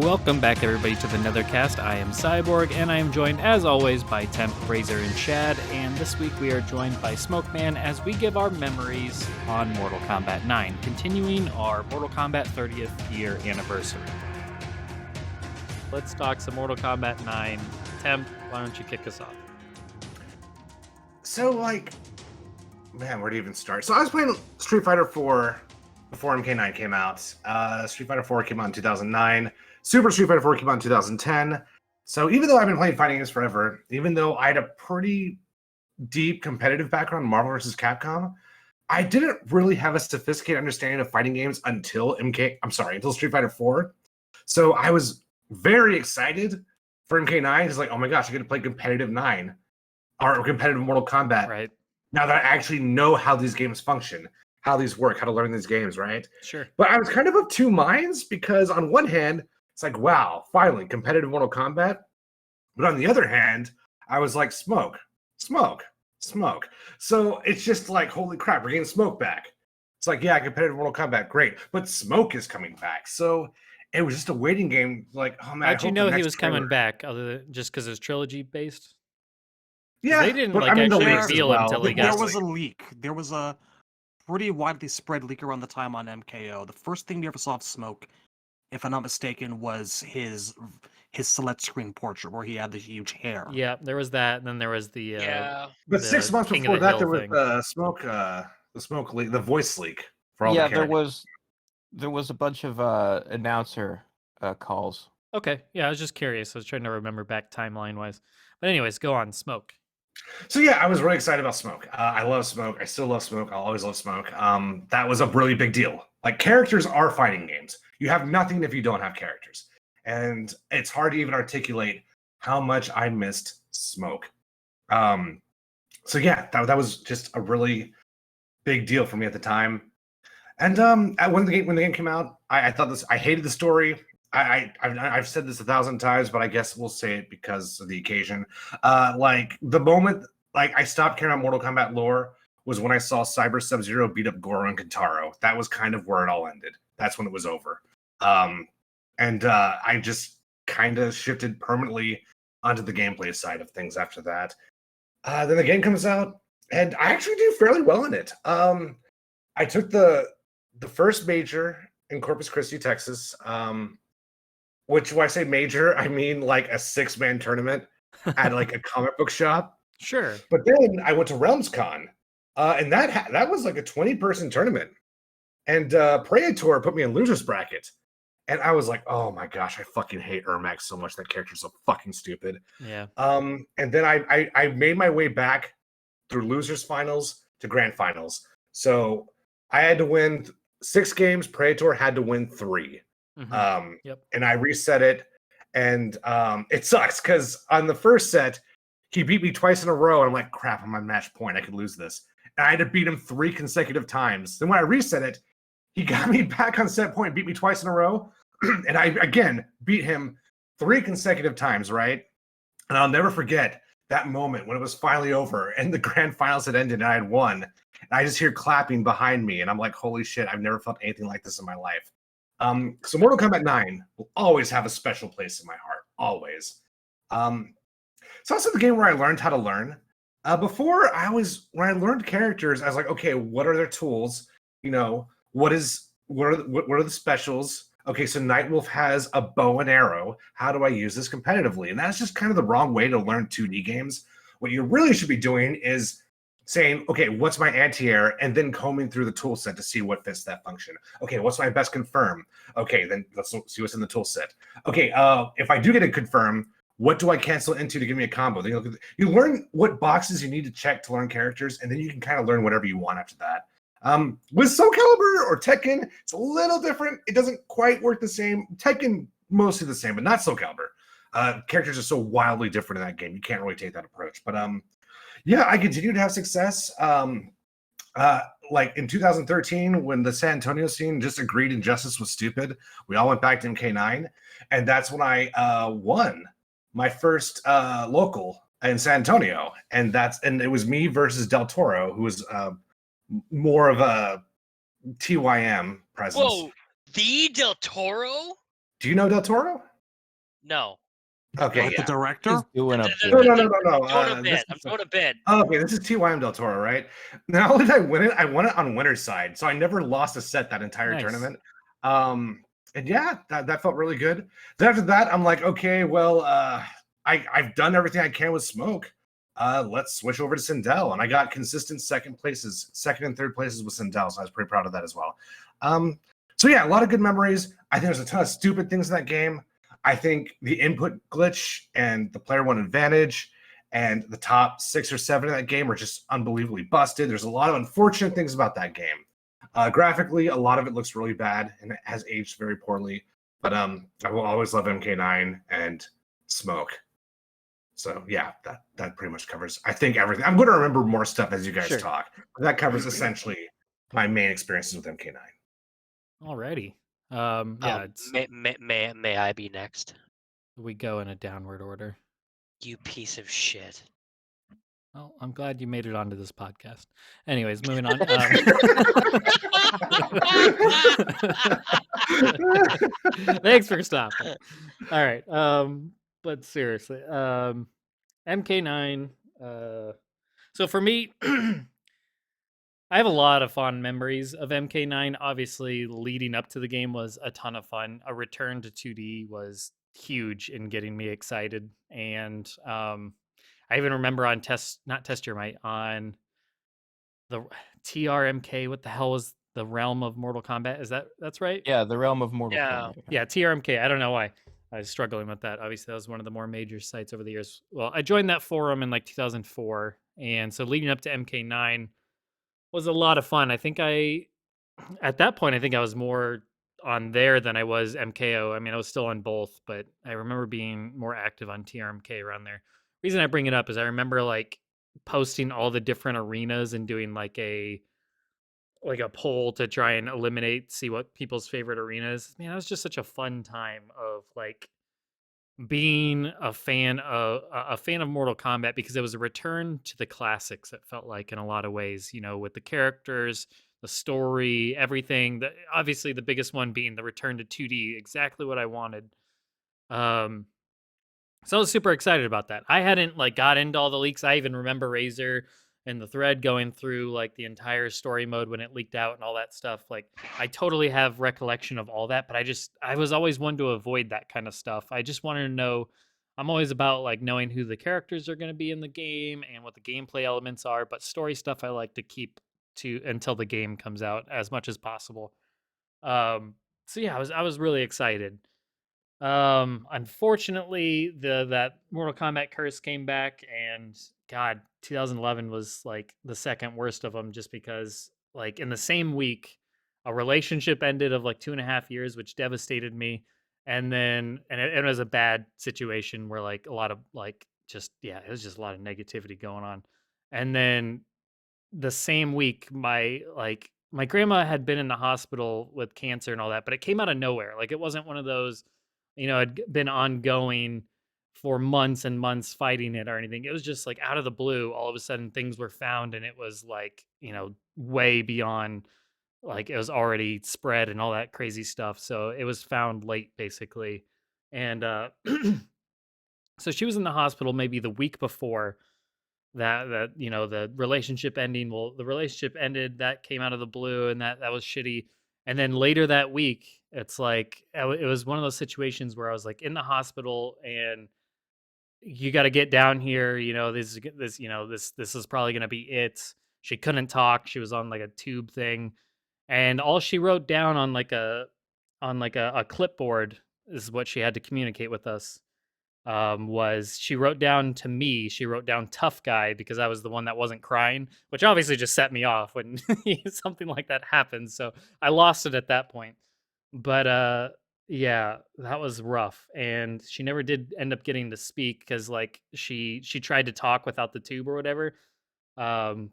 Welcome back, everybody, to the Netherkast. I am Cyborg, and I am joined, as always, by Temp, Razor, and Shad. And this week we are joined by Smokeman as we give our memories on Mortal Kombat 9, continuing our Mortal Kombat 30th year anniversary. Let's talk some Mortal Kombat 9. Temp, why don't you kick us off? So, man, where to even start? So I was playing Street Fighter 4 before MK9 came out. Street Fighter 4 came out in 2009. Super Street Fighter 4 came out in 2010. So even though I've been playing fighting games forever, even though I had a pretty deep competitive background in Marvel vs. Capcom, I didn't really have a sophisticated understanding of fighting games until until Street Fighter 4. So I was very excited for MK9. It's like, oh my gosh, I get to play competitive 9 or competitive Mortal Kombat. Right. Now that I actually know how these games function, how these work, how to learn these games, right? Sure. But I was kind of two minds because on one hand, it's like, wow, finally, competitive Mortal Kombat. But on the other hand, I was like, smoke. So it's just like, holy crap, we're getting Smoke back. It's like, yeah, competitive Mortal Kombat, great. But Smoke is coming back. So it was just a waiting game. Like, oh man, how'd you know he was coming back, other than just because it's trilogy based? Yeah, they didn't but, actually the reveal him until he got. There was a leak. There was a pretty widely spread leak around the time on MKO. The first thing we ever saw of Smoke, if I'm not mistaken, was his select screen portrait where he had the huge hair. Yeah, there was that, and then there was the But 6 months King before of the that, there Hill was thing. the smoke leak, the voice leak for all the characters. there was a bunch of announcer calls. Okay, yeah, I was just curious. I was trying to remember back timeline wise. But anyways, go on, Smoke. So yeah, I was really excited about Smoke. I love Smoke. I still love Smoke. I'll always love Smoke. That was a really big deal. Like, characters are fighting games. You have nothing if you don't have characters. And it's hard to even articulate how much I missed Smoke. So yeah, that was just a really big deal for me at the time. And when the game came out, I thought I hated the story. I've said this 1,000 times, but I guess we'll say it because of the occasion. The moment I stopped caring about Mortal Kombat lore was when I saw Cyber Sub-Zero beat up Goro and Kintaro. That was kind of where it all ended. That's when it was over. I just kind of shifted permanently onto the gameplay side of things after that. Then the game comes out, and I actually do fairly well in it. I took the first major in Corpus Christi, Texas. Which, when I say major, I mean like a 6-man tournament at like a comic book shop. Sure. But then I went to RealmsCon, and that was like a 20-person tournament. And Praetor put me in loser's bracket. And I was like, oh my gosh, I fucking hate Ermac so much. That character's so fucking stupid. Yeah. And then I made my way back through losers finals to grand finals. So I had to win 6 games. Praetor had to win 3. Mm-hmm. And I reset it, and it sucks because on the first set he beat me twice in a row, and I'm like, crap, I'm on match point, I could lose this, and I had to beat him 3 consecutive times. Then when I reset it, he got me back on set point, beat me twice in a row, and I again beat him 3 consecutive times, right? And I'll never forget that moment when it was finally over and the grand finals had ended and I had won, and I just hear clapping behind me, and I'm like, holy shit, I've never felt anything like this in my life. So Mortal Kombat 9 will always have a special place in my heart, always. It's also the game where I learned how to learn. Before, when I learned characters, I was like, okay, what are their tools? You know, what are the specials? Okay, so Nightwolf has a bow and arrow. How do I use this competitively? And that's just kind of the wrong way to learn 2D games. What you really should be doing is saying, okay, what's my anti-air? And then combing through the tool set to see what fits that function. Okay, what's my best confirm? Okay, then let's see what's in the tool set. Okay, if I do get a confirm, what do I cancel into to give me a combo? Then you learn what boxes you need to check to learn characters, and then you can kind of learn whatever you want after that. With Soul Calibur or Tekken, it's a little different. It doesn't quite work the same. Tekken, mostly the same, but not Soul Calibur. Characters are so wildly different in that game. You can't really take that approach. But yeah, I continued to have success. Like in 2013, when the San Antonio scene just agreed injustice was stupid, we all went back to MK9, and that's when I won my first local in San Antonio, and it was me versus Del Toro, who was more of a TYM presence. Whoa, the Del Toro? Do you know Del Toro? No. Okay, Like the yeah. director? He's doing a The- No, bit. no, the- no, no, no. I'm doing a This bit. I'm is doing a bit. okay. This is T.Y.M. Del Toro, right? Not only did I win it, I won it on winner's side, so I never lost a set that entire Nice. tournament. And yeah, that felt really good. Then after that, I'm like, okay, well, I've done everything I can with Smoke. Let's switch over to Sindel, and I got consistent second and third places with Sindel, so I was pretty proud of that as well. So yeah, a lot of good memories. I think there's a ton of stupid things in that game. I think the input glitch and the player one advantage and the top 6 or 7 in that game are just unbelievably busted. There's a lot of unfortunate things about that game. Graphically, a lot of it looks really bad and it has aged very poorly. But I will always love MK9 and Smoke. So yeah, that pretty much covers, I think, everything. I'm going to remember more stuff as you guys Sure. talk. But that covers essentially my main experiences with MK9. Alrighty. Yeah, May I be next? we go in a downward order. You piece of shit. Well, I'm glad you made it onto this podcast. Anyways, moving on. Thanks for stopping. All right. But seriously, MK9. So for me, I have a lot of fond memories of MK9. Obviously, leading up to the game was a ton of fun. A return to 2D was huge in getting me excited, and I even remember on not test your might, on the TRMK. What the hell was the realm of Mortal Kombat? That's right? Yeah, the realm of Mortal Yeah. Kombat. Yeah, TRMK. I don't know why I was struggling with that. Obviously, that was one of the more major sites over the years. Well, I joined that forum in like 2004, and so leading up to MK9 was a lot of fun. I think at that point, I think I was more on there than I was MKO. I mean, I was still on both, but I remember being more active on TRMK around there. Reason I bring it up is I remember like posting all the different arenas and doing like a poll to try and see what people's favorite arena is. Man, that was just such a fun time of like being a fan of Mortal Kombat, because it was a return to the classics. It felt like, in a lot of ways, with the characters, the story, everything. Obviously, the biggest one being the return to 2D, exactly what I wanted. So I was super excited about that. I hadn't like got into all the leaks. I even remember Razor and the thread going through like the entire story mode when it leaked out and all that stuff. Like, I totally have recollection of all that, but I was always one to avoid that kind of stuff. I just wanted to know. I'm always about like knowing who the characters are going to be in the game and what the gameplay elements are, but story stuff I like to keep to until the game comes out as much as possible. So yeah, I was really excited. Unfortunately, that Mortal Kombat curse came back, and God, 2011 was like the second worst of them, just because like in the same week, a relationship ended of like 2.5 years, which devastated me, and it was a bad situation where like a lot of like just yeah, it was just a lot of negativity going on, and then the same week my grandma had been in the hospital with cancer and all that, but it came out of nowhere. Like, it wasn't one of those, had been ongoing for months and months fighting it or anything. It was just like out of the blue, all of a sudden things were found, and it was like, way beyond, like, it was already spread and all that crazy stuff. So it was found late, basically. And so she was in the hospital maybe the week before the relationship ending. Well, the relationship ended, that came out of the blue, and that was shitty. And then later that week, it's like it was one of those situations where I was like in the hospital, and you got to get down here, this is probably going to be it. She couldn't talk, she was on like a tube thing, and all she wrote down on a clipboard is what she had to communicate with us. Was she wrote down to me, she wrote down tough guy, because I was the one that wasn't crying, which obviously just set me off when something like that happens. So I lost it at that point. But yeah, that was rough. And she never did end up getting to speak, because like she tried to talk without the tube or whatever. Um,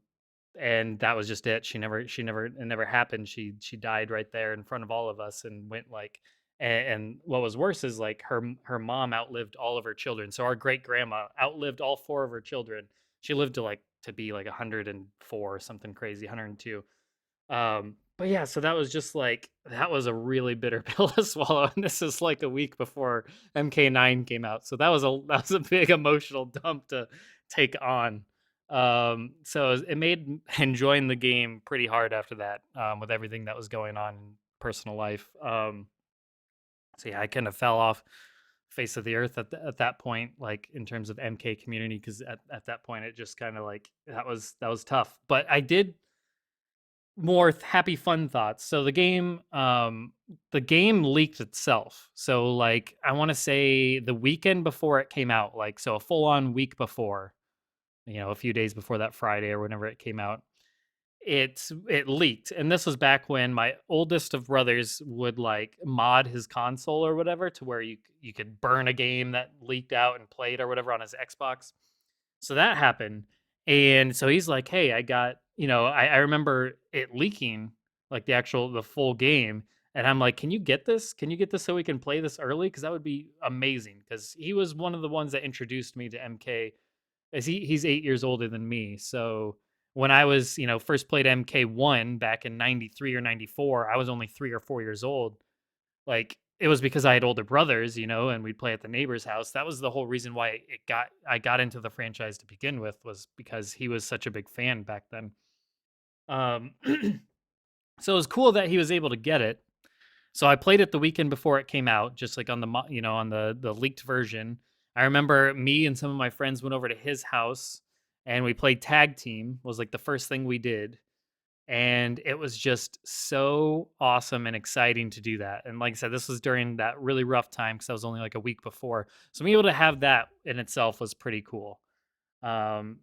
and that was just it. It never happened. She died right there in front of all of us, and went like, and what was worse is like her mom outlived all of her children. So our great grandma outlived all 4 of her children. She lived to be like 104 or something crazy, 102. but yeah, so that was just like that was a really bitter pill to swallow, and this is like a week before MK9 came out, so that was a big emotional dump to take on. So it made enjoying the game pretty hard after that, with everything that was going on in personal life. So yeah, I kind of fell off face of the earth at that point, like in terms of MK community, because at that point it just kind of like that was tough. But I did more happy fun thoughts. So the game leaked itself. So like I want to say the weekend before it came out, like so a full on week before, a few days before that Friday or whenever it came out, it leaked. And this was back when my oldest of brothers would like mod his console or whatever to where you could burn a game that leaked out and play it or whatever on his Xbox. So that happened. And so he's like, "Hey, I got, I remember it leaking, like the full game." And I'm like, "Can you get this? Can you get this so we can play this early? Because that would be amazing." Because he was one of the ones that introduced me to MK, as he's 8 years older than me. So when I was, first played MK1 back in '93 or '94, I was only 3 or 4 years old. Like, it was because I had older brothers, and we'd play at the neighbor's house. That was the whole reason why I got into the franchise to begin with, was because he was such a big fan back then. Um, so it was cool that he was able to get it. So I played it the weekend before it came out, just like on on the leaked version. I remember me and some of my friends went over to his house and we played tag team. Was like the first thing we did, and it was just so awesome and exciting to do that. And like I said, this was during that really rough time because I was only like a week before. So being able to have that in itself was pretty cool. Um,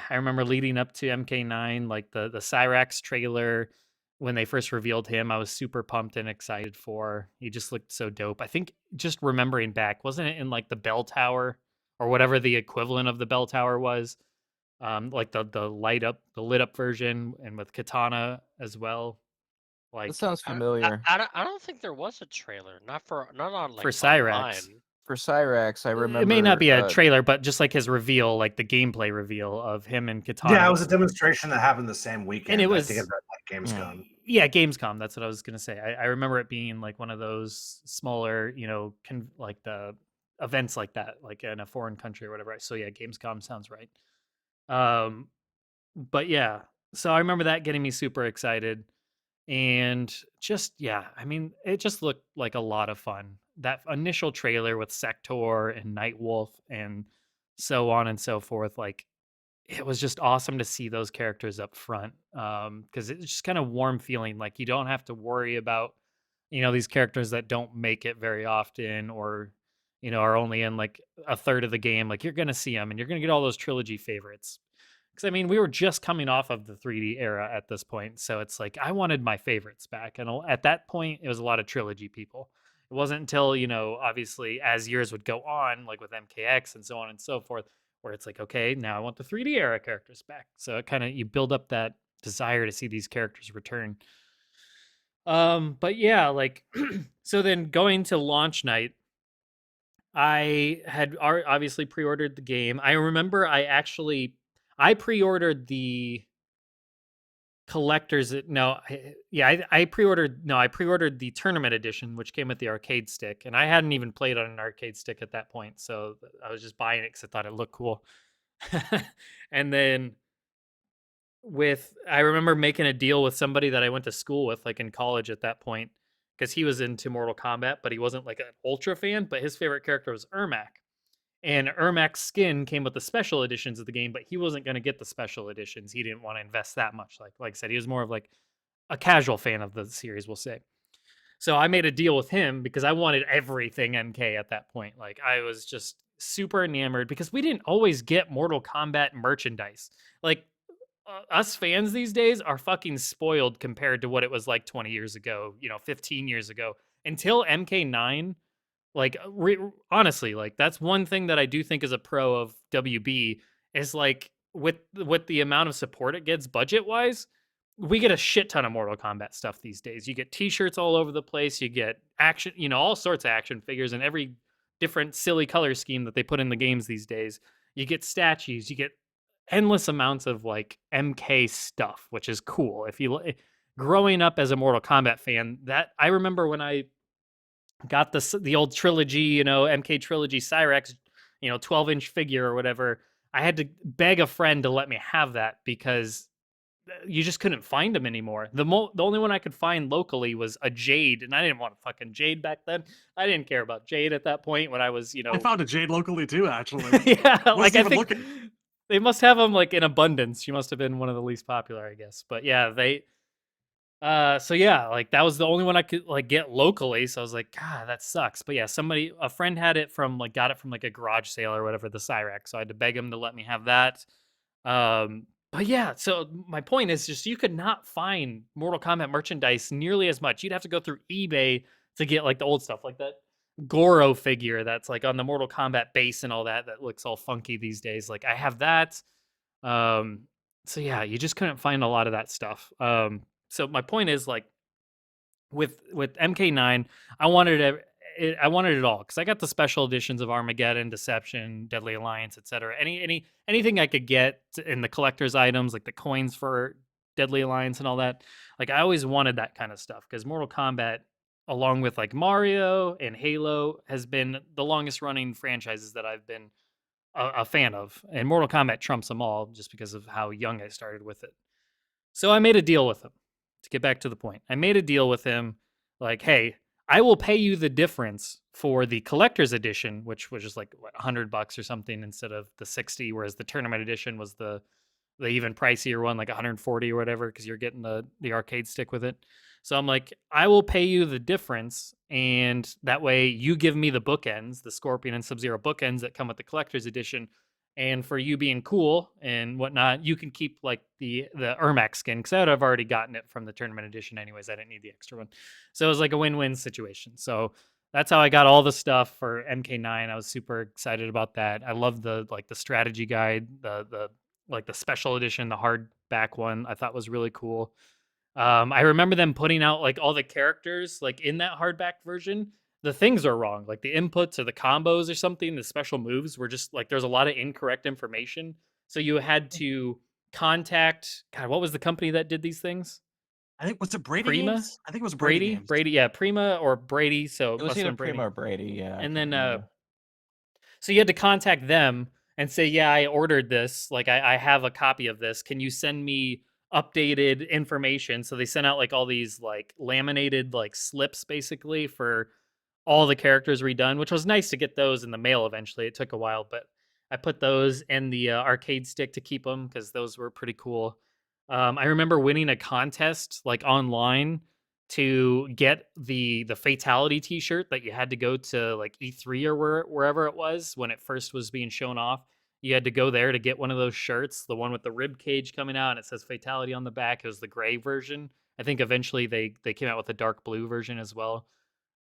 I remember leading up to MK9, like the Cyrax trailer when they first revealed him, I was super pumped and excited for. He just looked so dope. I think just remembering back, wasn't it in like the bell tower or whatever the equivalent of the bell tower was? Like the lit up version, and with Katana as well. That Like sounds familiar. I don't think there was a trailer. Not on for like Cyrax. online. For Cyrax, I It may not remember. be a trailer, but just like his reveal, like the gameplay reveal of him and Katana. Yeah, it was a demonstration that happened the same weekend. And it I think was at like Gamescom. yeah, Gamescom. That's what I was gonna say. I remember it being like one of those smaller, like the events like that, like in a foreign country or whatever. So yeah, Gamescom sounds right. Um, but yeah, so I remember that getting me super excited. And just, yeah, I mean, it just looked like a lot of fun. That initial trailer with Sector and Nightwolf and so on and so forth, like it was just awesome to see those characters up front. Because it's just kind of warm feeling, like you don't have to worry about, these characters that don't make it very often, or are only in like a third of the game. Like you're gonna see them and you're gonna get all those trilogy favorites. Because I mean, we were just coming off of the 3D era at this point, so it's like I wanted my favorites back, and at that point, it was a lot of trilogy people. It wasn't until obviously, as years would go on, like with MKX and so on and so forth, where it's like, okay, now I want the 3D era characters back. So it kind of you build up that desire to see these characters return. But yeah, like so then going to launch night, I had obviously pre-ordered the game. I remember I pre-ordered the collector's no I pre-ordered no I pre-ordered the tournament edition, which came with the arcade stick, and I hadn't even played on an arcade stick at that point, so I was just buying it because I thought it looked cool. And then I remember making a deal with somebody that I went to school with, like in college at that point, because he was into Mortal Kombat, but he wasn't like an ultra fan, but his favorite character was Ermac. And Ermac's skin came with the special editions of the game, but he wasn't going to get the special editions. He didn't want to invest that much. Like I said, he was more of like a casual fan of the series, we'll say. So I made a deal with him because I wanted everything MK at that point. Like I was just super enamored because we didn't always get Mortal Kombat merchandise. Like us fans these days are fucking spoiled compared to what it was like 20 years ago, 15 years ago. Until MK9, like honestly, like that's one thing that I do think is a pro of WB, is like with the amount of support it gets budget wise, we get a shit ton of Mortal Kombat stuff these days. You get t-shirts all over the place, you get action, all sorts of action figures in every different silly color scheme that they put in the games these days. You get statues, you get endless amounts of like MK stuff, which is cool. If you growing up as a Mortal Kombat fan, that I remember when I got the old trilogy, MK trilogy Cyrex, 12-inch figure or whatever. I had to beg a friend to let me have that because you just couldn't find them anymore. The only one I could find locally was a Jade, and I didn't want a fucking Jade back then. I didn't care about Jade at that point when I was, I found a Jade locally too, actually. yeah, like Wasn't I even think looking. they must have them like in abundance. She must have been one of the least popular, I guess. But yeah, so yeah, like that was the only one I could like get locally. So I was like, God, that sucks. But yeah, a friend had it got it from like a garage sale or whatever, the Cyrex. So I had to beg him to let me have that. But yeah, so my point is just you could not find Mortal Kombat merchandise nearly as much. You'd have to go through eBay to get like the old stuff, like that Goro figure that's like on the Mortal Kombat base and all that looks all funky these days. Like I have that. Um, so yeah, you just couldn't find a lot of that stuff. So my point is like with MK9, I wanted I wanted it all because I got the special editions of Armageddon, Deception, Deadly Alliance, etc. Anything I could get in the collector's items, like the coins for Deadly Alliance and all that. Like I always wanted that kind of stuff because Mortal Kombat, along with like Mario and Halo, has been the longest running franchises that I've been a fan of, and Mortal Kombat trumps them all just because of how young I started with it. So I made a deal with him. To get back to the point, I made a deal with him like, hey, I will pay you the difference for the collector's edition, which was just like what, $100 or something instead of the 60, whereas the tournament edition was the even pricier one, like 140 or whatever, because you're getting the arcade stick with it. So I'm like, I will pay you the difference, and that way you give me the bookends, the Scorpion and Sub-Zero bookends that come with the collector's edition. And for you being cool and whatnot, you can keep like the Ermac skin because I'd have already gotten it from the tournament edition anyways. I didn't need the extra one, so it was like a win-win situation. So that's how I got all the stuff for MK9. I was super excited about that. I love the strategy guide, the like the special edition, the hardback one. I thought was really cool. I remember them putting out like all the characters like in that hardback version. The things are wrong, like the inputs or the combos or something. The special moves were just like there's a lot of incorrect information. So you had to contact God. What was the company that did these things? I think was it Brady Prima, Games? I think it was Brady Games. Brady, yeah, Prima or Brady. So It was must have either been Brady. Prima or Brady, yeah. I And can't then remember. so you had to contact them and say, yeah, I ordered this. Like, I have a copy of this. Can you send me updated information? So they sent out like all these like laminated like slips basically for all the characters redone, which was nice to get those in the mail eventually. It took a while, but I put those in the arcade stick to keep them because those were pretty cool. I remember winning a contest like online to get the fatality T-shirt that you had to go to like E3 or wherever it was when it first was being shown off. You had to go there to get one of those shirts, the one with the rib cage coming out and it says fatality on the back. It was the gray version. I think eventually they came out with a dark blue version as well,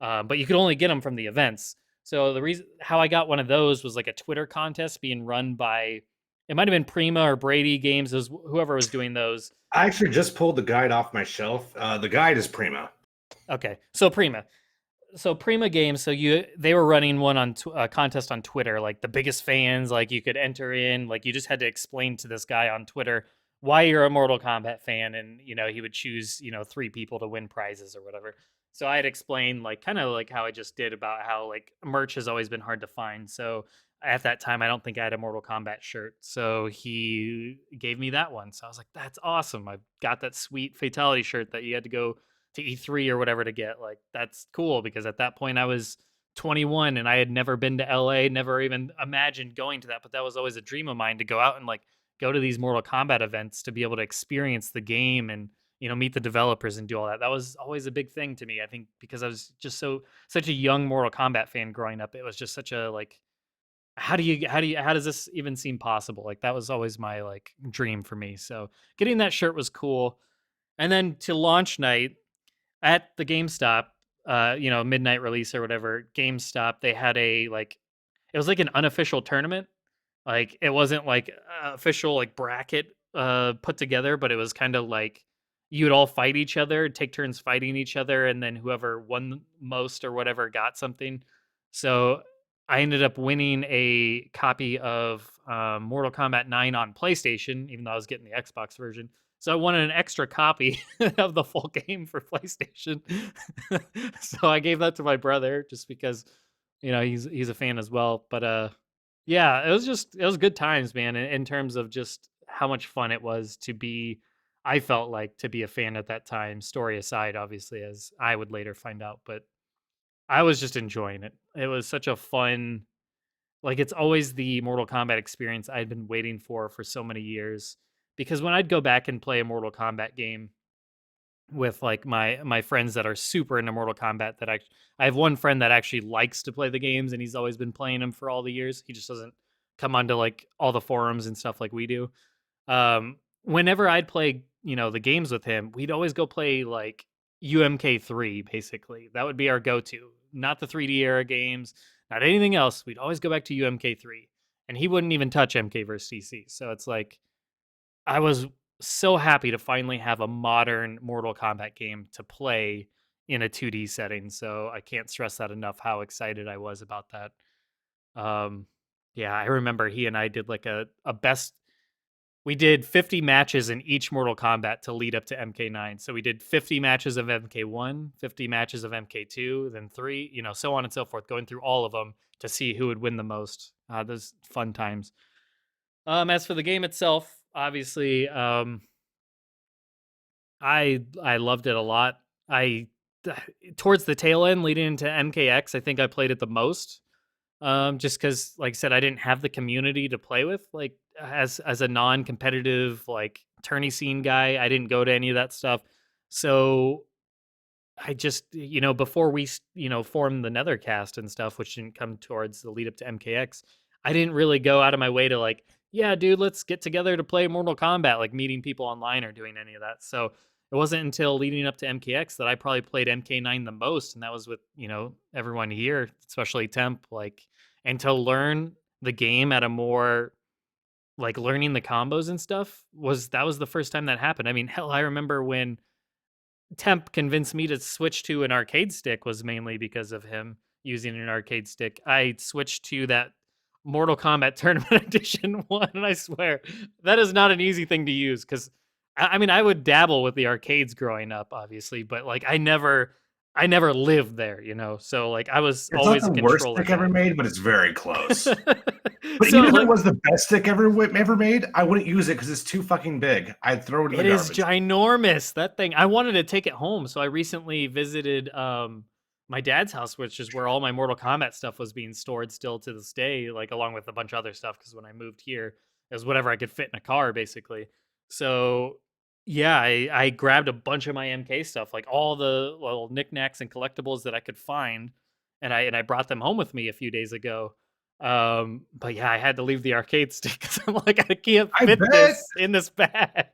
but you could only get them from the events. So the reason how I got one of those was like a Twitter contest being run by, it might have been Prima or Brady Games, was whoever was doing those. I actually just pulled the guide off my shelf. The guide is Prima. Okay, so Prima Games. So they were running one on a contest on Twitter, like the biggest fans. Like you could enter in, like you just had to explain to this guy on Twitter why you're a Mortal Kombat fan, and he would choose 3 people to win prizes or whatever. So I had explained like kind of like how I just did about how like merch has always been hard to find. So at that time, I don't think I had a Mortal Kombat shirt. So he gave me that one. So I was like, that's awesome. I got that sweet Fatality shirt that you had to go to E3 or whatever to get. Like, that's cool because at that point I was 21 and I had never been to LA, never even imagined going to that. But that was always a dream of mine to go out and like go to these Mortal Kombat events to be able to experience the game and meet the developers and do all that. That was always a big thing to me. I think because I was just such a young Mortal Kombat fan growing up. It was just such a like, how does this even seem possible? Like that was always my like dream for me. So getting that shirt was cool. And then to launch night at the GameStop, midnight release or whatever, GameStop, they had it was like an unofficial tournament. Like it wasn't like official like bracket put together, but it was kind of like you would all fight each other, take turns fighting each other, and then whoever won most or whatever got something. So I ended up winning a copy of Mortal Kombat 9 on PlayStation, even though I was getting the Xbox version. So I wanted an extra copy of the full game for PlayStation. So I gave that to my brother just because, he's a fan as well. But yeah, it was good times, man, in terms of just how much fun it was to be. I felt like to be a fan at that time, story aside, obviously, as I would later find out. But I was just enjoying it. It was such a fun, like, it's always the Mortal Kombat experience I'd been waiting for so many years. Because when I'd go back and play a Mortal Kombat game with like my friends that are super into Mortal Kombat, I have one friend that actually likes to play the games and he's always been playing them for all the years. He just doesn't come onto like all the forums and stuff like we do. Whenever I'd play, the games with him, we'd always go play like UMK3 basically. That would be our go-to. Not the 3D era games, not anything else. We'd always go back to UMK3. And he wouldn't even touch MK versus DC. So it's like I was so happy to finally have a modern Mortal Kombat game to play in a 2D setting. So I can't stress that enough how excited I was about that. Um yeah, I remember he and I did like a best we did 50 matches in each Mortal Kombat to lead up to MK9. So we did 50 matches of MK1, 50 matches of MK2, then 3, so on and so forth, going through all of them to see who would win the most. Those fun times. As for the game itself, obviously, I loved it a lot. I towards the tail end leading into MKX, I think I played it the most. Just because, like I said, I didn't have the community to play with. Like as a non-competitive like tourney scene guy, I didn't go to any of that stuff. So I just, before we, formed the Nethercast and stuff, which didn't come towards the lead up to MKX, I didn't really go out of my way to like, yeah, dude, let's get together to play Mortal Kombat, like meeting people online or doing any of that. So it wasn't until leading up to MKX that I probably played MK9 the most. And that was with, everyone here, especially Temp, like, and to learn the game at a more like learning the combos and stuff that was the first time that happened. I mean, hell, I remember when Temp convinced me to switch to an arcade stick was mainly because of him using an arcade stick. I switched to that Mortal Kombat Tournament Edition one, and I swear that is not an easy thing to use because I mean I would dabble with the arcades growing up, obviously, but like I never lived there, So like I was It's not always a the worst controller stick ever guy. made, but it's very close. But So even if like it was the best stick ever made, I wouldn't use it because it's too fucking big. I'd throw it in it the is garbage. ginormous. That thing. I wanted to take it home, so I recently visited my dad's house, which is where all my Mortal Kombat stuff was being stored still to this day, like along with a bunch of other stuff. Because when I moved here, it was whatever I could fit in a car, basically. So yeah, I grabbed a bunch of my MK stuff, like all the little knickknacks and collectibles that I could find, and I brought them home with me a few days ago. But yeah, I had to leave the arcade stick because I'm like, I can't I fit bet. this in this bag.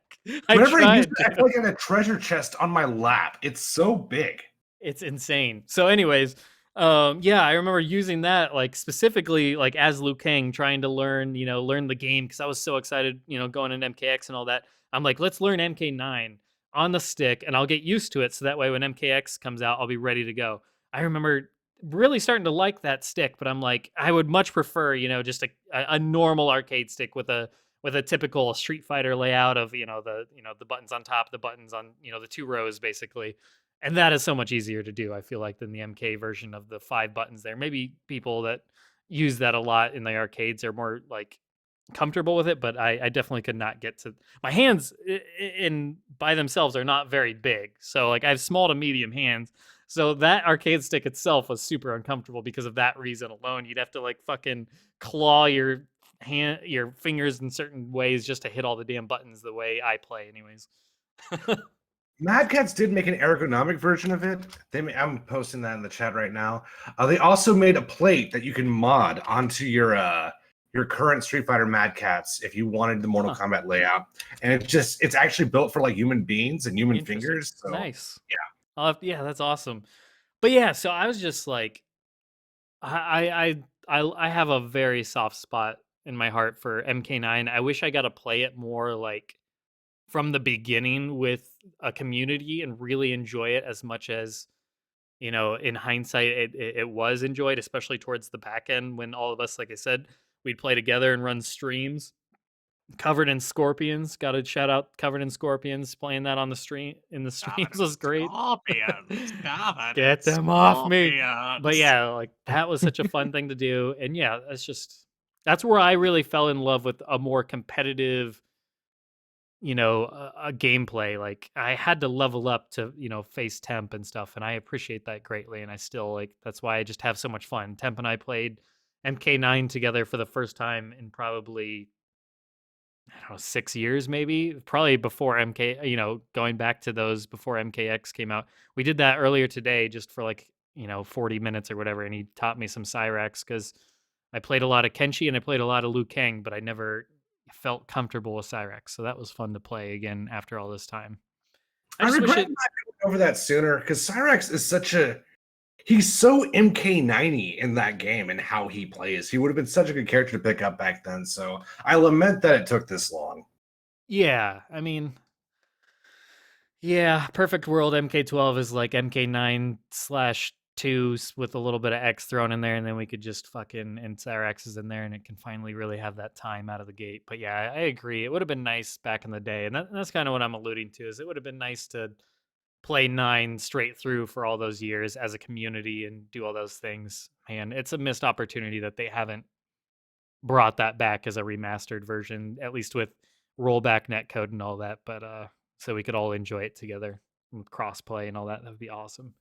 I Whenever I use tried it, I to. feel like I have a treasure chest on my lap. It's so big. It's insane. So, anyways, yeah, I remember using that like specifically like as Liu Kang, trying to learn, learn the game because I was so excited, going into MKX and all that. I'm like, let's learn MK9 on the stick, and I'll get used to it. So that way, when MKX comes out, I'll be ready to go. I remember really starting to like that stick, but I'm like, I would much prefer, just a normal arcade stick with a typical Street Fighter layout of the buttons on top, the buttons on the two rows basically, and that is so much easier to do. I feel like than the MK version of the 5 buttons there. Maybe people that use that a lot in the arcades are more like comfortable with it, but I definitely could not get to my hands in by themselves are not very big, so like I have small to medium hands. So that arcade stick itself was super uncomfortable because of that reason alone. You'd have to like fucking claw your fingers in certain ways just to hit all the damn buttons the way I play anyways. Mad Cats did make an ergonomic version of it. I'm posting that in the chat right now. They also made a plate that you can mod onto your current Street Fighter Mad Cats if you wanted the Mortal Kombat layout. And it's actually built for like human beings and human fingers. So, nice. Yeah. Yeah, that's awesome. But yeah, so I was just like, I have a very soft spot in my heart for MK9. I wish I got to play it more like from the beginning with a community and really enjoy it as much as in hindsight, it was enjoyed, especially towards the back end when all of us, like I said, we'd play together and run streams covered in scorpions. Got to shout out Covered in Scorpions. Playing that on the stream in the streams was great. Scorpions. Get them off me. But yeah, like that was such a fun thing to do. And yeah, that's where I really fell in love with a more competitive, a gameplay. Like I had to level up to, face Temp and stuff. And I appreciate that greatly. And I still that's why I just have so much fun. Temp and I played MK9 together for the first time in probably, I don't know, 6 years maybe, probably before MK, going back to those before MKX came out. We did that earlier today just for 40 minutes or whatever, and he taught me some Cyrax because I played a lot of Kenshi and I played a lot of Liu Kang, but I never felt comfortable with Cyrax, so that was fun to play again after all this time. I regret not going over that sooner because Cyrax is he's so MK90 in that game and how he plays. He would have been such a good character to pick up back then. So I lament that it took this long. Yeah, I mean, yeah, Perfect World MK12 is like MK9/2 with a little bit of X thrown in there, and then we could just and Cyrax is in there, and it can finally really have that time out of the gate. But yeah, I agree. It would have been nice back in the day, and that's kind of what I'm alluding to. Is it would have been nice to play 9 straight through for all those years as a community and do all those things. Man, it's a missed opportunity that they haven't brought that back as a remastered version, at least with rollback netcode and all that. But so we could all enjoy it together with crossplay and all that. That would be awesome.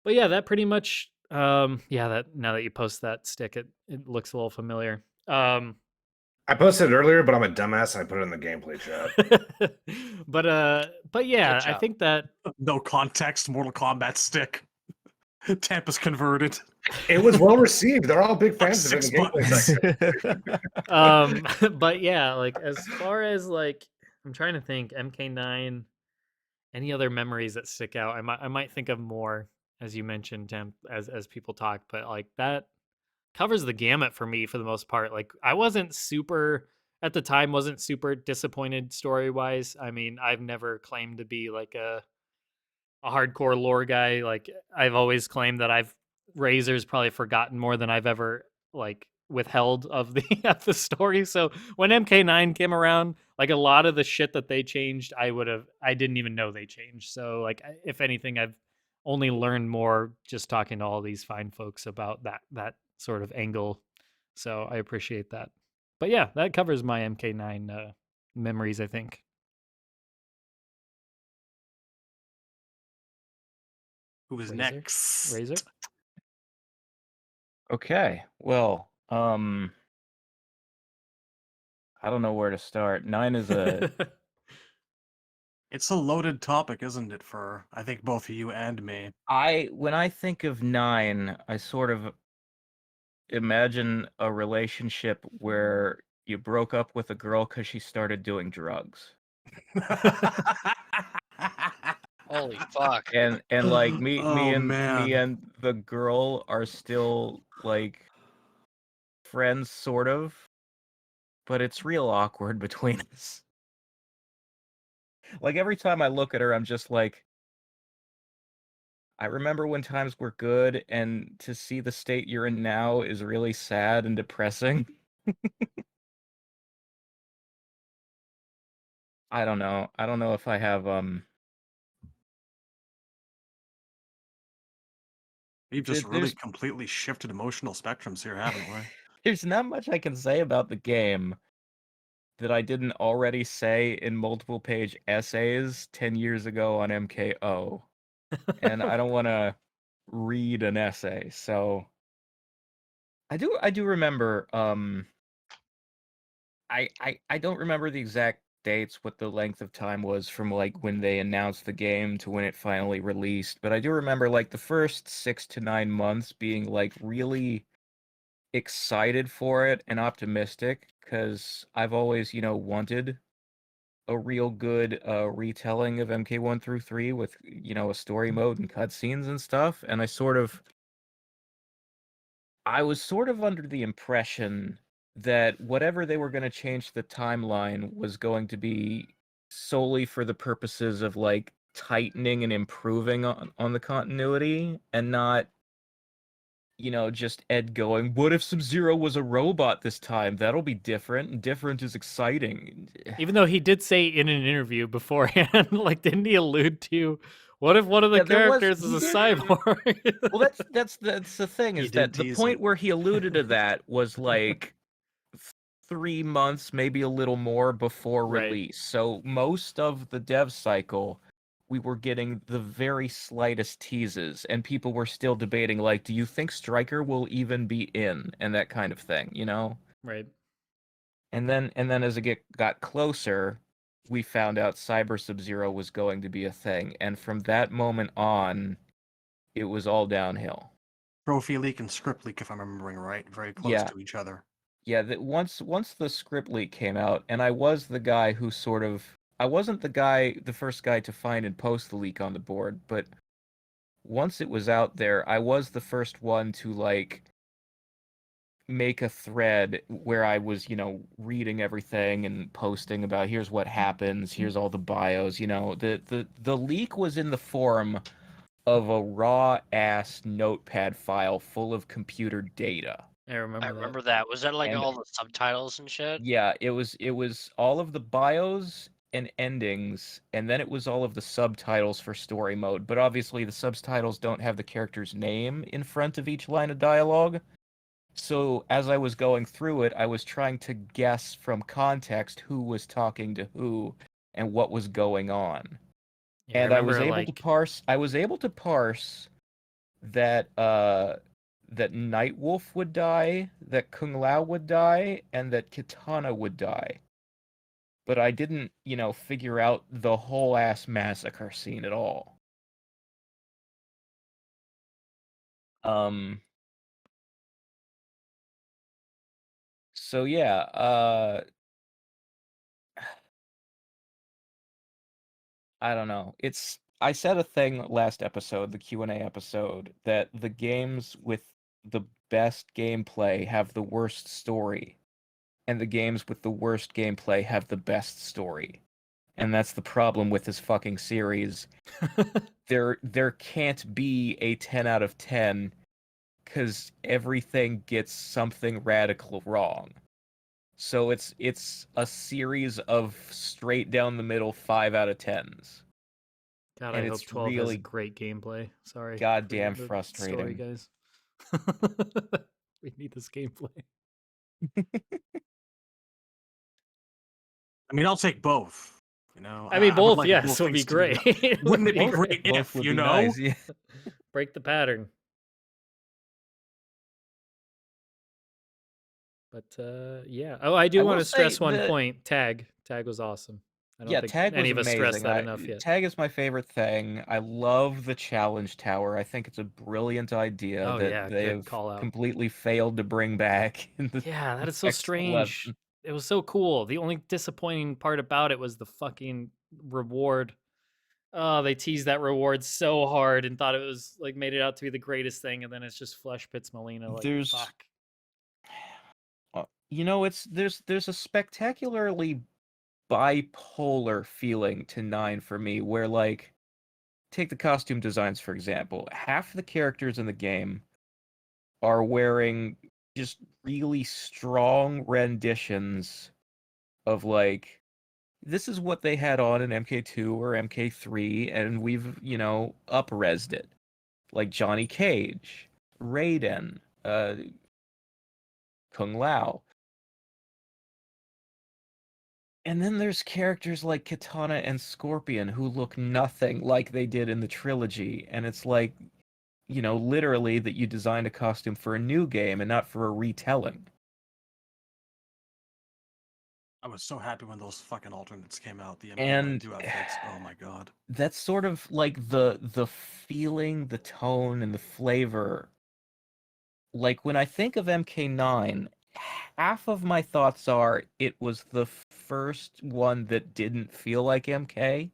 But yeah, that pretty much that now that you post that stick, it looks a little familiar. I posted it earlier, but I'm a dumbass and I put it in the gameplay chat. but yeah, I think that no context Mortal Kombat stick. Temp is converted. It was well received. They're all big fans of it in the gameplay section. But yeah, as far as I'm trying to think, MK9, any other memories that stick out? I might think of more, as you mentioned, Temp, as people talk, but that covers the gamut for me for the most part. I wasn't super at the time, wasn't super disappointed story wise. I mean, I've never claimed to be a hardcore lore guy. I've always claimed that Razor's probably forgotten more than I've ever withheld of the story. So when MK9 came around, a lot of the shit that they changed, I didn't even know they changed. So if anything, I've only learned more just talking to all these fine folks about that sort of angle. So I appreciate that. But yeah, that covers my MK9 memories, I think. Who is next? Razor? Okay. Well, I don't know where to start. 9 is a It's a loaded topic, isn't it, for I think both you and me. When I think of 9, I sort of imagine a relationship where you broke up with a girl because she started doing drugs. Holy fuck. And me and the girl are still friends sort of, but it's real awkward between us. Every time I look at her, I'm just I remember when times were good, and to see the state you're in now is really sad and depressing. I don't know. I don't know if I have We've just really completely shifted emotional spectrums here, haven't we? There's not much I can say about the game that I didn't already say in multiple page essays 10 years ago on MKO. And I don't want to read an essay. So I do remember I don't remember the exact dates, what the length of time was from when they announced the game to when it finally released, but I do remember the first 6 to 9 months being really excited for it and optimistic, because I've always wanted a real good retelling of MK1 through 3 with a story mode and cutscenes and stuff, and I was sort of under the impression that whatever they were going to change the timeline was going to be solely for the purposes of tightening and improving on the continuity, and not, just Ed going, what if Sub-Zero was a robot this time? That'll be different, and different is exciting. Even though he did say in an interview beforehand, like, didn't he allude to, what if one of the Yeah, characters is he a did. cyborg? Well, that's the thing, He is did that the tease point it. where he alluded to that was like 3 months, maybe a little more before Right. release. So most of the dev cycle, we were getting the very slightest teases, and people were still debating, like, do you think Stryker will even be in, and that kind of thing, Right. And then as it got closer, we found out Cyber Sub-Zero was going to be a thing, and from that moment on, it was all downhill. Trophy leak and script leak, if I'm remembering right, very close Yeah. to each other. Yeah, that once the script leak came out, and I was the guy who I wasn't the first guy to find and post the leak on the board, but once it was out there, I was the first one to like make a thread where I was, reading everything and posting about here's what happens, here's all the bios, the leak was in the form of a raw ass notepad file full of computer data. I remember I that. remember that. Was that like And- all the subtitles and shit? Yeah, it was all of the bios and endings, and then it was all of the subtitles for story mode. But obviously the subtitles don't have the character's name in front of each line of dialogue. So as I was going through it, I was trying to guess from context who was talking to who and what was going on. Yeah, And I was remember, able to parse. I was able to parse that that Nightwolf would die, that Kung Lao would die, and that Kitana would die. But I didn't, figure out the whole ass massacre scene at all. So yeah, I don't know. I said a thing last episode, the Q&A episode, that the games with the best gameplay have the worst story, and the games with the worst gameplay have the best story. And that's the problem with this fucking series. There can't be a 10 out of 10 because everything gets something radical wrong. So it's a series of straight down the middle 5 out of 10s. God, And I it's hope 12 has really great gameplay. Sorry. for goddamn the frustrating. Story, guys. We need this gameplay. I mean, I'll take both. I mean, would both, like yes, both would be things to be great. done. Wouldn't it be Both- great Both if, would you be know? nice, yeah. Break the pattern. But yeah. Oh, I do I want will to stress say one that- point. Tag was awesome. I don't Yeah, think Tag was any of us stressed amazing. that enough yet. Tag is my favorite thing. I love the challenge tower. I think it's a brilliant idea Oh, that yeah, they good have call out. completely failed to bring back in the Yeah, that is so next strange. 11. It was so cool. The only disappointing part about it was the fucking reward. Oh, they teased that reward so hard and thought it was like made it out to be the greatest thing, and then it's just Flesh Pits Molina. Like, There's- fuck. There's a spectacularly bipolar feeling to 9 for me, where like, take the costume designs for example. Half the characters in the game are wearing just really strong renditions of like, this is what they had on in MK2 or MK3, and we've, up-resed it. Like Johnny Cage, Raiden, Kung Lao. And then there's characters like Kitana and Scorpion who look nothing like they did in the trilogy, and it's like, literally that you designed a costume for a new game and not for a retelling. I was so happy when those fucking alternates came out. The And- MK2 outfits. Oh my god. That's sort of like the feeling, the tone, and the flavor. Like when I think of MK9, half of my thoughts are it was the first one that didn't feel like MK,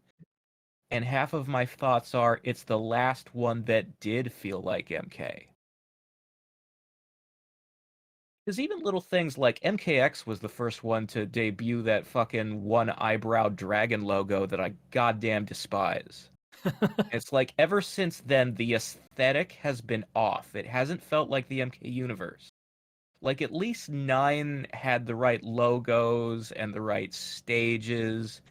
and half of my thoughts are it's the last one that did feel like MK. Because even little things like MKX was the first one to debut that fucking one eyebrow dragon logo that I goddamn despise. It's like ever since then, the aesthetic has been off. It hasn't felt like the MK universe. Like at least 9 had the right logos and the right stages,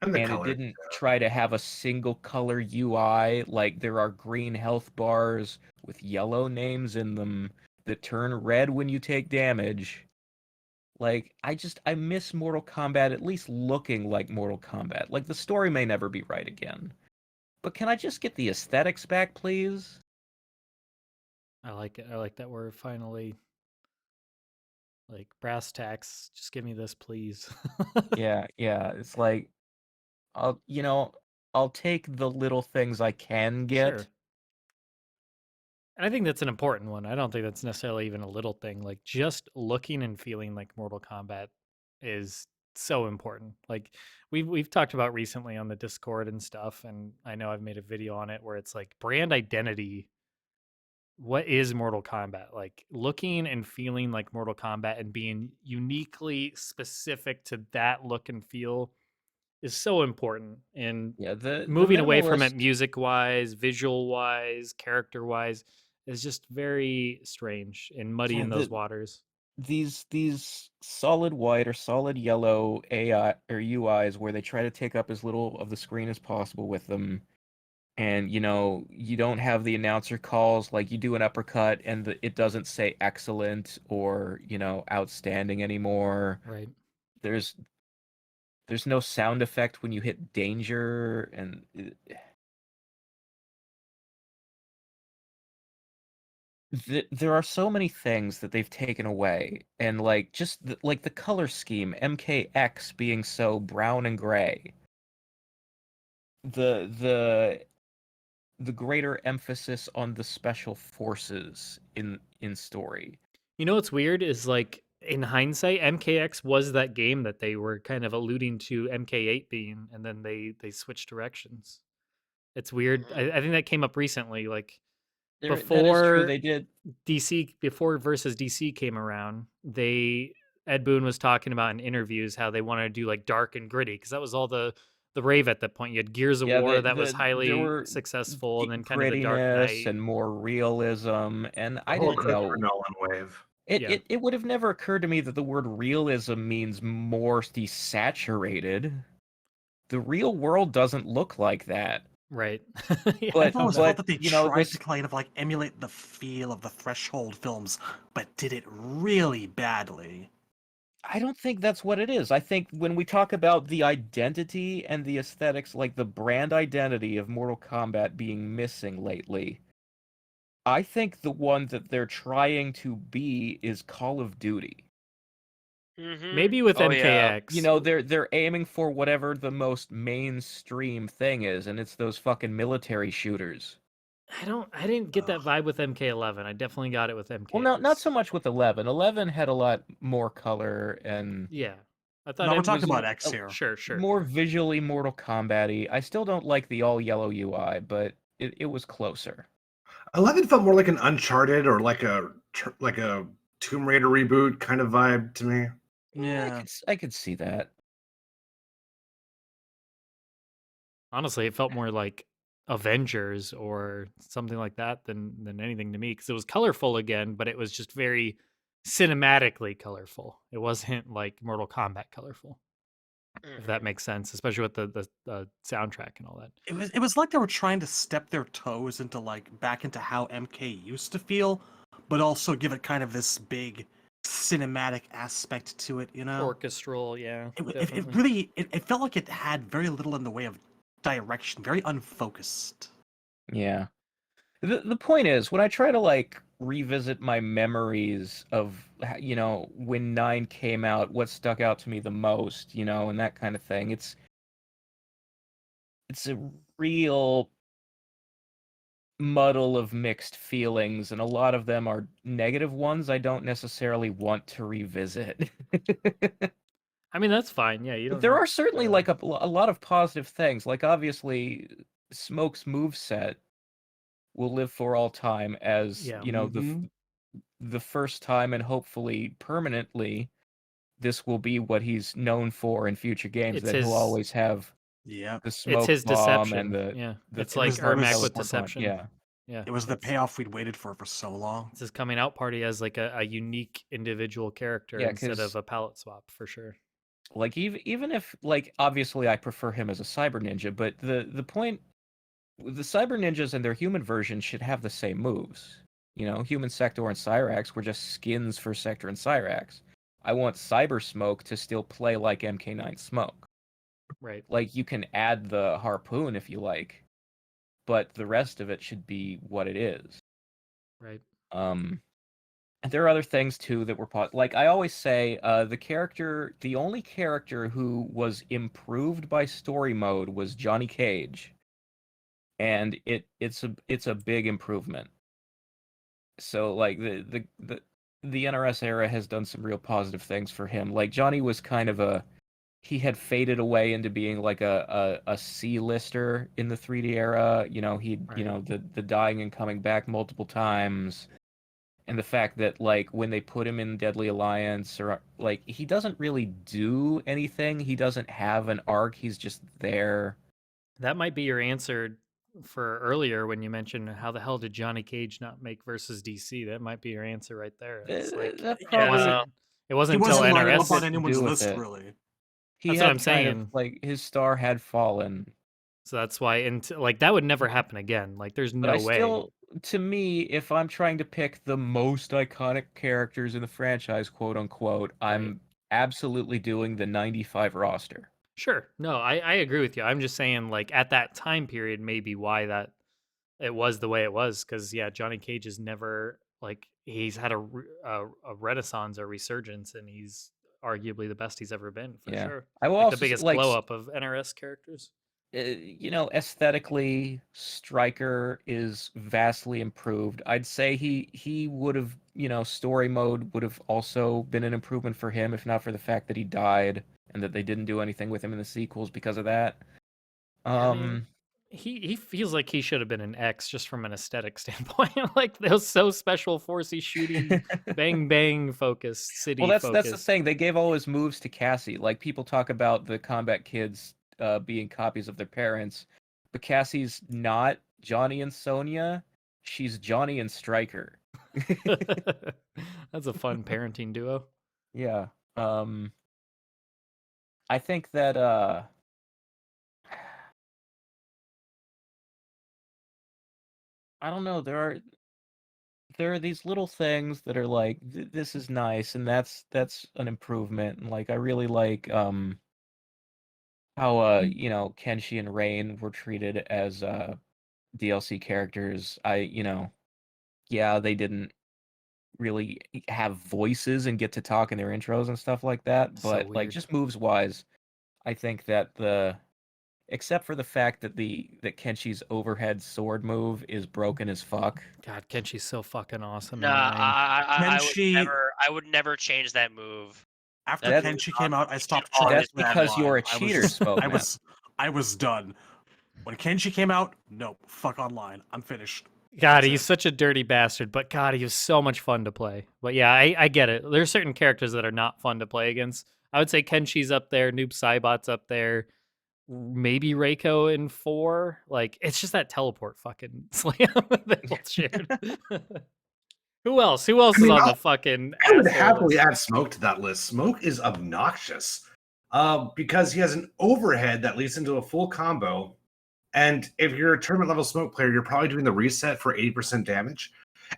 And the and it color. didn't try to have a single color UI. Like there are green health bars with yellow names in them that turn red when you take damage. Like I miss Mortal Kombat at least looking like Mortal Kombat. Like the story may never be right again. But can I just get the aesthetics back, please? I like it. I like that we're finally like brass tacks. Just give me this, please. Yeah, it's like I'll take the little things I can get. Sure. And I think that's an important one. I don't think that's necessarily even a little thing. Like just looking and feeling like Mortal Kombat is so important. Like we've talked about recently on the Discord and stuff, and I know I've made a video on it where it's like brand identity. What is Mortal Kombat? Like looking and feeling like Mortal Kombat and being uniquely specific to that look and feel is so important. And Yeah, the moving away from it minimalist. music wise, visual wise, character wise is just very strange and muddy Yeah, in those waters. these solid white or solid yellow AI or UIs where they try to take up as little of the screen as possible with them. And you don't have the announcer calls, like you do an uppercut and it doesn't say excellent or outstanding anymore. Right. There's no sound effect when you hit danger, and there are so many things that they've taken away, and like just like the color scheme, MKX being so brown and gray, the greater emphasis on the special forces in story. You know what's weird is like in hindsight, MKX was that game that they were kind of alluding to MK8 being, and then they switched directions. It's weird. I think that came up recently, like That is true. before They did. before versus DC came around. Ed Boon was talking about in interviews how they wanted to do like dark and gritty because that was all the rave at that point. You had Gears of Yeah, War that was there highly were successful, and then kind of the Dark grittiness Knight. and more realism, and The I whole didn't Christopher know. Nolan wave. Yeah, It would have never occurred to me that the word realism means more desaturated. The real world doesn't look like that. right. Yeah, I I've But always don't know. felt that they tried this to kind of like emulate the feel of the Threshold films, but did it really badly. I don't think that's what it is. I think when we talk about the identity and the aesthetics, like the brand identity of Mortal Kombat being missing lately, I think the one that they're trying to be is Call of Duty. Maybe with Oh yeah. MKX. They're aiming for whatever the most mainstream thing is, and it's those fucking military shooters. I didn't get that Ugh. vibe with MK11. I definitely got it with MKX. Well, not so much with 11. 11 had a lot more color and Yeah. I thought No, we're it talking was about X here. sure. more visually Mortal Kombat-y. I still don't like the all yellow UI, but it was closer. 11 felt more like an Uncharted or like a Tomb Raider reboot kind of vibe to me. Yeah. I could see that. Honestly, it felt more like Avengers or something like that than anything to me because it was colorful again, but it was just very cinematically colorful. It wasn't like Mortal Kombat colorful, if that makes sense, especially with the soundtrack and all that. It was like they were trying to step their toes into like back into how MK used to feel, but also give it kind of this big cinematic aspect to it, you know? Orchestral, yeah. It really it felt like it had very little in the way of direction, very unfocused. Yeah. The point is, when I try to like revisit my memories of when 9 came out, what stuck out to me the most, and that kind of thing, it's a real muddle of mixed feelings, and a lot of them are negative ones I don't necessarily want to revisit. I mean, that's fine. Yeah, you But don't. there have are certainly to- like a lot of positive things. Like obviously, Smoke's moveset will live for all time as Yeah. the first time and hopefully permanently this will be what he's known for in future games, It's that he'll his- always have Yeah. the It's smoke his bomb deception. and the Yeah. the It's It was- like it was- Ermac with teleport punch. deception. Yeah. Yeah. It was the it's- payoff we'd waited for so long. It's his coming out party as like a unique individual character Yeah, instead 'cause- of a palette swap for sure. Like even if like obviously I prefer him as a cyber ninja, but the point the cyber ninjas and their human version should have the same moves. You know, human Sector and Cyrax were just skins for Sector and Cyrax. I want Cyber Smoke to still play like MK9 Smoke. Right. Like you can add the harpoon if you like, but the rest of it should be what it is. Right. And there are other things too that were like I always say, the only character who was improved by story mode was Johnny Cage, and it's a big improvement. So like the NRS era has done some real positive things for him. Like Johnny was kind of he had faded away into being like a C-lister in the 3D era. You know, Right. the dying and coming back multiple times. And the fact that like when they put him in Deadly Alliance or like he doesn't really do anything. He doesn't have an arc. He's just there. That might be your answer for earlier when you mentioned how the hell did Johnny Cage not make versus DC? That might be your answer right there. It's like That it probably wasn't He until wasn't lining up NRS. on to anyone's do with list, it. really. He That's had what I'm kind of saying. like his star had fallen. So that's why like that would never happen again. Like there's But no I way. still, to me, if I'm trying to pick the most iconic characters in the franchise, quote unquote, I'm absolutely doing the 95 roster. Sure. No, I agree with you. I'm just saying like at that time period maybe why that it was the way it was cuz yeah, Johnny Cage is never like he's had a renaissance or resurgence and he's arguably the best he's ever been for Yeah. sure. I will Like the also biggest like glow up of NRS characters. you know, aesthetically, Stryker is vastly improved. I'd say he would have, you know, story mode would have also been an improvement for him if not for the fact that he died and that they didn't do anything with him in the sequels because of that. I mean, he feels like he should have been an X just from an aesthetic standpoint. Like those so special forcey shooty bang bang focused city Well, that's the focused. thing. They gave all his moves to Cassie. Like people talk about the combat kids being copies of their parents, but Cassie's not Johnny and Sonya. She's Johnny and Stryker. That's a fun parenting duo. Yeah. I think that I don't know. There are these little things that are like this is nice and that's an improvement. And like I really like how you know Kenshi and Rain were treated as DLC characters. Yeah, they didn't really have voices and get to talk in their intros and stuff like that, So but like weird. just moves wise, I think that except for the fact that that Kenshi's overhead sword move is broken as fuck. God, Kenshi's so fucking awesome. Nah, in 9. Kenshi- I would never change that move. After That Kenshi is came out, I should stopped always trying. That's because you're a I was cheater, just- Smoke I Man. was done. When Kenshi came out, no, fuck online. I'm finished. God, That's he's it. such a dirty bastard, but God, he was so much fun to play. But yeah, I get it. There's certain characters that are not fun to play against. I would say Kenshi's up there, Noob Saibot's up there, maybe Reiko in 4. Like, it's just that teleport fucking slam they both shared. Who else? Who else I mean, is on the fucking I would asshole happily list? add Smoke to that list. Smoke is obnoxious because he has an overhead that leads into a full combo. And if you're a tournament level Smoke player, you're probably doing the reset for 80% damage.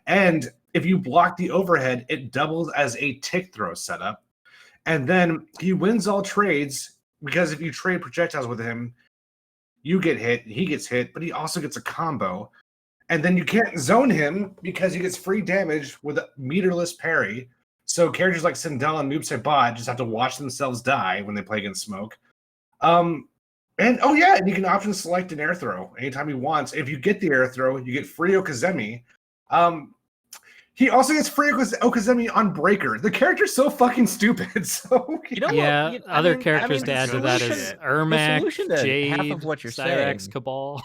And if you block the overhead, it doubles as a tick throw setup. And then he wins all trades because if you trade projectiles with him, you get hit, he gets hit, but he also gets a combo. And then you can't zone him because he gets free damage with a meterless parry. So characters like Sindel and Noob Saibot just have to watch themselves die when they play against Smoke. And oh yeah, and you can option select an air throw anytime he wants. If you get the air throw, you get free Okazemi. He also gets free Okazemi on Breaker. The character's so fucking stupid. So You know Yeah, what? other characters to add to that is solution- Ermac, solution to Jade, half of what you're Cyrax, saying- Cabal.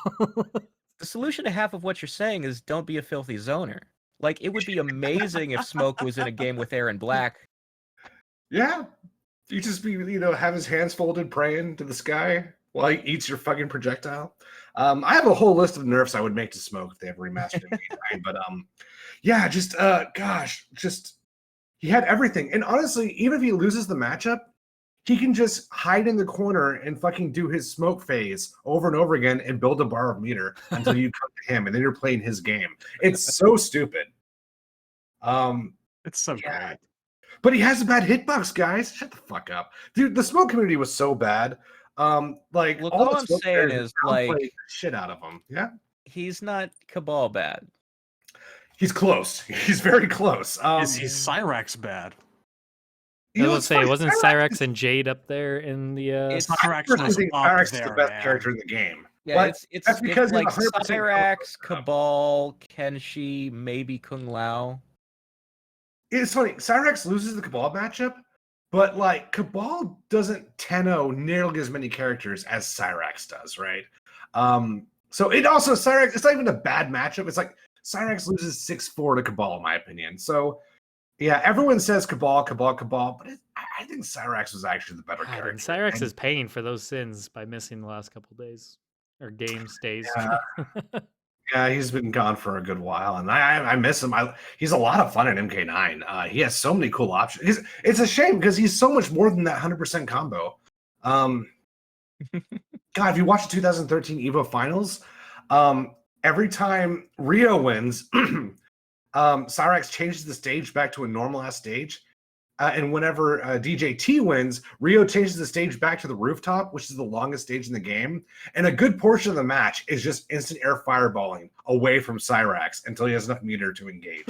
The solution to half of what you're saying is don't be a filthy zoner. Like it would be amazing if Smoke was in a game with Aaron Black. yeah, you just be have his hands folded, praying to the sky While he eats your fucking projectile. I have a whole list of nerfs I would make to Smoke if they ever remastered MK9, but yeah, just he had everything. And honestly, even if he loses the matchup, he can just hide in the corner and fucking do his Smoke phase over and over again and build a bar of meter until you come to him, and then you're playing his game. It's so stupid. It's so Yeah. great. But he has a bad hitbox, guys. Shut the fuck up, dude. The Smoke community was so bad. Like Look, all all the I'm Smoke saying players is, downplayed like, the shit out of him. Yeah, he's not Cabal bad. he's close. He's very close. Is Cyrax bad? You know, I was it's say, funny, wasn't Cyrax Cyrax is- and Jade up there in the? It's I Cyrax personally was think up Cyrax is the there, best man. character in the game. Yeah, But it's that's because like he's 100% Cyrax, combo. Cabal, Kenshi, maybe Kung Lao. It's funny. Cyrax loses the Cabal matchup, but like Cabal doesn't 10-0 nearly as many characters as Cyrax does, right? So it also Cyrax. It's not even a bad matchup. It's like Cyrax loses 6-4 to Cabal, in my opinion. So yeah, everyone says Cabal, but I think Cyrax was actually the better God, character. and Cyrax And- is paying for those sins by missing the last couple days or days. Yeah. Yeah, he's been gone for a good while, and I miss him. He's a lot of fun in MK9. He has so many cool options. It's a shame because he's so much more than that 100% combo. God, if you watch the 2013 EVO Finals, every time Rio wins, Cyrax changes the stage back to a normal ass stage. And whenever DJT wins, Rio changes the stage back to the rooftop, which is the longest stage in the game. And a good portion of the match is just instant air fireballing away from Cyrax until he has enough meter to engage.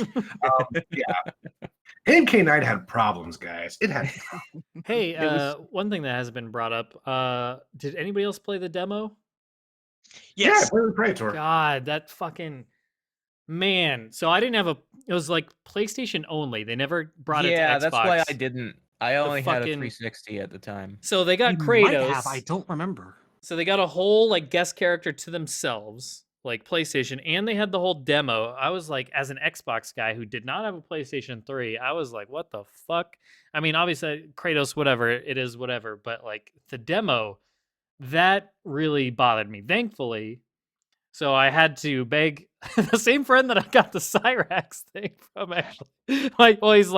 Yeah. MK9 had problems, guys. It had problems. Hey, It was- one thing that hasn't been brought up. Did anybody else play the demo? Yeah, Yes. play the Praetor. God, that fucking man. So I didn't have it was like PlayStation only. They never brought it to Xbox. Yeah, that's why I didn't. I only had a fucking- 360 at the time. So they got You Kratos. might have, I don't remember. So they got a whole like guest character to themselves, like PlayStation, and they had the whole demo. I was like, as an Xbox guy who did not have a PlayStation 3, I was like, what the fuck? I mean, obviously Kratos, whatever, it is whatever, but like the demo, that really bothered me. Thankfully, so I had to beg the same friend that I got the Cyrax thing from. Actually, like, well, he's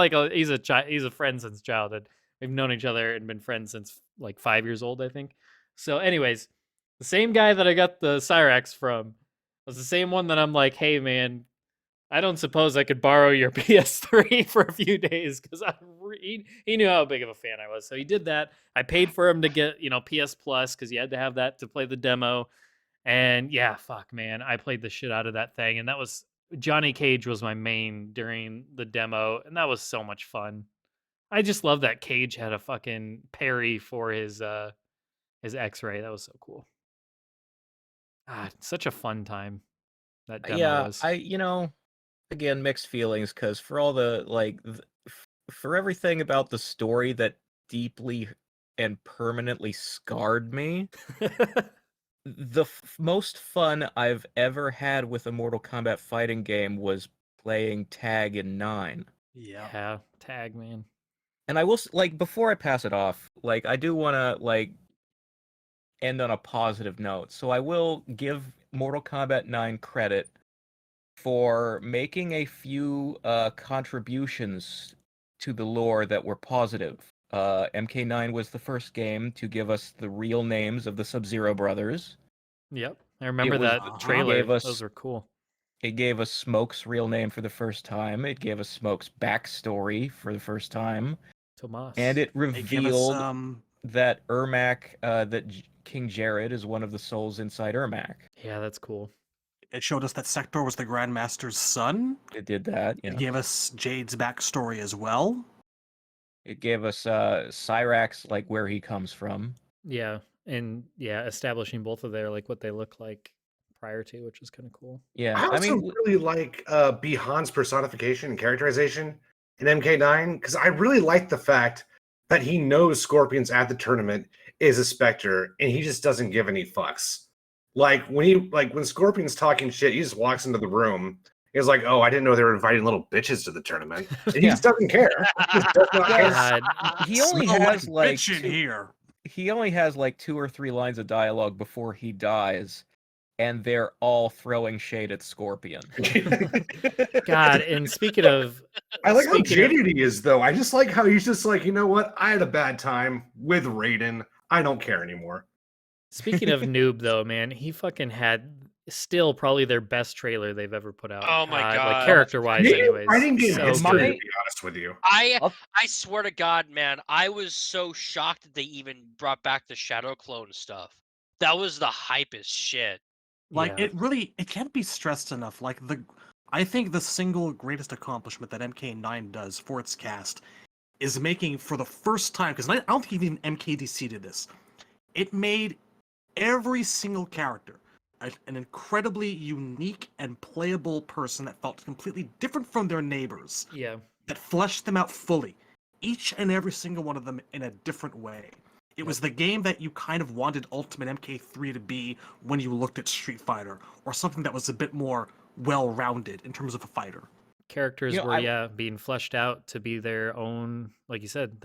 a friend since childhood. We've known each other and been friends since like 5 years old, I think. So, anyways, the same guy that I got the Cyrax from was the same one that I'm like, hey man, I don't suppose I could borrow your PS3 for a few days because he knew how big of a fan I was. So he did that. I paid for him to get PS Plus because you had to have that to play the demo. And yeah, fuck, man, I played the shit out of that thing, and that was Johnny Cage was my main during the demo, and that was so much fun. I just love that Cage had a fucking parry for his X-ray. That was so cool. Ah, such a fun time that demo Yeah, was. again, mixed feelings because for all the for everything about the story that deeply and permanently scarred me, the most fun I've ever had with a Mortal Kombat fighting game was playing tag in 9. Yeah, tag, man. And I will before I pass it off, I do want to end on a positive note. So I will give Mortal Kombat 9 credit for making a few contributions to the lore that were positive. MK9 was the first game to give us the real names of the Sub-Zero brothers. Yep, I remember was- that trailer. gave us- Those were cool. It gave us Smoke's real name for the first time. It gave us Smoke's backstory for the first time. Tomas. And it They give us revealed that Ermac, King Jared is one of the souls inside Ermac. Yeah, that's cool. it showed us that Sector was the Grandmaster's son. It did that. It gave us Jade's backstory as well. It gave us Cyrax, where he comes from. Yeah, and yeah, establishing both of their what they look like prior to, which is kind of cool. Yeah, I also really like Bihan's personification and characterization in MK9 because I really like the fact that he knows Scorpions at the tournament is a Spectre and he just doesn't give any fucks. When Scorpion's talking shit, he just walks into the room. He's like, "Oh, I didn't know they were inviting little bitches to the tournament." And he just doesn't care. He just does not care. God, he only Smell has bitch in two- here. he only has like 2 or 3 lines of dialogue before he dies, and they're all throwing shade at Scorpion. God, and speaking of, I like how Speaking of- jaded he is, though. I just like how he's just like, you know what? I had a bad time with Raiden. I don't care anymore. speaking of noob though, man, he fucking had still probably their best trailer they've ever put out. Oh my like God. character-wise, Maybe anyways. fighting game So history, good. to be honest with you. I'll- I swear to God, man, I was so shocked that they even brought back the Shadow Clone stuff. That was the hypest shit. Like Yeah. it can't be stressed enough. I think the single greatest accomplishment that MK9 does for its cast is making for the first time, because I don't think even MKDC did this. It made every single character an incredibly unique and playable person that felt completely different from their neighbors, Yeah. that fleshed them out fully, each and every single one of them in a different way. It was the game that you kind of wanted Ultimate MK3 to be when you looked at Street Fighter, or something that was a bit more well-rounded in terms of a fighter. Characters You know, were being fleshed out to be their own, like you said,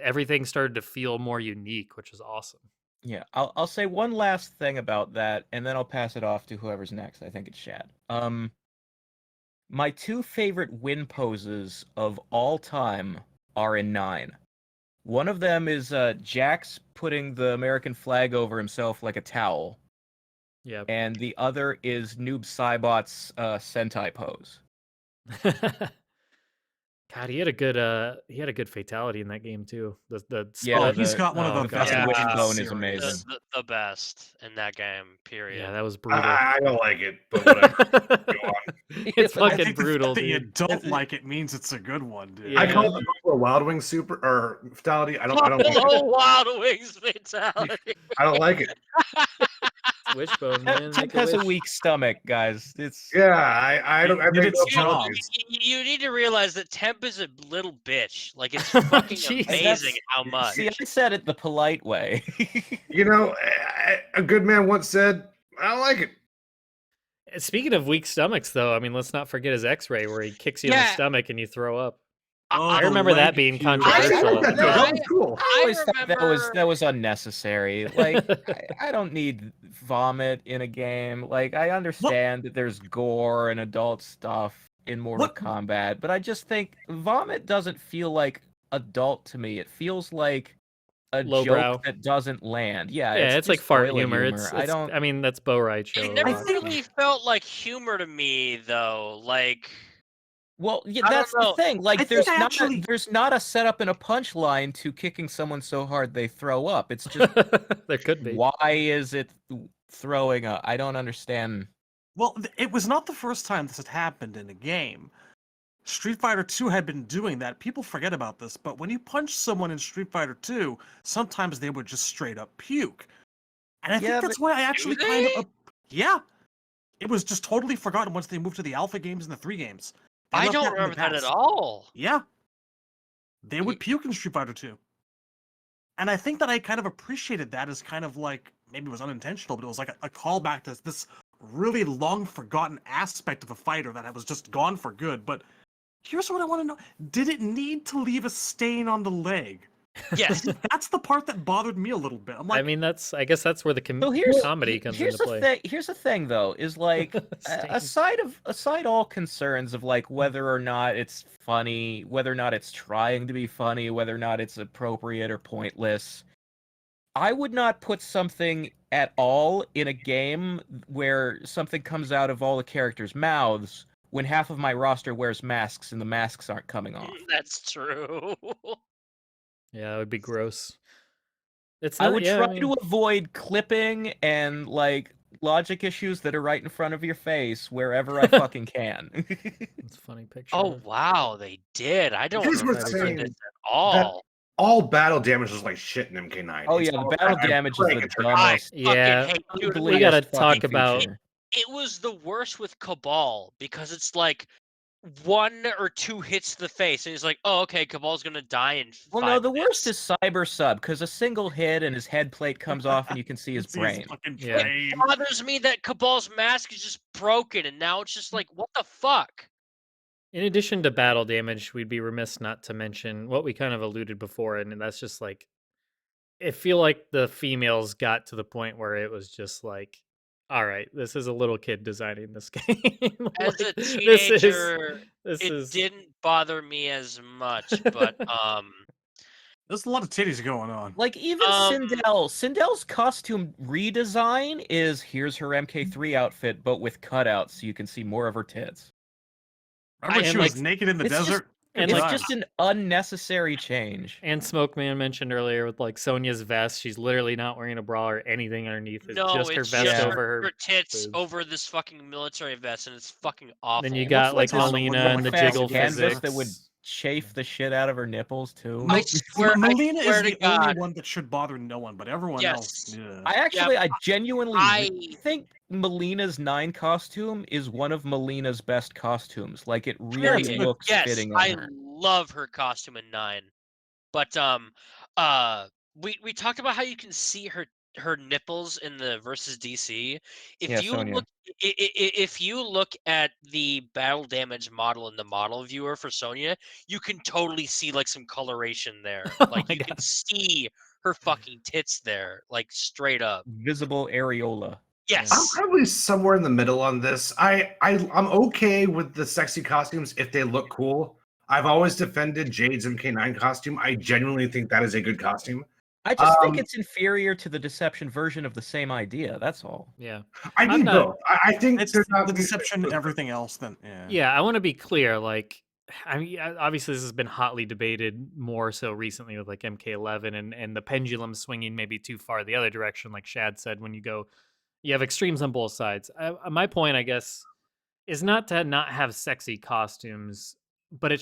everything started to feel more unique, which is awesome. Yeah, I'll say one last thing about that, and then I'll pass it off to whoever's next. I think it's Shad. My 2 favorite win poses of all time are in 9. One of them is Jax putting the American flag over himself like a towel, Yeah. and the other is Noob Saibot's Sentai pose. God, he had a good fatality in that game too. The Yeah, split. He's got one of the Oh, best God. Yeah. in the Wishbone is series. amazing. The best in that game, period. Yeah, that was brutal. I don't like it, but whatever. Go on. It's I fucking think the brutal, fact that you dude. don't like it means it's a good one, dude. Yeah. I call it the Buffalo Wild Wings super or fatality. I don't like Buffalo it. Wild Wings fatality. I don't like it. Wishbone, man. Temp Make a has a wish. weak stomach, guys. It's Yeah, I don't. I Did make its no job. apologies. You need to realize that Temp is a little bitch. Like, it's fucking Jesus. amazing how much. See, I said it the polite way. You know, a good man once said, "I don't like it." Speaking of weak stomachs, though, I mean, let's not forget his X-ray where he kicks you in the Yeah. stomach and you throw up. Oh, I the remember that leg being cue. I controversial. like that though. That was cool. I always thought remember- that was unnecessary. Like, I don't need vomit in a game. Like, I understand that there's gore and adult stuff in Mortal What- Kombat, but I just think vomit doesn't feel like adult to me. It feels like a Lowbrow. joke that doesn't land. Yeah, Yeah, it's like just fart toilet humor. It's, I don't. I mean, that's Bo Right show. It a never lot. really felt like humor to me, though. Like, Well, yeah, I don't that's the know. thing. I Like, think there's I not actually- there's not a setup and a punchline to kicking someone so hard they throw up. It's just There could be. why is it throwing up? I don't understand. Well, it was not the first time this had happened in a game. Street Fighter 2 had been doing that. People forget about this, but when you punch someone in Street Fighter 2, sometimes they would just straight up puke. And I Yeah, think that's why I actually Do kind they? of... Yeah. It was just totally forgotten once they moved to the Alpha games and the 3 games. They I left don't that in the remember that at past. all. Yeah. They would puke in Street Fighter 2. And I think that I kind of appreciated that as kind of like, maybe it was unintentional, but it was like a callback to this really long forgotten aspect of a fighter that was just gone for good. But here's what I want to know. Did it need to leave a stain on the leg? Yes. That's the part that bothered me a little bit. I'm like, I mean, I guess that's where the So here's comedy comes here's into the play. thing. Here's the thing, though, is like Stains. aside all concerns of like whether or not it's funny, whether or not it's trying to be funny, whether or not it's appropriate or pointless. I would not put something at all in a game where something comes out of all the characters' mouths when half of my roster wears masks and the masks aren't coming off. That's true. Yeah, it would be gross. It's I not, would yeah, try I mean, to avoid clipping and like logic issues that are right in front of your face wherever I fucking can. It's a funny picture. Oh wow, they did. I don't Here's remember what's this saying at all. All battle damage was like shit in MK9. Oh It's yeah, all the battle that damage is break the and turn. dumbest. Yeah, hate we ugliest gotta fucking talk about. feature. It was the worst with Cabal because it's like 1 or 2 hits to the face, and he's like, "Oh, okay, Cabal's gonna die in 5 Well, no, the worst minutes." is Cyber Sub because a single hit and his head plate comes off and you can see his see brain. fucking Yeah. brain. It bothers me that Cabal's mask is just broken, and now it's just like, what the fuck? In addition to battle damage, we'd be remiss not to mention what we kind of alluded before, and that's just like I feel like the females got to the point where it was just like, all right, this is a little kid designing this game. As Like, a this teenager, this it is didn't bother me as much, but There's a lot of titties going on. Like even Um, Sindel's costume redesign is here's her MK3 outfit, but with cutouts so you can see more of her tits. Remember when and she was like- naked in the it's just- desert? and It's like- just an unnecessary change. and Smokeman mentioned earlier with like Sonya's vest, she's literally not wearing a bra or anything underneath. It's no, just her it's vest just over her tits boobs. over this fucking military vest, and it's fucking awful. Then you It got looks like like this- Melina like and the a fast jiggle canvas physics that would chafe the shit out of her nipples too. I swear- Melina swear is to the God. only one that should bother no one, but everyone else. Yes. Yeah. I genuinely I- think Melina's 9 costume is one of Melina's best costumes. Like it really Period. looks Yes, fitting on I her. love her costume in 9. But we talked about how you can see her nipples in the versus DC. If Yeah, you Sonya. look if you look at the battle damage model in the model viewer for Sonya, you can totally see like some coloration there. Oh Like my you can God. see her fucking tits there, like straight up. Visible areola. Yes. I'm probably somewhere in the middle on this. I'm okay with the sexy costumes if they look cool. I've always defended Jade's MK9 costume. I genuinely think that is a good costume. I just think Um, it's inferior to the Deception version of the same idea. That's all. Yeah. I I'm need not- both. I think It's there's not the deception, everything else. Then Yeah, I want to be clear. Like, I mean, obviously, this has been hotly debated more so recently with like MK11 and the pendulum swinging maybe too far the other direction. Like Shad said, when you have extremes on both sides. My point, I guess, is not to not have sexy costumes, but it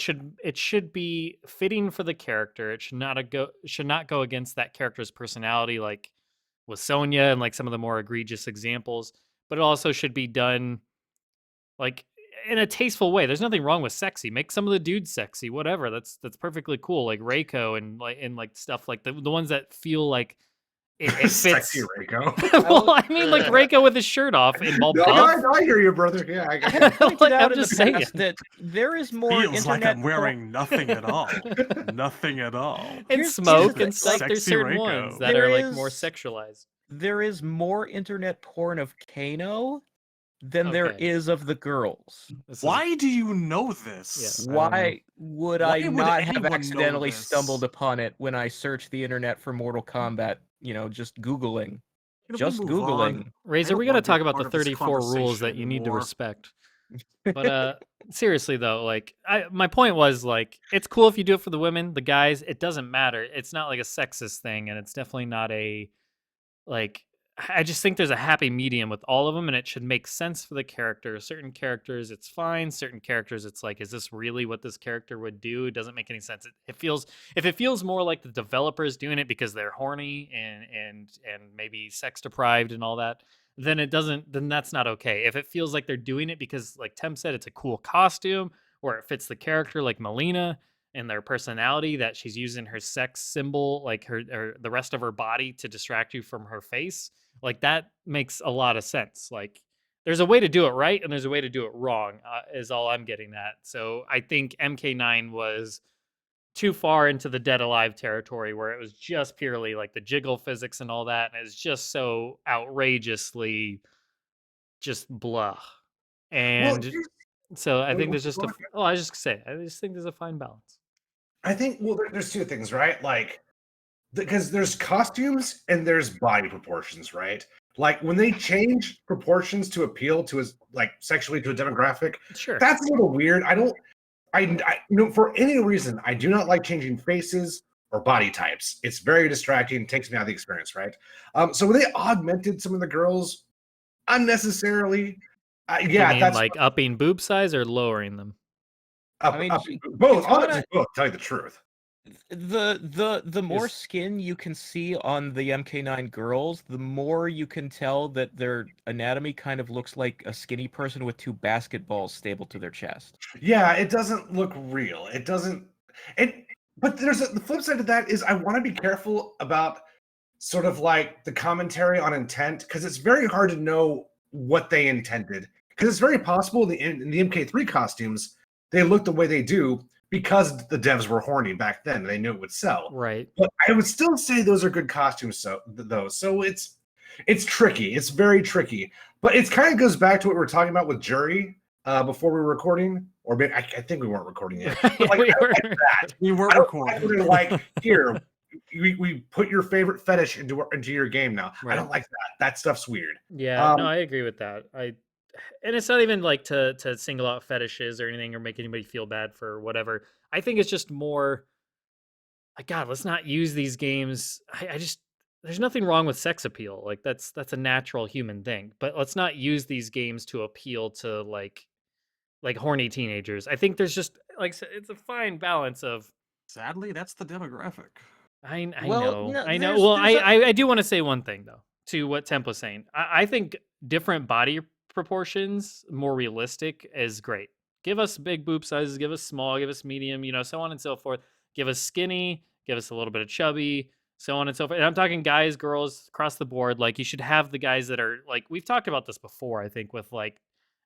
should be fitting for the character. It should not go against that character's personality, like with Sonya and like some of the more egregious examples. But it also should be done like in a tasteful way. There's nothing wrong with sexy. Make some of the dudes sexy, whatever. That's perfectly cool. Like Reiko and like stuff like the ones that feel like it fits. sexy Reiko. Well, I mean, like Reiko with his shirt off and ball No, buff. I hear you, brother. Yeah, I I got have pointed Like, out I'm in the just saying. past that there is more feels like internet I'm wearing nothing at all. Nothing at all. And Here's smoke the and stuff. There's sexy certain Reiko. ones that There are like more is- sexualized. There is more internet porn of Kano than there Okay. is of the girls. This is- Why do you know this? Yes. I don't know. Why would Why I would not have anyone know accidentally this? stumbled upon it when I searched the internet for Mortal Kombat? You know, just Googling. Can we Just move Googling. on? Razor, don't we got to wanna be talk about part the of this 34 rules that conversation you need to anymore. respect. But seriously though, like my point was like it's cool if you do it for the women, the guys, it doesn't matter. It's not like a sexist thing, and it's definitely not a like I just think there's a happy medium with all of them, and it should make sense for the character. Certain characters, it's fine. Certain characters, it's like, is this really what this character would do? It doesn't make any sense. It feels if it feels more like the developers doing it because they're horny and maybe sex deprived and all that, then it doesn't. Then that's not okay. If it feels like they're doing it because, like Tem said, it's a cool costume or it fits the character, like Melina and their personality, that she's using her sex symbol, like her or the rest of her body to distract you from her face. Like that makes a lot of sense. Like there's a way to do it right and there's a way to do it wrong, is all I'm getting at. So I think MK9 was too far into the dead alive territory where it was just purely like the jiggle physics and all that. And it's just so outrageously just blah. And so I think there's just a, I was just gonna say, I just think there's a fine balance. I think there's two things, right? Like because there's costumes and there's body proportions, right? Like when they change proportions to appeal to like sexually to a demographic, Sure. that's a little weird. For any reason, I do not like changing faces or body types. It's very distracting, takes me out of the experience, right? So when they augmented some of the girls unnecessarily, You yeah, mean that's like upping boob size or lowering them? up, I mean, up, you- both. it's Honestly, kinda- both. Tell you the truth. The more Is- skin you can see on the MK9 girls, the more you can tell that their anatomy kind of looks like a skinny person with 2 basketballs stapled to their chest. Yeah, it doesn't look real. It doesn't. But the flip side of that is I want to be careful about sort of like the commentary on intent because it's very hard to know what they intended because it's very possible in the MK3 costumes they look the way they do because the devs were horny back then. They knew it would sell. Right. But I would still say those are good costumes. So it's tricky. It's very tricky. But it kind of goes back to what we were talking about with Jury before we were recording, or maybe I think we weren't recording yet. But like, We I were. like that. We were I don't recording. like, like here. We put your favorite fetish into your game now. Right. I don't like that. That stuff's weird. Yeah, no, I agree with that. And it's not even like to single out fetishes or anything or make anybody feel bad for whatever. I think it's just more like, God, let's not use these games. I just there's nothing wrong with sex appeal. Like that's a natural human thing. But let's not use these games to appeal to like horny teenagers. I think there's just like it's a fine balance of Sadly, that's the demographic. I Well, know. no, I know. there's- Well, there's I do want to say one thing though to what Temp was saying. I think different body proportions, more realistic, is great. Give us big boob sizes, give us small, give us medium, so on and so forth. Give us skinny, give us a little bit of chubby, so on and so forth. And I'm talking guys, girls, across the board. Like you should have the guys that are like we've talked about this before. I think with like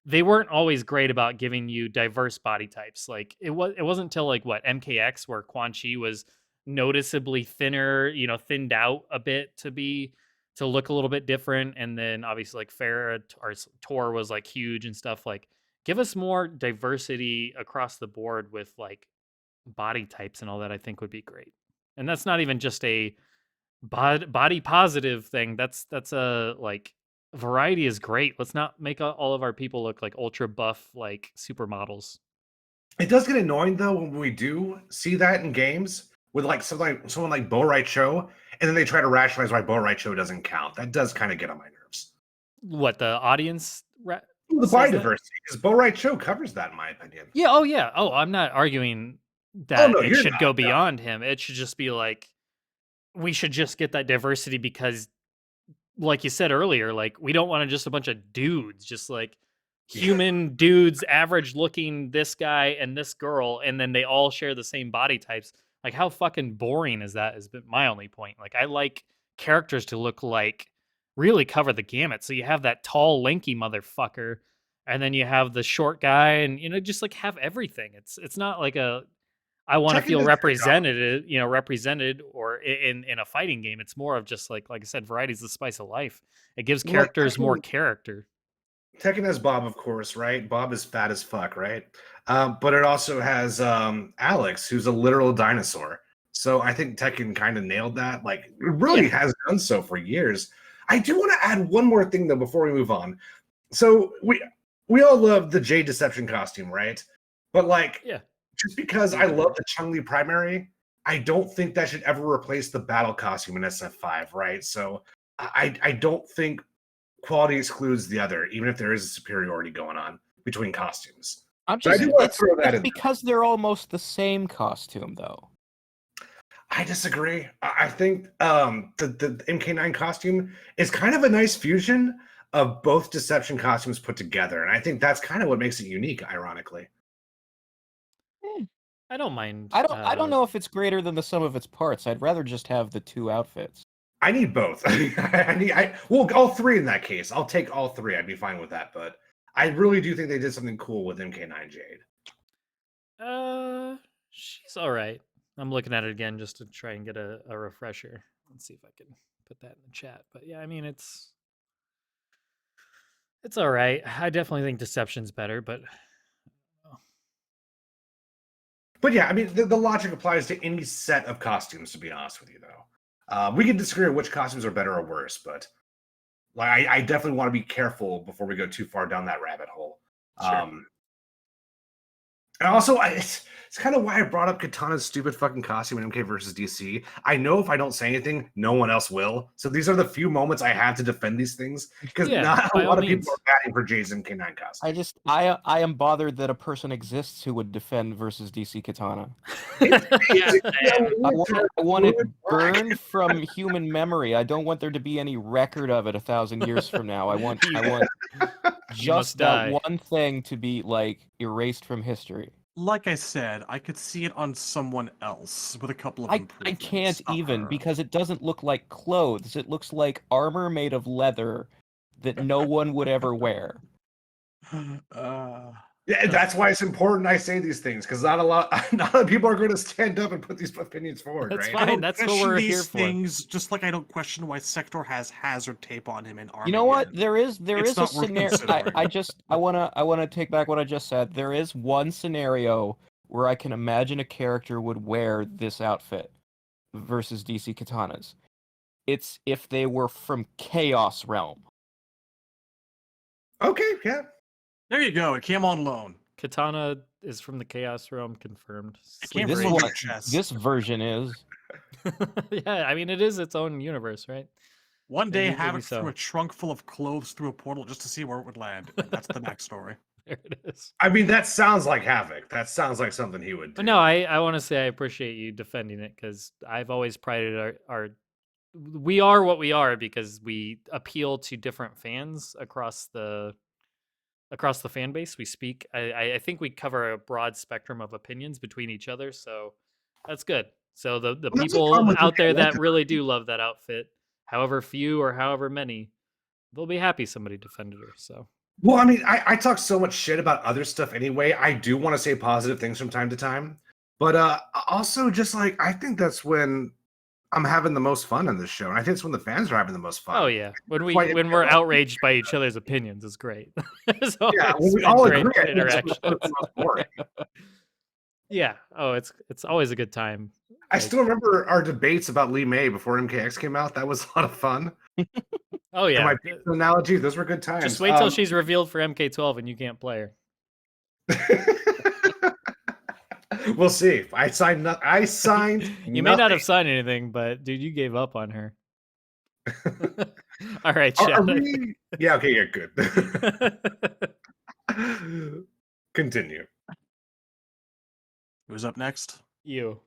they weren't always great about giving you diverse body types. Like it wasn't until like what MKX where Quan Chi was noticeably thinner, thinned out a bit to look a little bit different. And then obviously like Farrah or Tor was like huge and stuff. Like give us more diversity across the board with like body types and all that. I think would be great. And that's not even just a body positive thing. That's a like variety is great. Let's not make all of our people look like ultra buff like supermodels. It does get annoying though when we do see that in games with like someone like Bo Right Cho, and then they try to rationalize why Bo Right Cho doesn't count. That does kind of get on my nerves. What the audience? The says body that? diversity, because Bo Right Cho covers that, in my opinion. Yeah. Oh yeah. Oh, I'm not arguing that no, it you're should not, go no. beyond him. It should just be like we should just get that diversity because, like you said earlier, like we don't want just a bunch of dudes, just like human dudes, average looking this guy and this girl, and then they all share the same body types. Like how fucking boring is that? Has been my only point. Like I like characters to look like really cover the gamut. So you have that tall, lanky motherfucker, and then you have the short guy, and just like have everything. It's not like I want to Tekken feel does a great job. represented or in a fighting game. It's more of just like I said, variety is the spice of life. It gives Well, characters more Tekken- character. Tekken has Bob, of course, right? Bob is fat as fuck, right? But it also has Alex, who's a literal dinosaur. So I think Tekken kind of nailed that. Like, it really has done so for years. I do want to add one more thing, though, before we move on. So we all love the Jade Deception costume, right? But, like, Yeah. just because I love the Chun-Li primary, I don't think that should ever replace the battle costume in SF5, right? So I don't think quality excludes the other, even if there is a superiority going on between costumes. I'm So I just do wanna it's, throw that it's in there. because they're almost the same costume though. I disagree. I think the MK9 costume is kind of a nice fusion of both Deception costumes put together, and I think that's kind of what makes it unique, ironically. I don't mind. I don't know if it's greater than the sum of its parts. I'd rather just have the two outfits. I need both. Well, all three in that case. I'll take all three. I'd be fine with that, but I really do think they did something cool with MK9 Jade. She's all right. I'm looking at it again just to try and get a refresher. Let's see if I can put that in the chat. But yeah, I mean it's all right. I definitely think Deception's better, but But yeah, I mean, the logic applies to any set of costumes, to be honest with you, though. We can disagree on which costumes are better or worse, but like I definitely want to be careful before we go too far down that rabbit hole. Sure. And also, it's kind of why I brought up Katana's stupid fucking costume in MK versus DC. I know if I don't say anything, no one else will. So these are the few moments I have to defend these things, because Yeah, not a by all lot of means. people are batting for Jay's MK9 costume. I am bothered that a person exists who would defend versus DC Katana. I want it burned from human memory. I don't want there to be any record of it 1,000 years from now. I want just that die. one thing to be like erased from history. Like I said, I could see it on someone else with a couple of I improvements. can't Not even her. because it doesn't look like clothes. It looks like armor made of leather that no one would ever wear. Yeah, that's why it's important I say these things, because not a lot of people are going to stand up and put these opinions forward, That's right? fine. I don't That's what question we're here these for. things, just like I don't question why Sector has hazard tape on him in Armageddon. You know what? There It's is a not worth scenario. considering. I wanna take back what I just said. There is one scenario where I can imagine a character would wear this outfit versus DC katanas. It's if they were from Chaos Realm. Okay, yeah. There you go. It came on loan. Katana is from the Chaos Realm, confirmed. It came This from is over what your chest. this version is. Yeah, I mean, it is its own universe, right? One day, maybe Havoc so. threw a trunk full of clothes through a portal just to see where it would land. And that's the backstory. There it is. I mean, that sounds like Havoc. That sounds like something he would do. But no, I want to say I appreciate you defending it, because I've always prided our we are what we are because we appeal to different fans across the fan base. We speak. I think we cover a broad spectrum of opinions between each other, so that's good. So the Well, that's the people problem with out there UK that really do love that outfit, however few or however many, they'll be happy somebody defended her. So Well, I mean, I talk so much shit about other stuff anyway. I do want to say positive things from time to time. But also just like I think that's when I'm having the most fun in this show. And I think it's when the fans are having the most fun. oh yeah, when Why- we're outraged by each other's opinions is great. It's Yeah, always when we been all great agree, I think that's interaction. when it's most boring. Yeah. Oh, it's always a good time. I Like, still remember our debates about Lee May before MKX came out. That was a lot of fun. oh And yeah. my pizza analogy, those were good times. Just wait till she's revealed for MK12 and you can't play her. We'll see. I signed. I signed. You may not nothing. have signed anything, but dude, you gave up on her. All right, Are Chad. we... Yeah. Okay. Yeah. Good. Continue. Who's up next? You.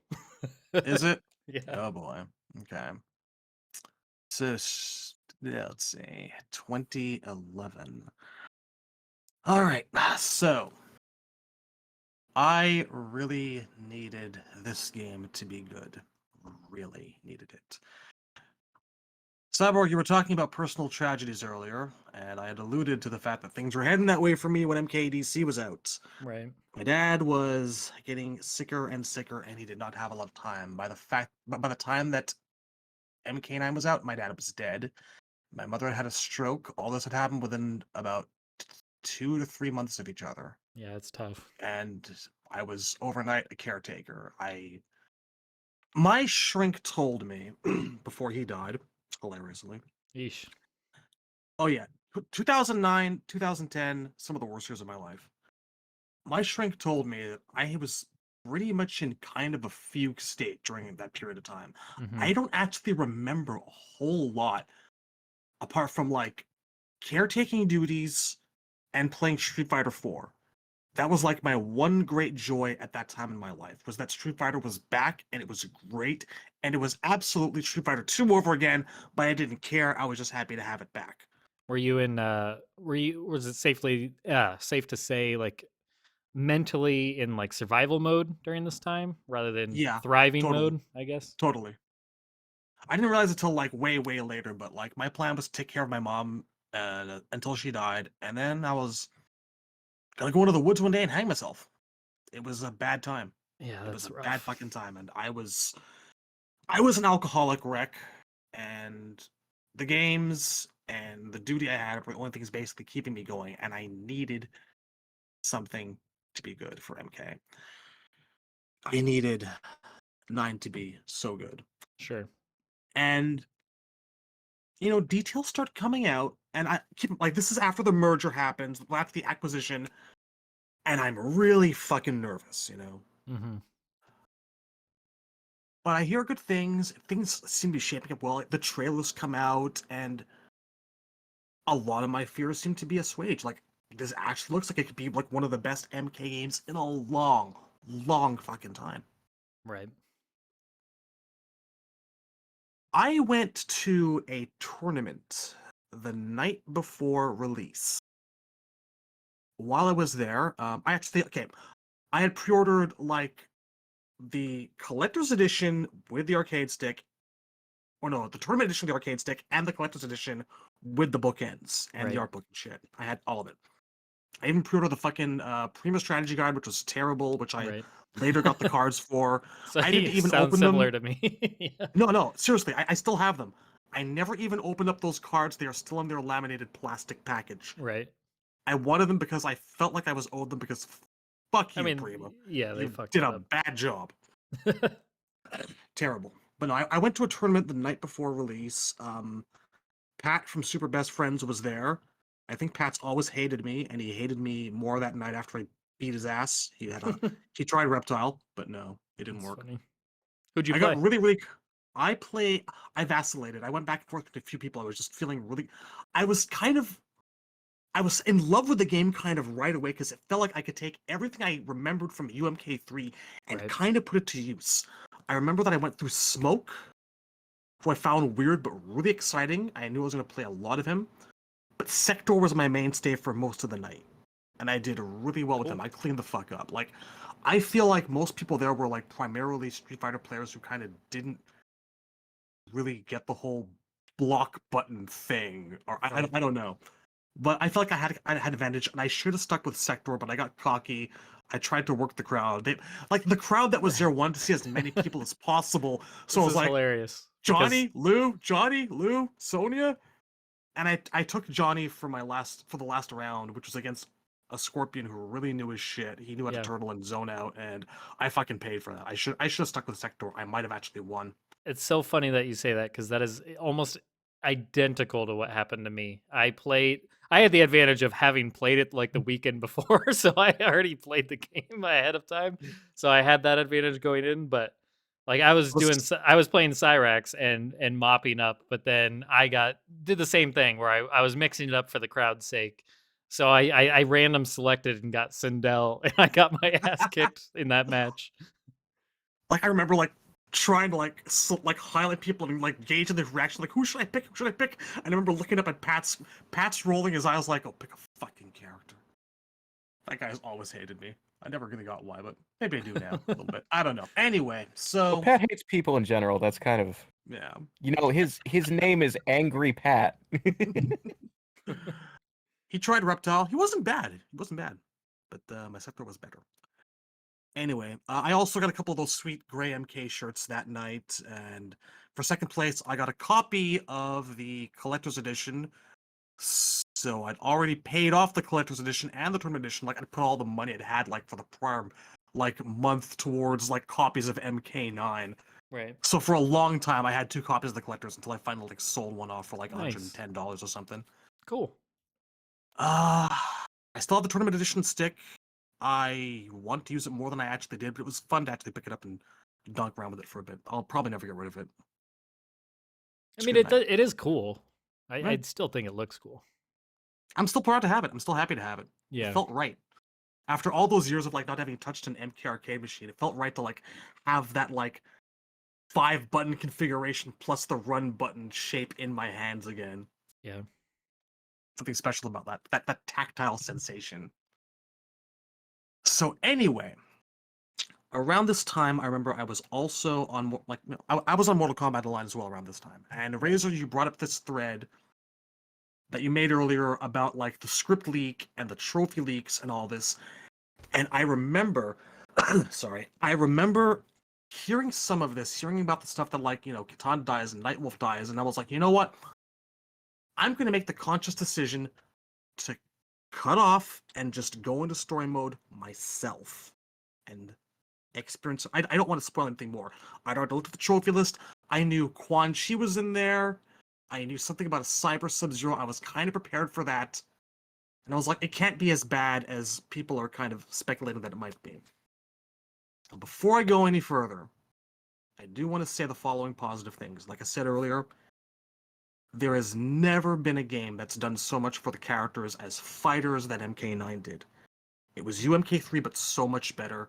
Is it? Yeah. Oh boy. Okay. So yeah, let's see. 2011. All right. So I really needed this game to be good. Really needed it. Cyborg, you were talking about personal tragedies earlier, and I had alluded to the fact that things were heading that way for me when MKDC was out. Right. My dad was getting sicker and sicker, and he did not have a lot of time. By the time that MK9 was out, my dad was dead. My mother had a stroke. All this had happened within about 2 to 3 months of each other. Yeah, it's tough. And I was overnight a caretaker. My shrink told me before he died, hilariously. Yeesh. Oh yeah, 2009, 2010, some of the worst years of my life. My shrink told me that I was pretty much in kind of a fugue state during that period of time. Mhm. I don't actually remember a whole lot apart from like caretaking duties and playing Street Fighter 4. That was like my one great joy at that time in my life, was that Street Fighter was back and it was great, and it was absolutely Street Fighter 2 over again, but I didn't care. I was just happy to have it back. Were you in was it safe to say, like, mentally in like survival mode during this time rather than Yeah, thriving totally. mode, I guess? Totally. I didn't realize it till like way, way later, but like my plan was to take care of my mom until she died, and then I was gonna go into the woods one day and hang myself. It was a bad time. Yeah, It was that's a rough. bad fucking time, and I was an alcoholic wreck, and the games and the duty I had were the only things basically keeping me going, and I needed something to be good for MK. I needed 9 to be so good. Sure. And details start coming out, and I keep like, this is after the merger happens, after the acquisition, and I'm really fucking nervous, Mm-hmm. But I hear good things. Things seem to be shaping up well. The trailers come out, and a lot of my fears seem to be assuaged. Like, this actually looks like it could be like one of the best MK games in a long, long fucking time. Right. I went to a tournament the night before release. While I was there, I had pre-ordered like the collector's edition with the arcade stick, or no, the tournament edition with the arcade stick and the collector's edition with the bookends and the Right. art book and shit. I had all of it. I even pre-ordered the fucking Prima Strategy Guide, which was terrible, which I Right. later got the cards for. So I didn't even sounds open similar them. to me. Yeah. No, seriously, I still have them. I never even opened up those cards. They are still in their laminated plastic package. Right. I wanted them because I felt like I was owed them because fuck I you, mean, Prima. yeah, they You fucked did it a up. bad job. Terrible. But no, I went to a tournament the night before release. Pat from Super Best Friends was there. I think Pat's always hated me, and he hated me more that night after I beat his ass. He tried Reptile, but no, it didn't That's work. funny. Who'd you I play? got really. I vacillated. I went back and forth with a few people. I was just feeling really. I was in love with the game kind of right away because it felt like I could take everything I remembered from UMK3 and Right. kind of put it to use. I remember that I went through Smoke, who I found weird but really exciting. I knew I was going to play a lot of him. But Sector was my mainstay for most of the night. And I did really well with him. I cleaned the fuck up. Like, I feel like most people there were like primarily Street Fighter players who kind of didn't really get the whole block button thing. Or I don't know. But I felt like I had advantage, and I should have stuck with Sector, but I got cocky. I tried to work the crowd. The crowd that was there wanted to see as many people as possible. So I This was is like, hilarious. Johnny, Lou, Sonia, and I took Johnny for the last round, which was against a Scorpion who really knew his shit. He knew how to turtle and zone out, and I fucking paid for that. I should have stuck with Sector. I might have actually won. It's so funny that you say that because that is almost identical to what happened to me. I had the advantage of having played it like the weekend before, so I already played the game ahead of time. So I had that advantage going in, but like I was playing Cyrax and mopping up, but then did the same thing where I was mixing it up for the crowd's sake. So I random selected and got Sindel, and I got my ass kicked in that match. Like I remember trying to highlight people and gauge their reaction. Like, who should I pick? Who should I pick? And I remember looking up at Pat's rolling his eyes like, oh, pick a fucking character. That guy's always hated me. I never really got why, but maybe I do now a little bit. I don't know. Anyway, so Well, Pat hates people in general. That's kind of yeah. his name is Angry Pat. He tried Reptile. He wasn't bad. But my Sector was better. Anyway, I also got a couple of those sweet gray MK shirts that night, and for second place, I got a copy of the collector's edition. So I'd already paid off the collector's edition and the tournament edition. Like, I'd put all the money I'd had for the prior month towards copies of MK9. Right. So for a long time, I had 2 copies of the collector's until I finally sold one off for Nice. $110 or something. Cool. I still have the tournament edition stick. I want to use it more than I actually did, but it was fun to actually pick it up and dunk around with it for a bit. I'll probably never get rid of it. I mean, it is cool. Right. I still think it looks cool. I'm still proud to have it. I'm still happy to have it. Yeah. It felt right. After all those years of not having touched an MK arcade machine, it felt right to have that 5-button configuration plus the run button shape in my hands again. Yeah. Something special about that tactile sensation. So anyway, around this time, I remember I was also on I was on Mortal Kombat Line as well around this time. And Razor, you brought up this thread that you made earlier about the script leak and the trophy leaks and all this. And I remember, I remember hearing some of this, hearing about the stuff that Kitana dies and Nightwolf dies, and I was like, you know what? I'm going to make the conscious decision to cut off and just go into story mode myself and experience. I don't want to spoil anything more. I'd already looked at the trophy list. I knew Quan Chi was in there. I knew something about a Cyber Sub-Zero. I was kind of prepared for that. And I was like, it can't be as bad as people are kind of speculating that it might be. Now, before I go any further, I do want to say the following positive things. Like I said earlier, there has never been a game that's done so much for the characters as fighters that MK9 did. It was UMK3, but so much better.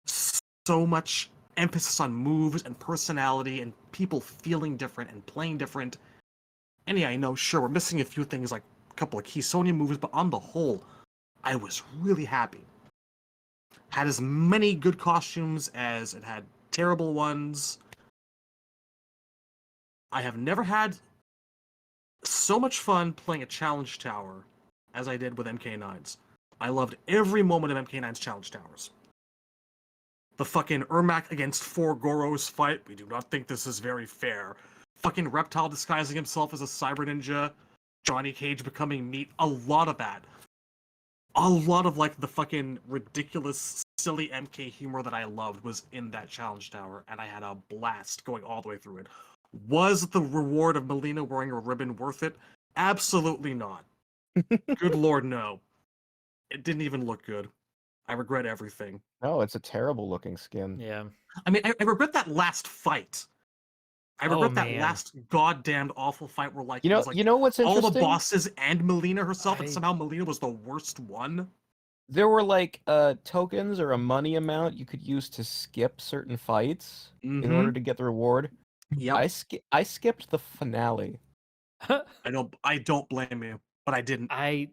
So much emphasis on moves and personality and people feeling different and playing different. And yeah, I know, sure, we're missing a few things like a couple of key Sonya moves, but on the whole, I was really happy. Had as many good costumes as it had terrible ones. I have never had so much fun playing a challenge tower as I did with MK9s. I loved every moment of MK9's Challenge Towers. The fucking Ermac against 4 Goros fight. We do not think this is very fair. Fucking Reptile disguising himself as a cyber ninja. Johnny Cage becoming meat. A lot of that. A lot of like the fucking ridiculous, silly MK humor that I loved was in that Challenge Tower, and I had a blast going all the way through it. Was the reward of Melina wearing a ribbon worth it? Absolutely not. Good lord, no. It didn't even look good. I regret everything. No, it's a terrible looking skin. Yeah. I mean, I regret that last fight. I regret that man. last goddamned awful fight where like You it know, was like you know what's all interesting? the bosses and Melina herself, and I- somehow Melina was the worst one. There were like tokens or a money amount you could use to skip certain fights in order to get the reward. Yep. I skipped the finale. I don't blame you, but I didn't. I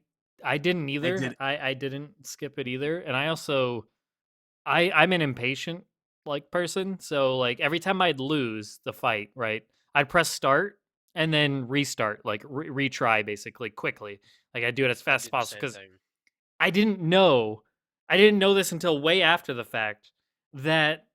didn't either. did- I didn't skip it either. And I also I'm an impatient like person. So like every time I'd lose the fight, right? I'd press start and then restart, like retry basically quickly. Like I'd do it as I fast do as the possible same because thing. I didn't know this until way after the fact that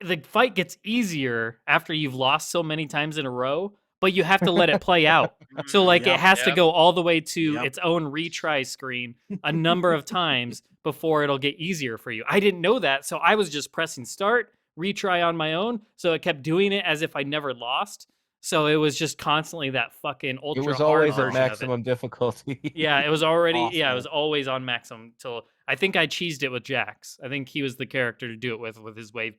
the fight gets easier after you've lost so many times in a row, but you have to let it play out. So like it Yep. has to Yep. go all the way to Yep. its own retry screen a number of times before it'll get easier for you. I didn't know that, so I was just pressing start, retry on my own, so it kept doing it as if I never lost. So it was just constantly that fucking It ultra was hard always at version of it. maximum difficulty. Yeah, it was already it was Awful. always on maximum till I think I cheesed it with Jax. I think he was the character to do it with his wave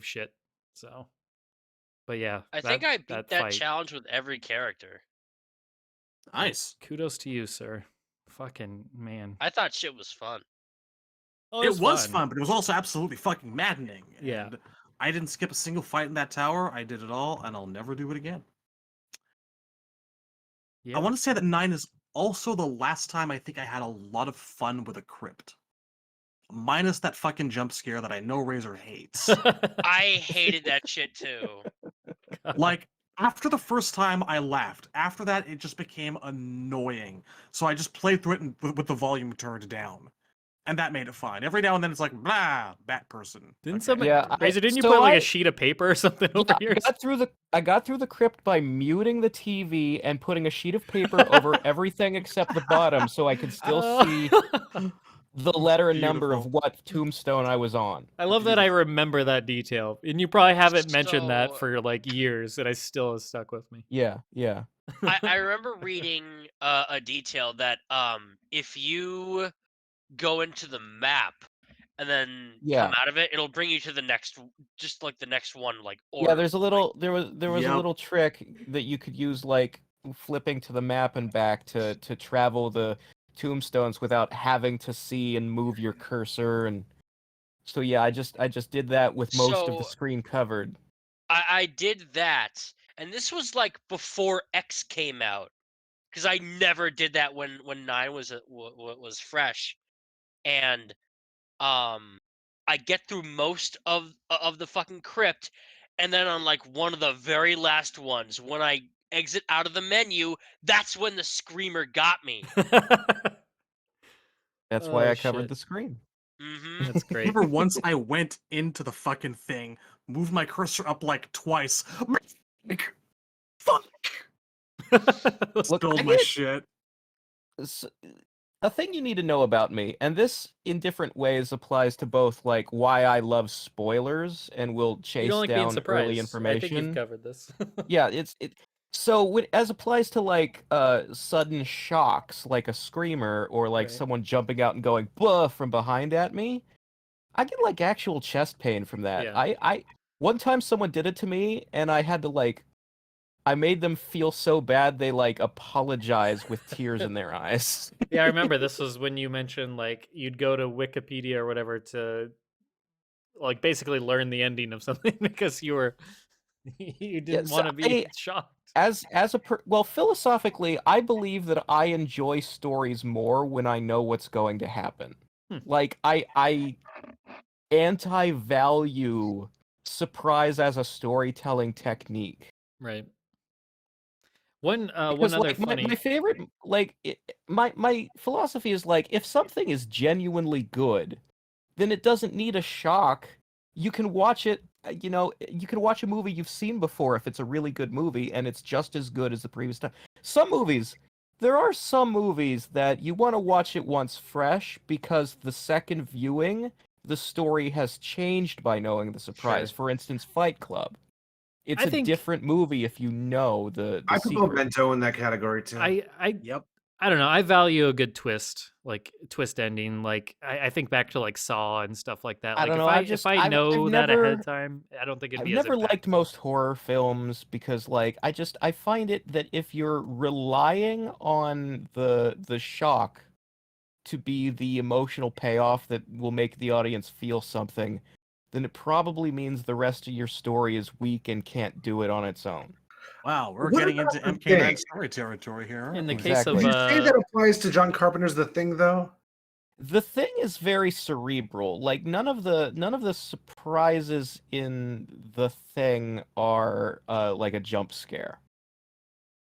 shit. So, but yeah, I think I beat that fight. challenge with every character. Nice. Kudos to you, sir. Fucking man. I thought shit was fun. Oh, It was fun, but it was also absolutely fucking maddening. Yeah. And I didn't skip a single fight in that tower. I did it all, and I'll never do it again. Yeah. I want to say that 9 is also the last time I think I had a lot of fun with a crypt. Minus that fucking jump scare that I know Razor hates. I hated that shit too. Like, after the first time, I laughed. After that, it just became annoying. So I just played through it with the volume turned down. And that made it fine. Every now and then it's like, blah, bat person. Didn't Okay. somebody Yeah, Razor, didn't you so put like I- a sheet of paper or something over Yeah, yours? I got through the crypt by muting the TV and putting a sheet of paper over everything except the bottom, so I could still see the letter and number of Beautiful. what tombstone I was on. I love that I remember that detail. And you probably haven't mentioned that So- for like years, and I still has stuck with me. Yeah, yeah. I remember reading a detail that if you go into the map and then Yeah. come out of it, it'll bring you to the next, just like the next one, like Yeah, order. there's a little there was a Yep. little trick that you could use, like flipping to the map and back to travel the tombstones without having to see and move your cursor. And so yeah, I just did that with most of the So- screen covered. I did that, and this was like before X came out, because I never did that when 9 was fresh, and I get through most of the fucking crypt, and then on like one of the very last ones, when I exit out of the menu, that's when the screamer got me. That's why Oh, I covered shit. the screen. Hmm That's I great. remember once I went into the fucking thing, moved my cursor up like twice. Fuck! Look, Spilled I my get- shit. A thing you need to know about me, and this in different ways applies to both like why I love spoilers and will You chase don't like being down surprised. early I information. think you've covered this. Yeah, so as applies to like sudden shocks like a screamer or like Right. someone jumping out and going "buh" from behind at me, I get like actual chest pain from that. Yeah. I one time someone did it to me and I had to like I made them feel so bad they like apologize with tears in their eyes. Yeah, I remember this was when you mentioned like you'd go to Wikipedia or whatever to like basically learn the ending of something because you didn't so want to be I- shocked. Well, philosophically, I believe that I enjoy stories more when I know what's going to happen. Like I anti-value surprise as a storytelling technique. Right. One Because other like funny. my favorite my philosophy is like if something is genuinely good, then it doesn't need a shock. You can watch it, you can watch a movie you've seen before if it's a really good movie and it's just as good as the previous time. There are some movies that you want to watch it once fresh because the second viewing, the story has changed by knowing the surprise. Sure. For instance, Fight Club. It's I a think different movie if you know the I put secret. Memento in that category too. Yep. I don't know. I value a good twist, like twist ending. Like I think back to like Saw and stuff like that. I Like don't if know. I know that ahead of Never time, I don't think it'd I've be as never liked impactful. most horror films because like I find it that if you're relying on the shock to be the emotional payoff that will make the audience feel something, then it probably means the rest of your story is weak and can't do it on its own. Wow, we're What getting about into The MK9 Thing? story territory here. In the aren't we? case of Would you say that applies to John Carpenter's The Thing, though? The Thing is very cerebral. Like none of the surprises in The Thing are like a jump scare.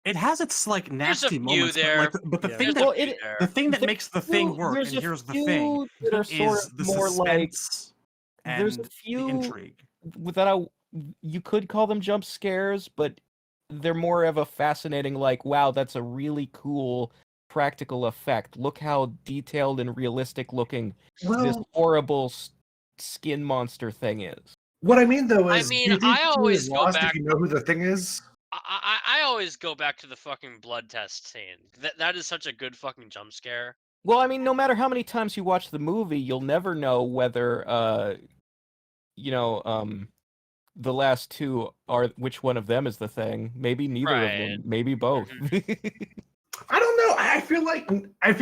It has its like There's a nasty few moments, there. but the Yeah. thing There's that a few there. the thing that There- makes the thing work, there's and a here's the thing, few that are sort is of the more like suspense there's a and the few intrigue. that you could call them jump scares, but they're more of a fascinating like, wow, that's a really cool practical effect. Look how detailed and realistic looking this Well, horrible skin monster thing is. what I mean though I is, mean, do you think I the movie always is go lost if back. you know who The Thing is? I always go back to the fucking blood test scene. That is such a good fucking jump scare. Well, I mean, no matter how many times you watch the movie, you'll never know whether you know, the last two are which one of them is the thing. Maybe neither of them. Right. Maybe both. I don't know. I feel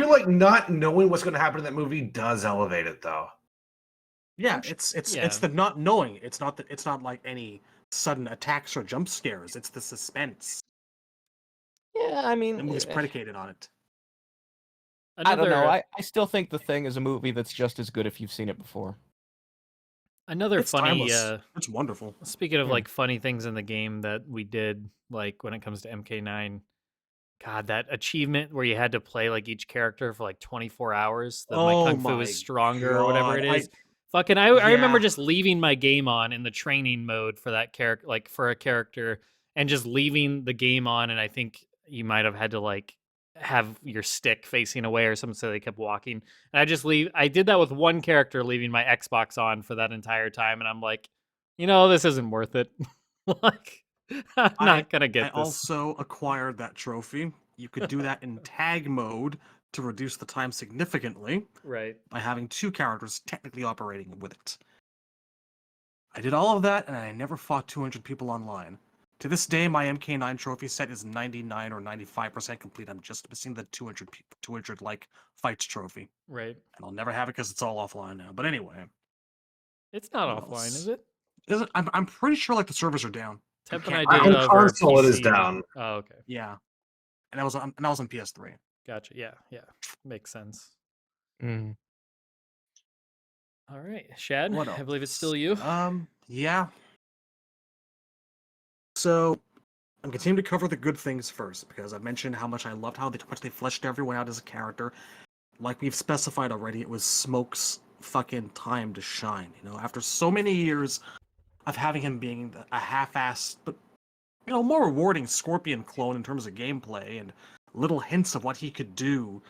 like not knowing what's going to happen in that movie does elevate it, though. Yeah, it's Yeah. the not knowing. It's not like any sudden attacks or jump scares. It's the suspense. Yeah, I The mean, movie's predicated on it. I don't know. Another I still think The Thing is a movie that's just as good if you've seen it before. another It's funny timeless. It's wonderful. speaking of Yeah. like funny things in the game that we did, like when it comes to MK9, God, that achievement where you had to play like each character for like 24 hours, that my Oh kung fu my is stronger or whatever it God, is. I remember yeah. just leaving my game on in the training mode for that character, like for a character, and just leaving the game on. And I think you might have had to like have your stick facing away or something so they kept walking. And I did that with one character, leaving my Xbox on for that entire time. And I'm like, this isn't worth it. Like, I'm not gonna I get this. also acquired that trophy. You could do that in tag mode to reduce the time significantly Right. by having two characters technically operating with it. I did all of that, and I never fought 200 people online. To this day, my MK9 trophy set is 99 or 95% complete. I'm just missing the 200 like fights trophy, Right. and I'll never have it because it's all offline now. But anyway, It's not What offline, else? is it? is it? I'm pretty sure like the servers are down. You Temp and I can't- did it On over console, it is PC. down. Oh, okay. Yeah, and I was on PS3. Gotcha. Yeah. Makes sense. Mm. All right. Shad, What I believe it's else? still you. Yeah. So I'm continuing to cover the good things first because I've mentioned how much I loved how much they fleshed everyone out as a character. Like we've specified already, it was Smoke's fucking time to shine. After so many years of having him being a half-assed but more rewarding Scorpion clone in terms of gameplay and little hints of what he could do,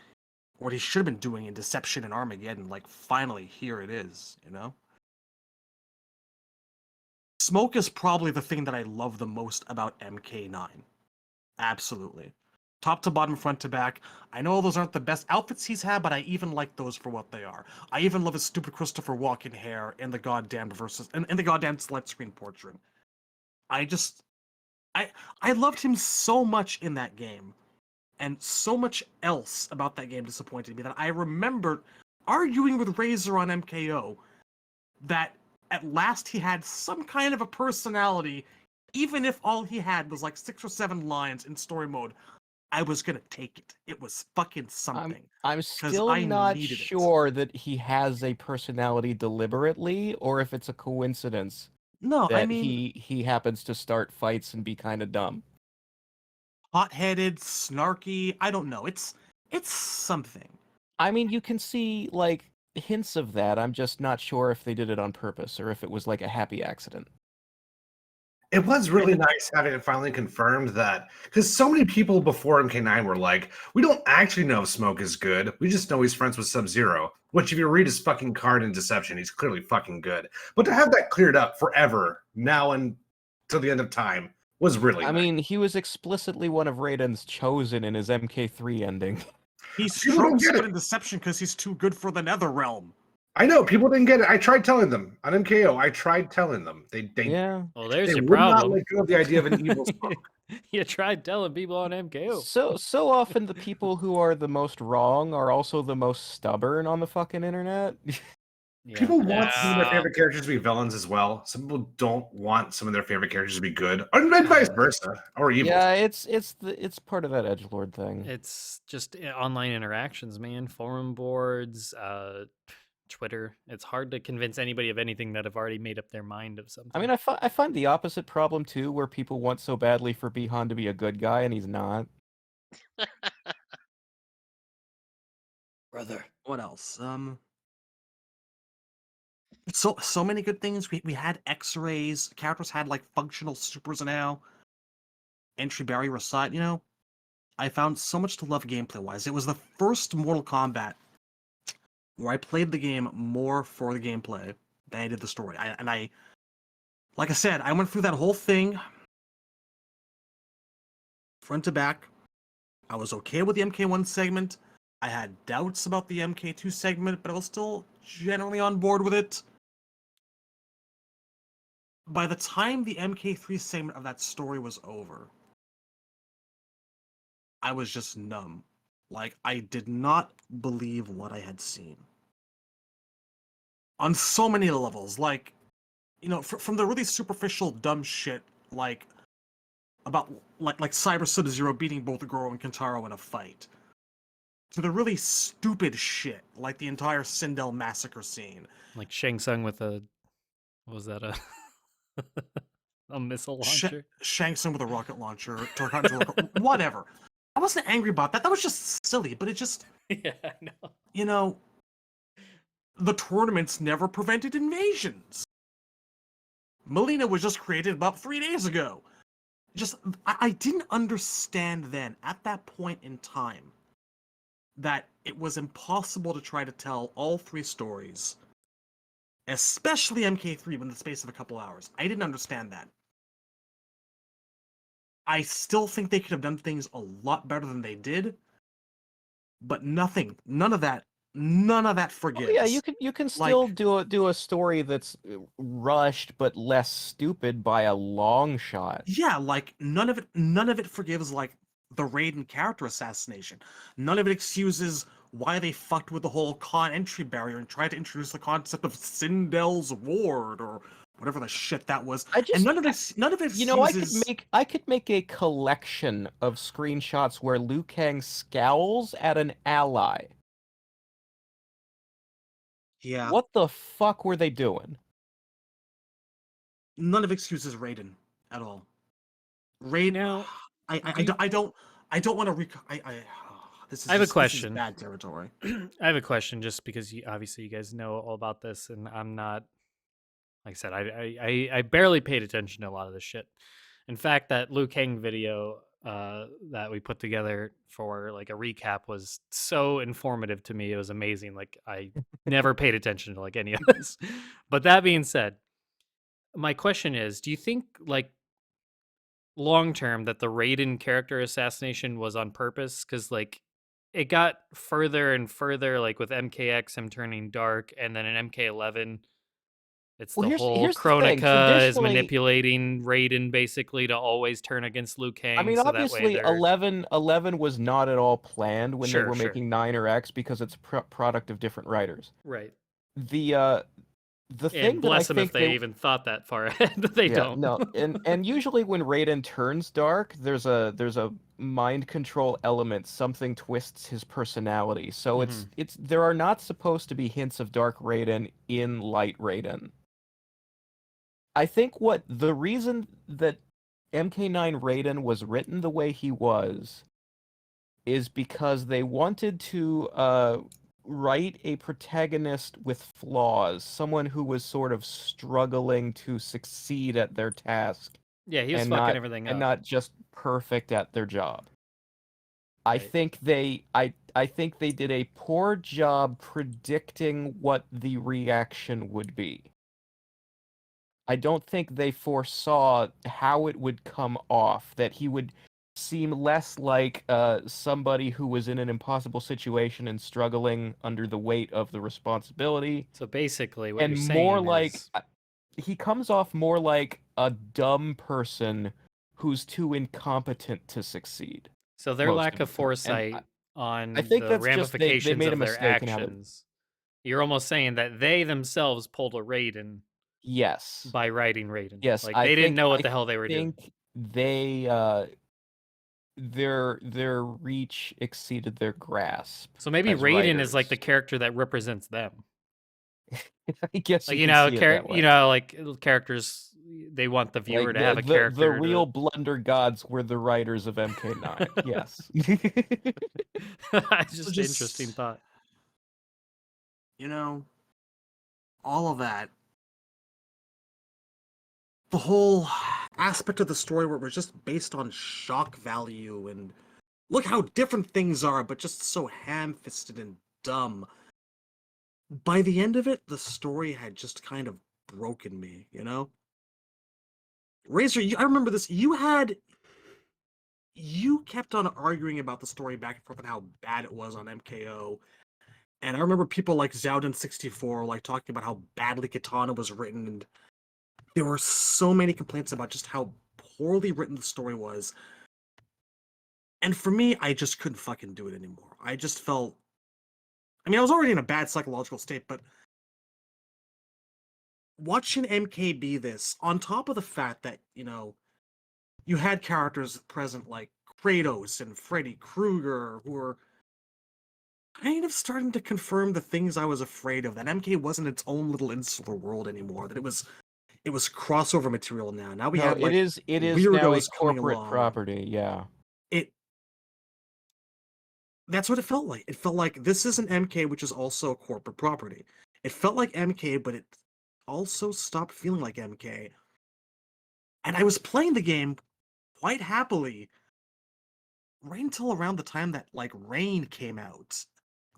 what he should have been doing in Deception and Armageddon. Like finally, here it is. Smoke is probably the thing that I love the most about MK9. Absolutely. Top to bottom, front to back. I know those aren't the best outfits he's had, but I even like those for what they are. I even love his stupid Christopher Walken hair in the goddamn in the goddamn select screen portrait. I loved him so much in that game. And so much else about that game disappointed me that I remember arguing with Razor on MKO that at last he had some kind of a personality, even if all he had was like 6 or 7 lines in story mode. I was gonna take it. It was fucking something. I'm still I not needed it. sure that he has a personality deliberately, or if it's a coincidence No, that I mean, he happens to start fights and be kind of dumb. hot-headed, snarky. I don't know. It's something. I mean, you can see like hints of that. I'm just not sure if they did it on purpose or if it was like a happy accident. It was really nice having it finally confirmed that, because so many people before MK9 were like, we don't actually know if Smoke is good. We just know he's friends with Sub-Zero, which if you read his fucking card in Deception, he's clearly fucking good. But to have that cleared up forever, now and till the end of time, was really I nice. mean, he was explicitly one of Raiden's chosen in his MK3 ending. He's People don't get strokes it. in Deception because he's too good for the Nether Realm. I know, people didn't get it. I tried telling them on MKO. I tried telling them. They Yeah. Well, there's they your would not problem. let go of the idea of an evil Smoke. You tried telling people on MKO. So often the people who are the most wrong are also the most stubborn on the fucking internet. Yeah. People want some of their Yeah. favorite characters to be villains as well. Some people don't want some of their favorite characters to be good, or maybe vice versa, or evil. Yeah, it's part of that edgelord thing. It's just online interactions, man. Forum boards, Twitter. It's hard to convince anybody of anything that have already made up their mind of something. I mean, I find the opposite problem too, where people want so badly for Bihan to be a good guy and he's not. Brother. What else? So many good things. We had X-rays. Characters had like functional supers now. Entry barrier aside, I found so much to love gameplay wise. It was the first Mortal Kombat where I played the game more for the gameplay than I did the story. Like I said, I went through that whole thing front to back. I was okay with the MK1 segment. I had doubts about the MK2 segment, but I was still generally on board with it. By the time the MK3 segment of that story was over, I was just numb. Like, I did not believe what I had seen. On so many levels. Like, from the really superficial dumb shit, like, about, like Cyber Sub-Zero beating both Goro and Kentaro in a fight, to the really stupid shit, like the entire Sindel massacre scene. Like Shang Tsung with a, what was that, a missile launcher? Shang Tsung with a rocket launcher, whatever. I wasn't angry about that. That was just silly, but it just, Yeah, I know. The tournaments never prevented invasions. Melina was just created about 3 days ago. I didn't understand then, at that point in time, that it was impossible to try to tell all three stories, especially MK3 in the space of a couple hours. I didn't understand that. I still think they could have done things a lot better than they did, but none of that forgives. Oh, yeah, you can still do a story that's rushed but less stupid by a long shot. Yeah, like none of it forgives like the Raiden character assassination. None of it excuses why they fucked with the whole con entry barrier and tried to introduce the concept of Sindel's ward or whatever the shit that was. And none of it. I could make a collection of screenshots where Liu Kang scowls at an ally. Yeah. What the fuck were they doing? None of it excuses Raiden at all. Raiden. Now, I don't want to. This is. I have a this is question. bad territory. I have a question, just because obviously you guys know all about this, and I'm not. Like I said, I barely paid attention to a lot of this shit. In fact, that Liu Kang video that we put together for like a recap was so informative to me. It was amazing. Like I never paid attention to like any of this. But that being said, my question is, do you think like long term that the Raiden character assassination was on purpose? Because like it got further and further, like with MKX, him turning dark, and then in MK11. It's Well, the here's whole the thing. Kronika is Traditionally- manipulating Raiden basically to always turn against Liu Kang. I mean, so that way obviously, they're... 11 was not at all planned when they Sure, were sure. making 9 or X because it's product of different writers. Right. The thing And that I bless them think if they even thought that far ahead. They don't. No, and usually when Raiden turns dark, there's a mind control element. Something twists his personality. So it's there are not supposed to be hints of dark Raiden in light Raiden. I think the reason that MK9 Raiden was written the way he was is because they wanted to write a protagonist with flaws, someone who was sort of struggling to succeed at their task Yeah, he was and fucking everything up. not just perfect at their job. I Right. think I think they did a poor job predicting what the reaction would be. I don't think they foresaw how it would come off, that he would seem less like somebody who was in an impossible situation and struggling under the weight of the responsibility, So basically, what and you're more saying like is, he comes off more like a dumb person who's too incompetent to succeed. so their most lack of of the time. And foresight on I think the that's just they ramifications made a of their mistake in how they. actions. You're almost saying that they themselves pulled a Raiden Yes. by writing Raiden. Yes, Like I they didn't think know what the hell they were doing. they their reach exceeded their grasp So maybe as Raiden is like the writers. character that represents them. I guess Like you can see it that way. like characters, they want the viewer Like to have a the character. real blunder gods were the writers of MK9. Yes. It's just an Just- interesting thought. You know, all of that. The whole aspect of the story where it was just based on shock value and look how different things are, but just so ham-fisted and dumb. By the end of it, the story had just kind of broken me, you know? Razor, I remember this. You kept on arguing about the story back and forth and how bad it was on MKO. And I remember people like Zowden64 like talking about how badly Katana was written, and there were so many complaints about just how poorly written the story was. And for me, I just couldn't fucking do it anymore. I just felt, I mean, I was already in a bad psychological state, but watching MK be this, on top of the fact that, you know, you had characters present like Kratos and Freddy Krueger who were kind of starting to confirm the things I was afraid of, that MK wasn't its own little insular world anymore, that it was crossover material now. Now we No, had like it is now a weirdos coming corporate along. property, yeah. That's what it felt like. It felt like this is an MK, which is also a corporate property. It felt like MK, but it also stopped feeling like MK. And I was playing the game quite happily right until around the time that like Rain came out.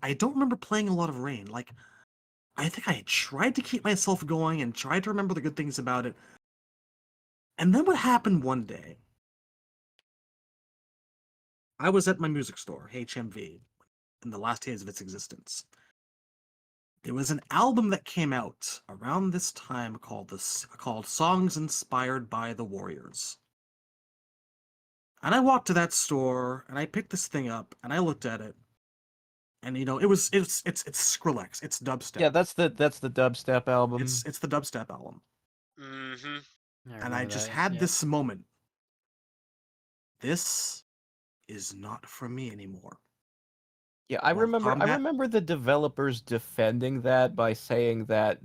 I don't remember playing a lot of Rain. Like, I think I had tried to keep myself going and tried to remember the good things about it. And then what happened one day? I was at my music store, HMV, in the last days of its existence. There was an album that came out around this time called Songs Inspired by the Warriors. And I walked to that store and I picked this thing up and I looked at it. And you know, it's Skrillex, it's dubstep. Yeah, that's the dubstep album. It's the dubstep album. Mm-hmm. And I just had this moment. This is not for me anymore. Yeah, I Mortal Kombat. remember the developers defending that by saying that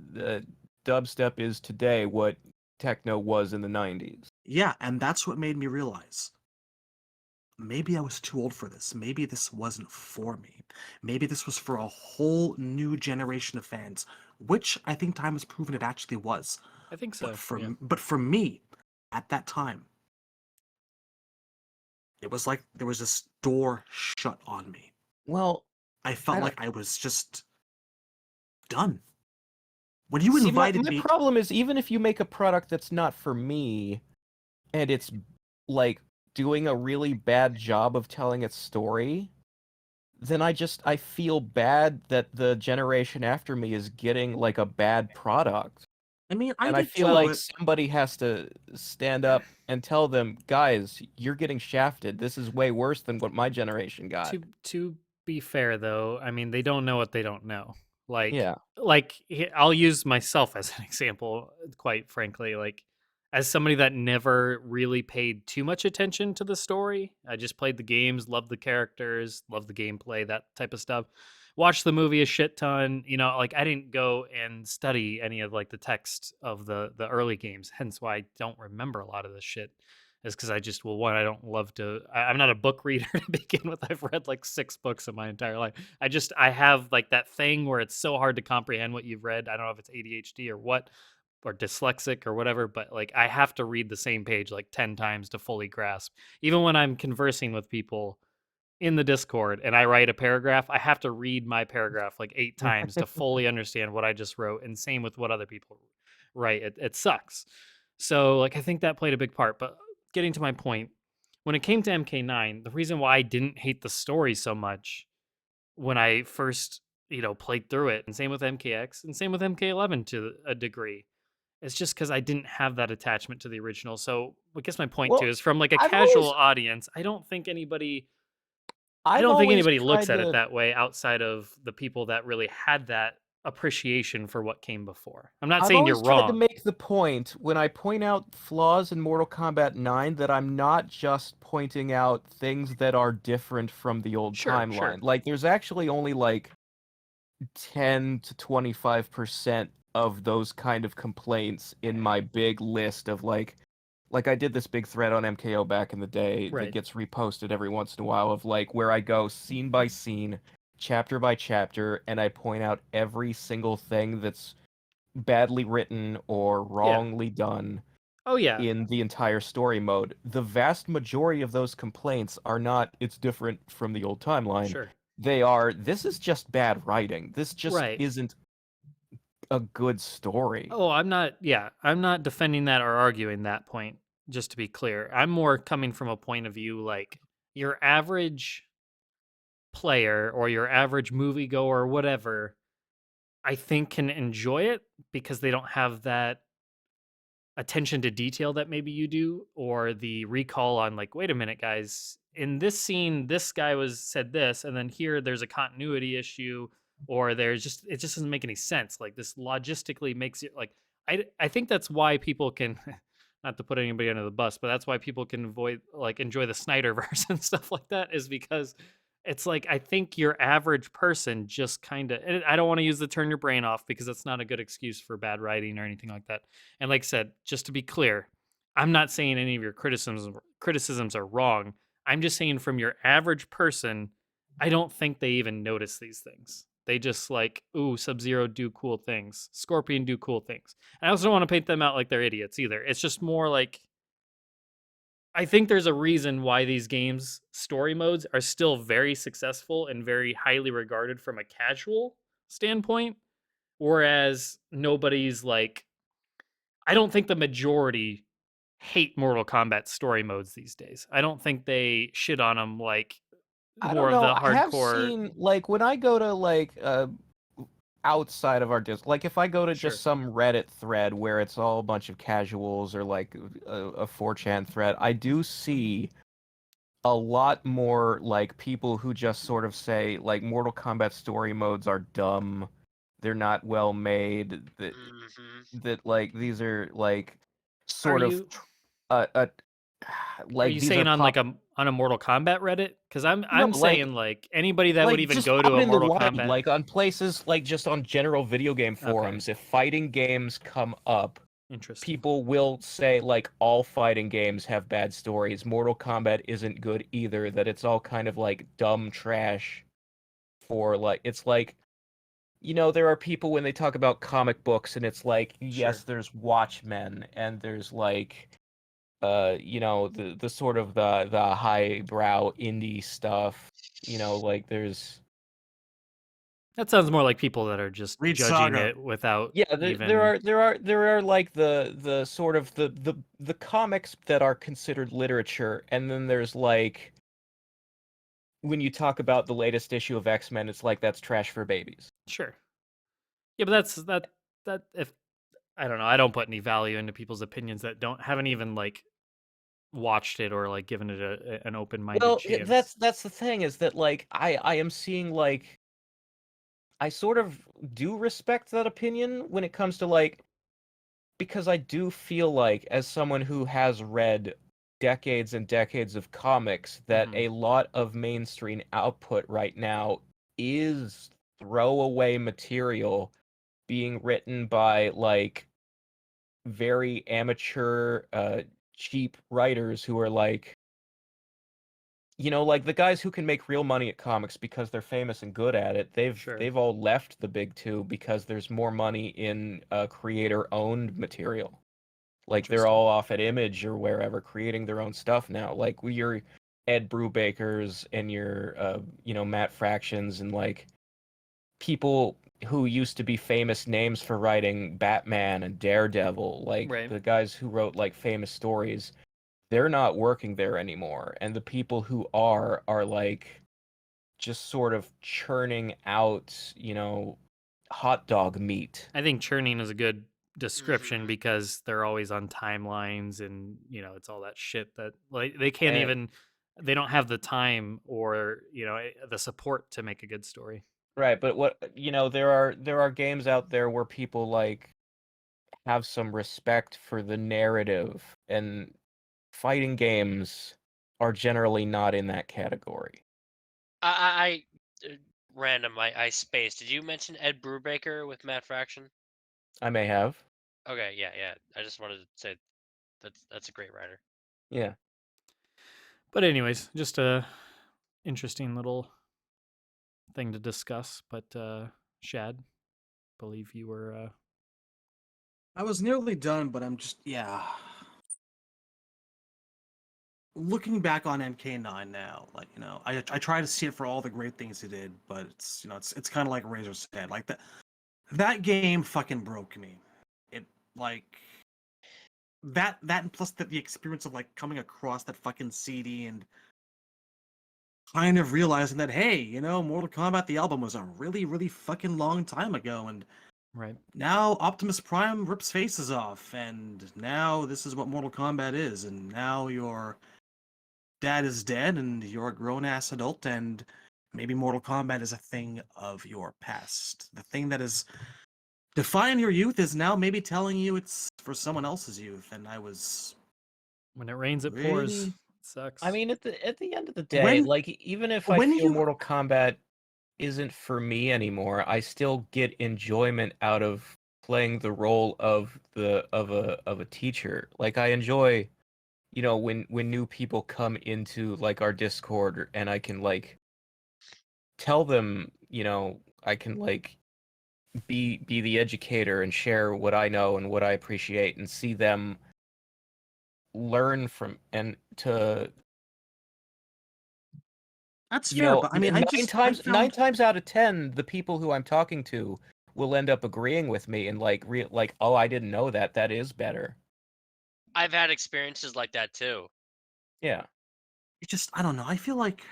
dubstep is today what techno was in the 90s. Yeah, and that's what made me realize maybe I was too old for this. Maybe this wasn't for me. Maybe this was for a whole new generation of fans, which I think time has proven it actually was. I think so. But for me, at that time, it was like there was this door shut on me. Well, I felt like I was just done. When you see, invited my me, problem is, even if you make a product that's not for me, and it's like doing a really bad job of telling its story, then I feel bad that the generation after me is getting like a bad product. I mean, I feel like somebody has to stand up and tell them, guys, you're getting shafted. This is way worse than what my generation got. To be fair, though, I mean, they don't know what they don't know. Like, Yeah. I'll use myself as an example, quite frankly. Like, as somebody that never really paid too much attention to the story, I just played the games, loved the characters, loved the gameplay, that type of stuff. Watched the movie a shit ton. You know, like I didn't go and study any of like the text of the early games, hence why I don't remember a lot of this shit. is because I just, well, one, I don't love to. I'm not a book reader to begin with. I've read like 6 books in my entire life. I have like that thing where it's so hard to comprehend what you've read. I don't know if it's ADHD or what, or dyslexic or whatever, but like I have to read the same page like 10 times to fully grasp. Even when I'm conversing with people in the Discord and I write a paragraph, I have to read my paragraph like 8 times to fully understand what I just wrote. And same with what other people write. It sucks. So like I think that played a big part. But getting to my point, when it came to MK9, the reason why I didn't hate the story so much when I first, played through it, and same with MKX and same with MK11 to a degree, it's just because I didn't have that attachment to the original. So I guess my point too Well, is from like a I've casual always audience, I I've don't think always anybody looks tried at it to that way outside of the people that really had that appreciation for what came before. I'm not I've saying you're always tried to wrong. make the point when I point out flaws in Mortal Kombat 9 that I'm not just pointing out things that are different from the old Sure, timeline. sure. Like there's actually only like 10 to 25% of those kind of complaints in my big list of like I did this big thread on MKO back in the day that Right. gets reposted every once in a while of like where I go scene by scene, chapter by chapter, and I point out every single thing that's badly written or Yeah. wrongly done Oh yeah. in the entire story mode. The vast majority of those complaints are not it's different from the old timeline. Sure. They are this is just bad writing. This just Right. isn't a good story. Oh, I'm not defending that or arguing that point, just to be clear. I'm more coming from a point of view like your average player or your average moviegoer or whatever, I think can enjoy it because they don't have that attention to detail that maybe you do, or the recall on like, wait a minute, guys, in this scene this guy was said this, and then here there's a continuity issue, or there's just, it just doesn't make any sense. Like this logistically makes it like, I think that's why people can not to put anybody under the bus, but that's why people can enjoy the Snyderverse and stuff like that, is because it's like, I think your average person just kind of, I don't want to use the turn your brain off because that's not a good excuse for bad writing or anything like that. And like I said, just to be clear, I'm not saying any of your criticisms are wrong. I'm just saying from your average person, I don't think they even notice these things. They just like, ooh, Sub-Zero do cool things. Scorpion do cool things. And I also don't want to paint them out like they're idiots either. It's just more like, I think there's a reason why these games' story modes are still very successful and very highly regarded from a casual standpoint, whereas nobody's like, I don't think the majority hate Mortal Kombat story modes these days. I don't think they shit on them like I more don't of know. the I have hardcore. seen like when I go to like outside of our disc, like if I go to Sure. just some Reddit thread where it's all a bunch of casuals or like a 4chan thread, I do see a lot more like people who just sort of say like Mortal Kombat story modes are dumb, they're not well made, that like these are like Are sort of you uh, uh are like you these are saying on like pop on a Mortal Kombat Reddit? Because no I'm saying like anybody that would like even just go to out a in the Mortal wild, Kombat. like on places like just on general video game Okay, forums, if fighting games come up, interesting. people will say like all fighting games have bad stories. Mortal Kombat isn't good either, that it's all kind of like dumb trash for like it's like there are people when they talk about comic books and it's like Sure. yes, there's Watchmen and there's like the sort of the highbrow indie stuff, like there's That sounds more like people that are just Read judging Saga. it without yeah, even. there are like the sort of the comics that are considered literature, and then there's like when you talk about the latest issue of X-Men, it's like that's trash for babies. Sure. Yeah, but that if I don't know, I don't put any value into people's opinions that haven't even like watched it or like given it an open-minded Well, chance. that's the thing is that like I am seeing like I sort of do respect that opinion when it comes to like because I do feel like as someone who has read decades and decades of comics that Mhm. a lot of mainstream output right now is throwaway material being written by like very amateur cheap writers who are like, like the guys who can make real money at comics because they're famous and good at it. Sure. They've all left the big two because there's more money in creator-owned material. Like they're all off at Image or wherever creating their own stuff now. Like your Ed Brubakers and your Matt Fractions and like people who used to be famous names for writing Batman and Daredevil, like Right. the guys who wrote like famous stories, they're not working there anymore. And the people who are like just sort of churning out, hot dog meat. I think churning is a good description Mhm. because they're always on timelines and it's all that shit that like they can't And- even they don't have the time or the support to make a good story. Right, but what there are games out there where people like have some respect for the narrative, and fighting games are generally not in that category. I random. I spaced. Did you mention Ed Brubaker with Matt Fraction? I may have. Okay, yeah. I just wanted to say that's a great writer. Yeah. But anyways, just a interesting little thing to discuss. But Shad, believe you were I was nearly done, but I'm just looking back on MK9 now, like I try to see it for all the great things he did, but it's it's kind of like Razor said, like that game fucking broke me. It like that and plus the experience of like coming across that fucking CD and kind of realizing that hey, Mortal Kombat the album was a really really fucking long time ago, and right. now Optimus Prime rips faces off, and now this is what Mortal Kombat is, and now your dad is dead, and you're a grown-ass adult, and maybe Mortal Kombat is a thing of your past. The thing that is defining your youth is now maybe telling you it's for someone else's youth, and I was... When it rains, it pours. Really? It sucks. I mean, at the end of the day, When- like even if I when feel you- Mortal Kombat isn't for me anymore, I still get enjoyment out of playing the role of a teacher. Like I enjoy, when new people come into like our Discord and I can like tell them, I can like be the educator and share what I know and what I appreciate and see them learn from and to That's fair, but I mean, I found... 9 times out of 10, the people who I'm talking to will end up agreeing with me and like oh, I didn't know that. That is better. I've had experiences like that too. Yeah. It just, I don't know, I feel like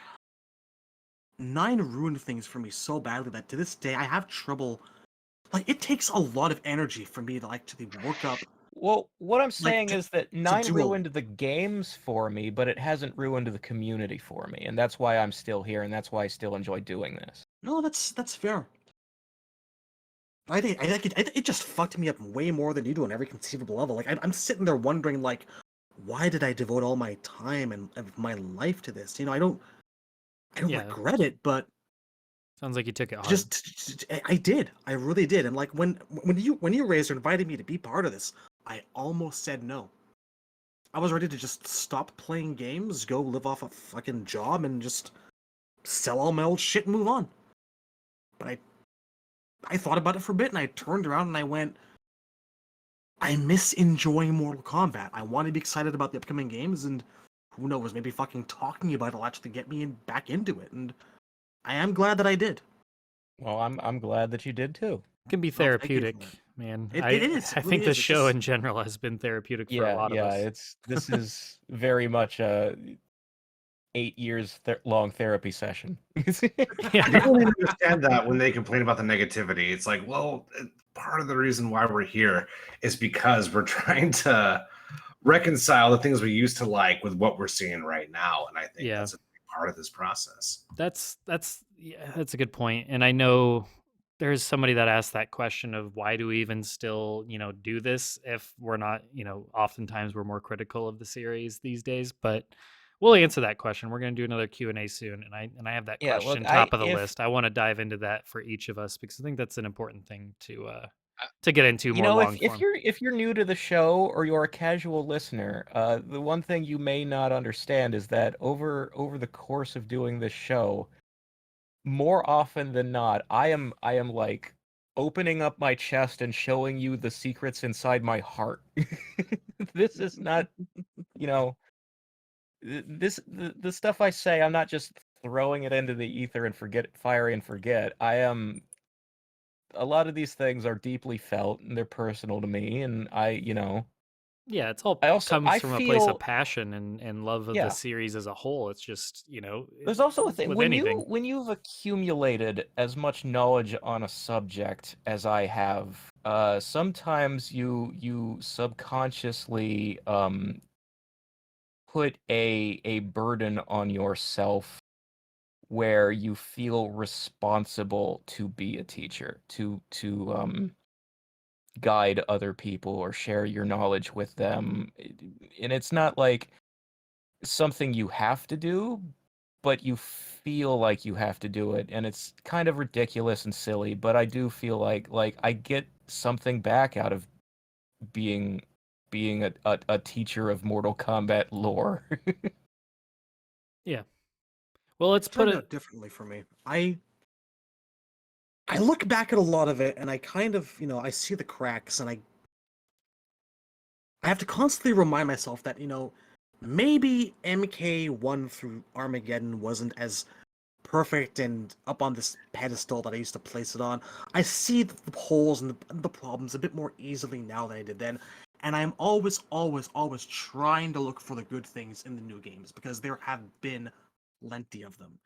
9 ruined things for me so badly that to this day I have trouble... Like, it takes a lot of energy for me to actually work up... Well, what I'm saying to- is that 9 do a- ruined the games for me, but it hasn't ruined the community for me, and that's why I'm still here, and that's why I still enjoy doing this. No, that's fair. I think it just fucked me up way more than you do on every conceivable level. Like I'm sitting there wondering, like, why did I devote all my time and my life to this? I don't Yeah. regret it, but Sounds like you took it hard. I did. I really did. And like when you Razor invited me to be part of this, I almost said no. I was ready to just stop playing games, go live off a fucking job, and just sell all my old shit and move on. But I thought about it for a bit, and I turned around and I went, I miss enjoying Mortal Kombat. I want to be excited about the upcoming games, and who knows, maybe fucking talking about it will actually get me back into it. And I am glad that I did. Well, I'm glad that you did too. It can be Well, thank you therapeutic, for man. It I is. It I really think the is. It's show just- in general has been therapeutic for a lot of us. This is very much a 8 years long therapy session. People need to understand that when they complain about the negativity. It's like, well, part of the reason why we're here is because we're trying to reconcile the things we used to like with what we're seeing right now. And I think Yeah. that's a big part of this process. That's a good point. And I know there's somebody that asked that question of why do we even still, do this if we're not, oftentimes we're more critical of the series these days, but we'll answer that question. We're going to do another Q&A soon and I have that Yeah, look, question top of the if- list. I want to dive into that for each of us because I think that's an important thing to to get into You more know, long if form. you're new to the show or you're a casual listener, the one thing you may not understand is that over the course of doing this show, more often than not, I am like opening up my chest and showing you the secrets inside my heart. This is not, you know, the stuff I say, I'm not just throwing it into the ether and fire and forget. I am A lot of these things are deeply felt and they're personal to me, and Yeah, it's all I comes from a place of feel, passion and love of the yeah. series as a whole. It's just, There's also a thing with when anything. you've accumulated as much knowledge on a subject as I have, sometimes you subconsciously put a burden on yourself where you feel responsible to be a teacher, to guide other people or share your knowledge with them. And it's not like something you have to do, but you feel like you have to do it, and it's kind of ridiculous and silly, but I do feel like I get something back out of being a teacher of Mortal Kombat lore. Yeah. Well, let's put Turned it. out differently for me. I look back at a lot of it and I kind of, I see the cracks, and I have to constantly remind myself that, maybe MK1 through Armageddon wasn't as perfect and up on this pedestal that I used to place it on. I see the holes and the problems a bit more easily now than I did then. And I'm always, always, always trying to look for the good things in the new games, because there have been plenty of them.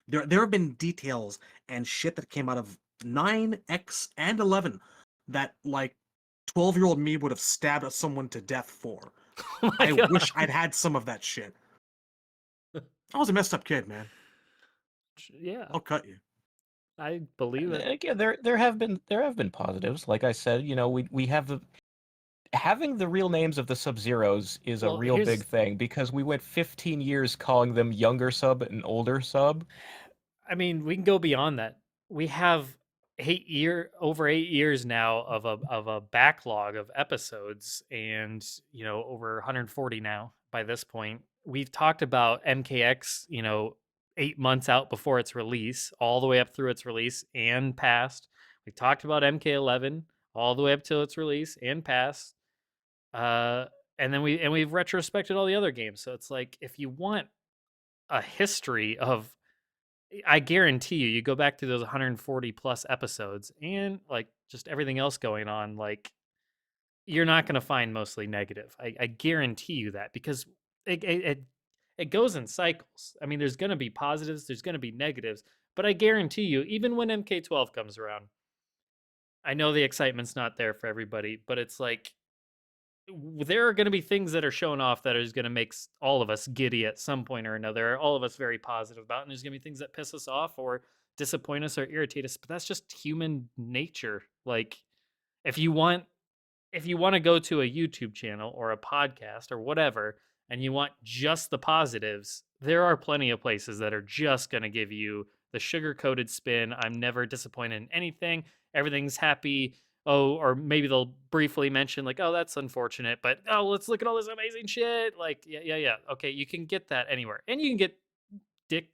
There have been details and shit that came out of 9, X, and 11 that, like, 12-year-old me would have stabbed at someone to death for. Oh my I God. wish I'd had some of that shit. I was a messed up kid, man. Yeah, I'll cut you. I believe it. Again, there have been positives. Like I said, we have having the real names of the Sub-Zeros is a Well, real big thing, because we went 15 years calling them younger sub and older sub. I mean, we can go beyond that. We have over 8 years now of a backlog of episodes, and over 140 now by this point. We've talked about MKX, 8 months out before its release, all the way up through its release and past. We talked about MK11 all the way up till its release and past. And then we've retrospected all the other games. So it's like, if you want a history of, I guarantee you go back to those 140 plus episodes and like just everything else going on, like, you're not going to find mostly negative. I guarantee you that, because it goes in cycles. I mean, there's going to be positives, there's going to be negatives, but I guarantee you, even when MK12 comes around, I know the excitement's not there for everybody, but it's like, there are going to be things that are shown off that is going to make all of us giddy at some point or another. All of us very positive about, and there's going to be things that piss us off or disappoint us or irritate us. But that's just human nature. Like, if you want to go to a YouTube channel or a podcast or whatever, and you want just the positives, there are plenty of places that are just going to give you the sugar coated spin. I'm never disappointed in anything. Everything's happy. Oh, or maybe they'll briefly mention, like, oh, that's unfortunate, but oh, let's look at all this amazing shit. Like, yeah. Okay, you can get that anywhere, and you can get dick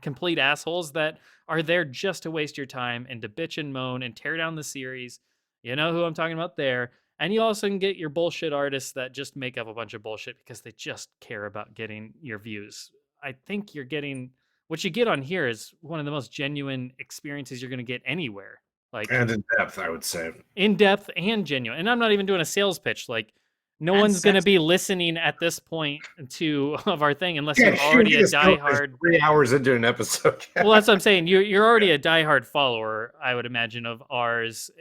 complete assholes that are there just to waste your time and to bitch and moan and tear down the series. You know who I'm talking about there. And you also can get your bullshit artists that just make up a bunch of bullshit because they just care about getting your views. I think you're getting what you get on here is one of the most genuine experiences you're going to get anywhere. Like, And in depth, I would say. in depth and genuine. And I'm not even doing a sales pitch. Like, no And one's going to sexy. be listening at this point to of our thing unless Yeah, you're already a this note is diehard. 3 hours into an episode. Well, that's what I'm saying. You're already a diehard follower, I would imagine, of ours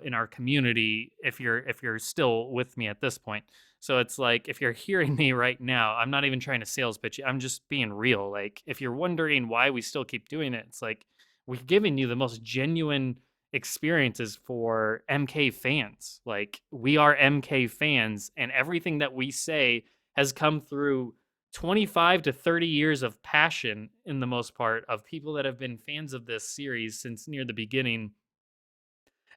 in our community. If you're still with me at this point, so it's like, if you're hearing me right now, I'm not even trying to sales pitch you. I'm just being real. Like, if you're wondering why we still keep doing it, it's like, we're giving you the most genuine experiences for MK fans. Like, we are MK fans, and everything that we say has come through 25 to 30 years of passion, in the most part, of people that have been fans of this series since near the beginning.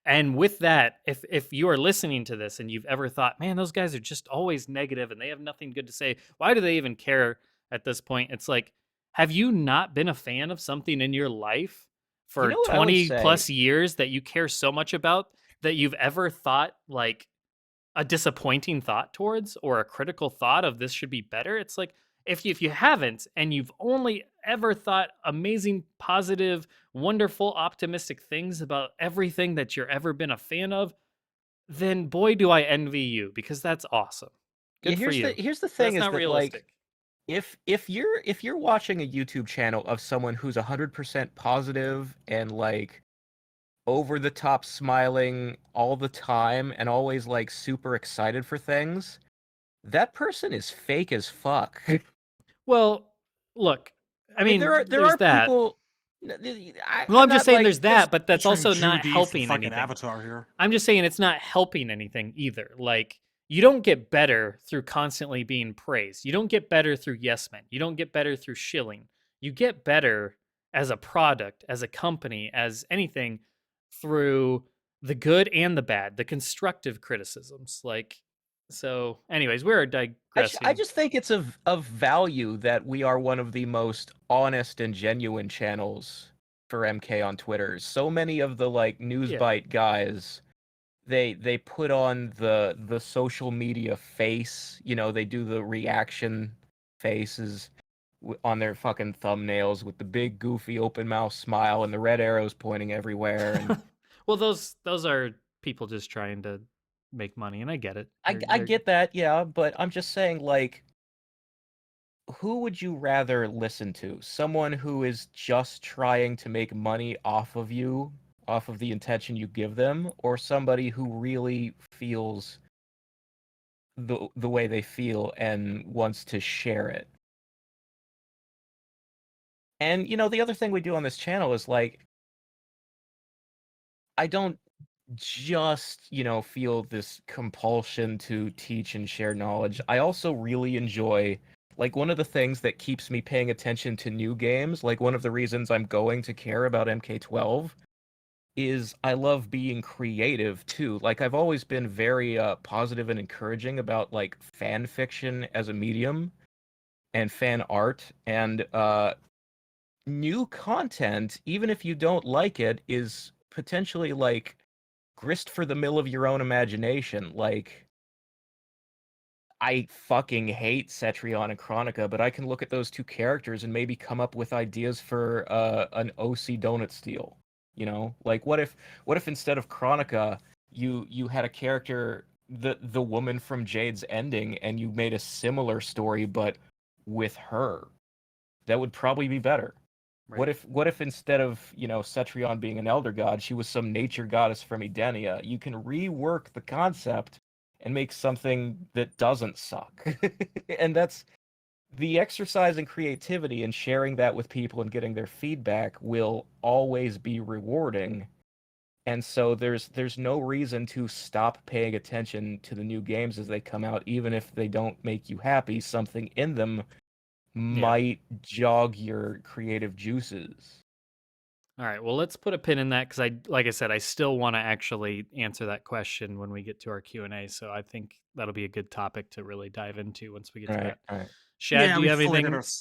And with that, if you are listening to this and you've ever thought, man, those guys are just always negative and they have nothing good to say, why do they even care at this point? It's like, have you not been a fan of something in your life You for know what I would 20 say? plus years that you care so much about that you've ever thought like a disappointing thought towards or a critical thought of this should be better? It's like, if you haven't and you've only ever thought amazing, positive, wonderful, optimistic things about everything that you're ever been a fan of, then boy do I envy you, because that's awesome. Yeah, Good for you. here's the thing That's is not that like realistic. if you're watching a YouTube channel of someone who's 100% positive and like over the top smiling all the time and always like super excited for things, that person is fake as fuck. Well, look, I I mean, mean, there there's are that. people. Well, I'm I'm just not saying like there's because that, but that's Featuring also not Judy from helping fucking anything. Avatar here. I'm just saying it's not helping anything either. Like, you don't get better through constantly being praised. You don't get better through yes men. You don't get better through shilling. You get better as a product, as a company, as anything through the good and the bad, the constructive criticisms. Like, so, anyways, we're I digressing. just think it's of value that we are one of the most honest and genuine channels for MK on Twitter. So many of the like news Yeah. bite guys, they put on the social media face. You know, they do the reaction faces on their fucking thumbnails with the big goofy open mouth smile and the red arrows pointing everywhere. And Well, those are people just trying to make money, and I get it. I get that, yeah, but I'm just saying like who would you rather listen to? Someone who is just trying to make money off of you, off of the intention you give them, or somebody who really feels the way they feel and wants to share it? And you know, the other thing we do on this channel is like I don't just, you know, feel this compulsion to teach and share knowledge. I also really enjoy like one of the things that keeps me paying attention to new games, like one of the reasons I'm going to care about MK12 is I love being creative too. Like I've always been very positive and encouraging about like fan fiction as a medium and fan art and new content, even if you don't like it, is potentially like grist for the mill of your own imagination. Like, I fucking hate Cetrion and Chronica, but I can look at those two characters and maybe come up with ideas for an OC donut steal. You know, like what if instead of Chronica, you had a character, the woman from Jade's Ending, and you made a similar story but with her? That would probably be better. Right. What if instead of, you know, Cetrion being an elder god, she was some nature goddess from Edenia? You can rework the concept and make something that doesn't suck. And that's the exercise in creativity and sharing that with people and getting their feedback will always be rewarding. And so there's no reason to stop paying attention to the new games as they come out, even if they don't make you happy. Something in them might jog your creative juices. All right. Well, let's put a pin in that, because like I said, I still want to actually answer that question when we get to our Q&A. So I think that'll be a good topic to really dive into once we get to that. All right. Shad, Yeah, do we you have filleted anything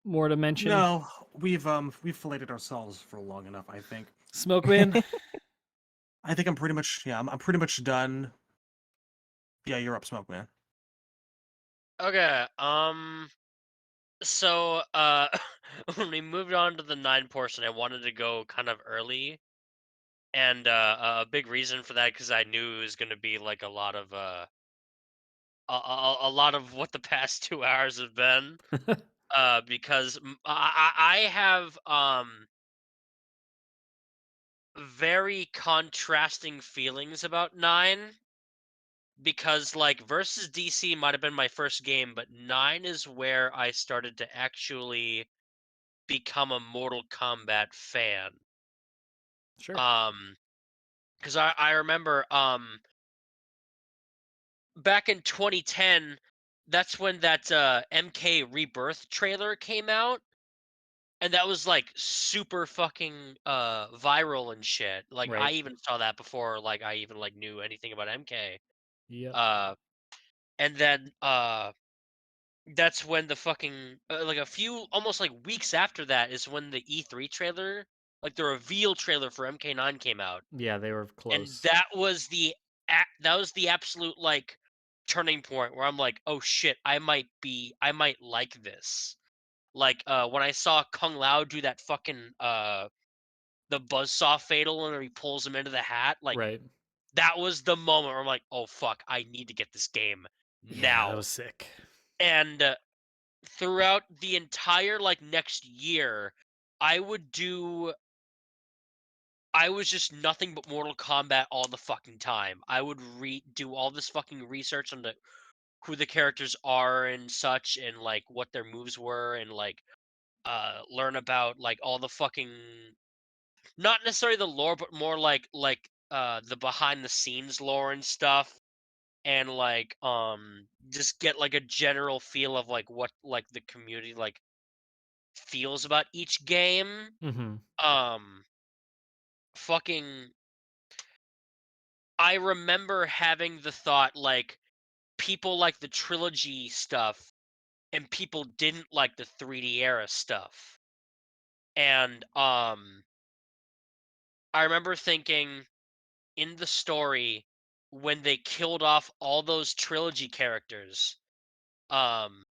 more to mention? No, we've filleted ourselves for long enough, I think. Smokeman? I think I'm pretty much I'm pretty much done. Yeah, you're up, Smoke Man. Okay. So when we moved on to the 9 portion, I wanted to go kind of early, and a big reason for that, because I knew it was going to be like a lot of a lot of what the past 2 hours have been. Because I have very contrasting feelings about 9, because like versus DC might have been my first game, but 9 is where I started to actually become a Mortal Kombat fan. Sure. Because I remember back in 2010, that's when that MK Rebirth trailer came out, and that was like super fucking viral and shit. Like I Right. even saw that before like I even like knew anything about MK. Yep. And then that's when the fucking like a few almost like weeks after that is when the E3 trailer, like the reveal trailer for MK9 came out. Yeah, they were And close. that was the absolute like turning point where I'm like, "Oh shit, I might like this." Like when I saw Kung Lao do that fucking the buzzsaw fatal and he pulls him into the hat, like Right. that was the moment where I'm like, "Oh fuck, I need to get this game Yeah, that now." was sick. And throughout the entire like next year, I would do I was just nothing but Mortal Kombat all the fucking time. I would do all this fucking research on who the characters are and such and like what their moves were and like learn about like all the fucking not necessarily the lore but more like the behind the scenes lore and stuff and like just get like a general feel of like what like the community like feels about each game. Mm-hmm. Um fucking I remember having the thought like people like the trilogy stuff and people didn't like the 3D era stuff. And I remember thinking in the story when they killed off all those trilogy characters, um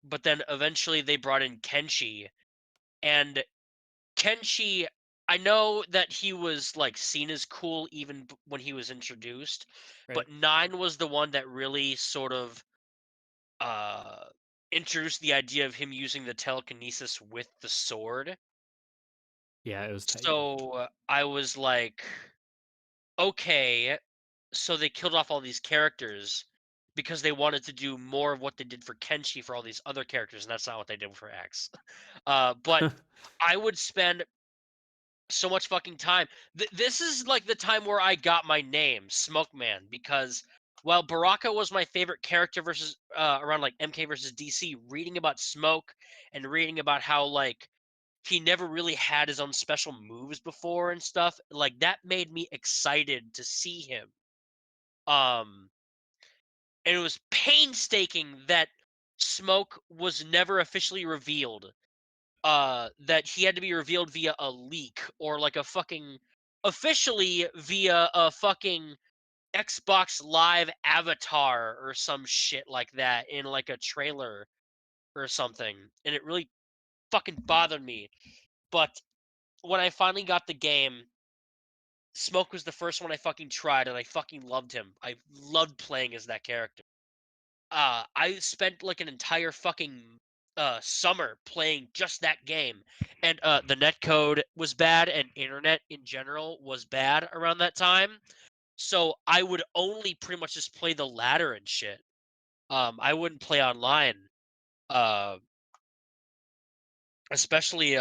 but then eventually they brought in Kenshi and Kenshi, I know that he was like seen as cool even when he was introduced, Right. but 9 was the one that really sort of uh introduced the idea of him using the telekinesis with the sword. Yeah, it was tight. So I was like, okay, so they killed off all these characters because they wanted to do more of what they did for Kenshi for all these other characters, and that's not what they did for X. But I would spend so much fucking time. This is like the time where I got my name, Smoke Man, because while Baraka was my favorite character versus around like MK versus DC, reading about Smoke and reading about how like he never really had his own special moves before and stuff, like that made me excited to see him. Um and it was painstaking that Smoke was never officially revealed, that he had to be revealed via a leak or like a fucking officially via a fucking Xbox Live avatar or some shit like that in like a trailer or something. And it really fucking bothered me. But when I finally got the game, Smoke was the first one I fucking tried and I fucking loved him. I loved playing as that character. I spent like an entire fucking summer playing just that game, and the netcode was bad, and internet in general was bad around that time. So I would only pretty much just play the ladder and shit. I wouldn't play online, uh, especially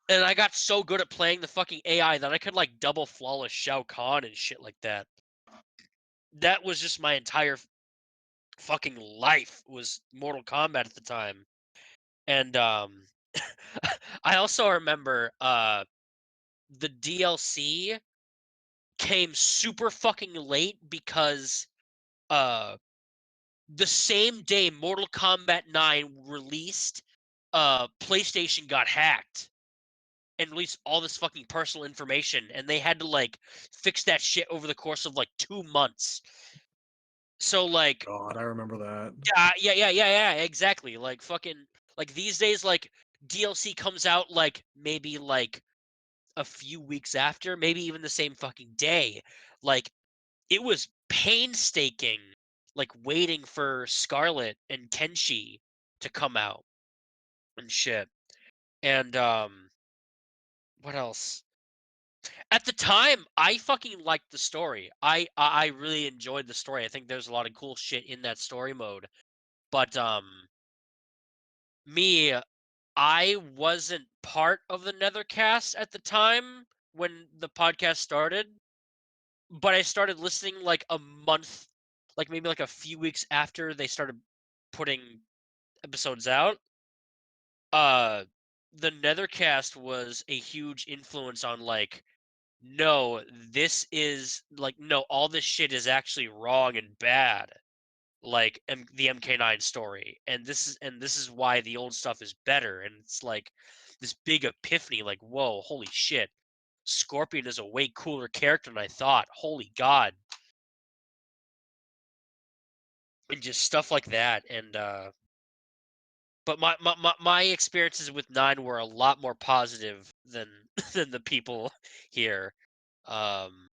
and I got so good at playing the fucking AI that I could like double flawless Shao Kahn and shit like that. That was just my entire fucking life was Mortal Kombat at the time. And I also remember the DLC came super fucking late because uh the same day Mortal Kombat 9 released, PlayStation got hacked and released all this fucking personal information and they had to like fix that shit over the course of like 2 months. So like God, I remember that. yeah, exactly. Like fucking like these days like DLC comes out like maybe like a few weeks after, maybe even the same fucking day. Like it was painstaking, like waiting for Scarlet and Kenshi to come out and shit. And what else? At the time, I fucking liked the story. I really enjoyed the story. I think there's a lot of cool shit in that story mode. But me, I wasn't part of the Nethercast at the time when the podcast started. But I started listening like a month, like maybe like a few weeks after they started putting episodes out. Uh, the Nethercast was a huge influence on like, no, this is like, no, all this shit is actually wrong and bad, like the MK9 story, and this is why the old stuff is better, and it's like this big epiphany, like, whoa, holy shit, Scorpion is a way cooler character than I thought. Holy God. And just stuff like that. And but my experiences with 9 were a lot more positive than than the people here. Um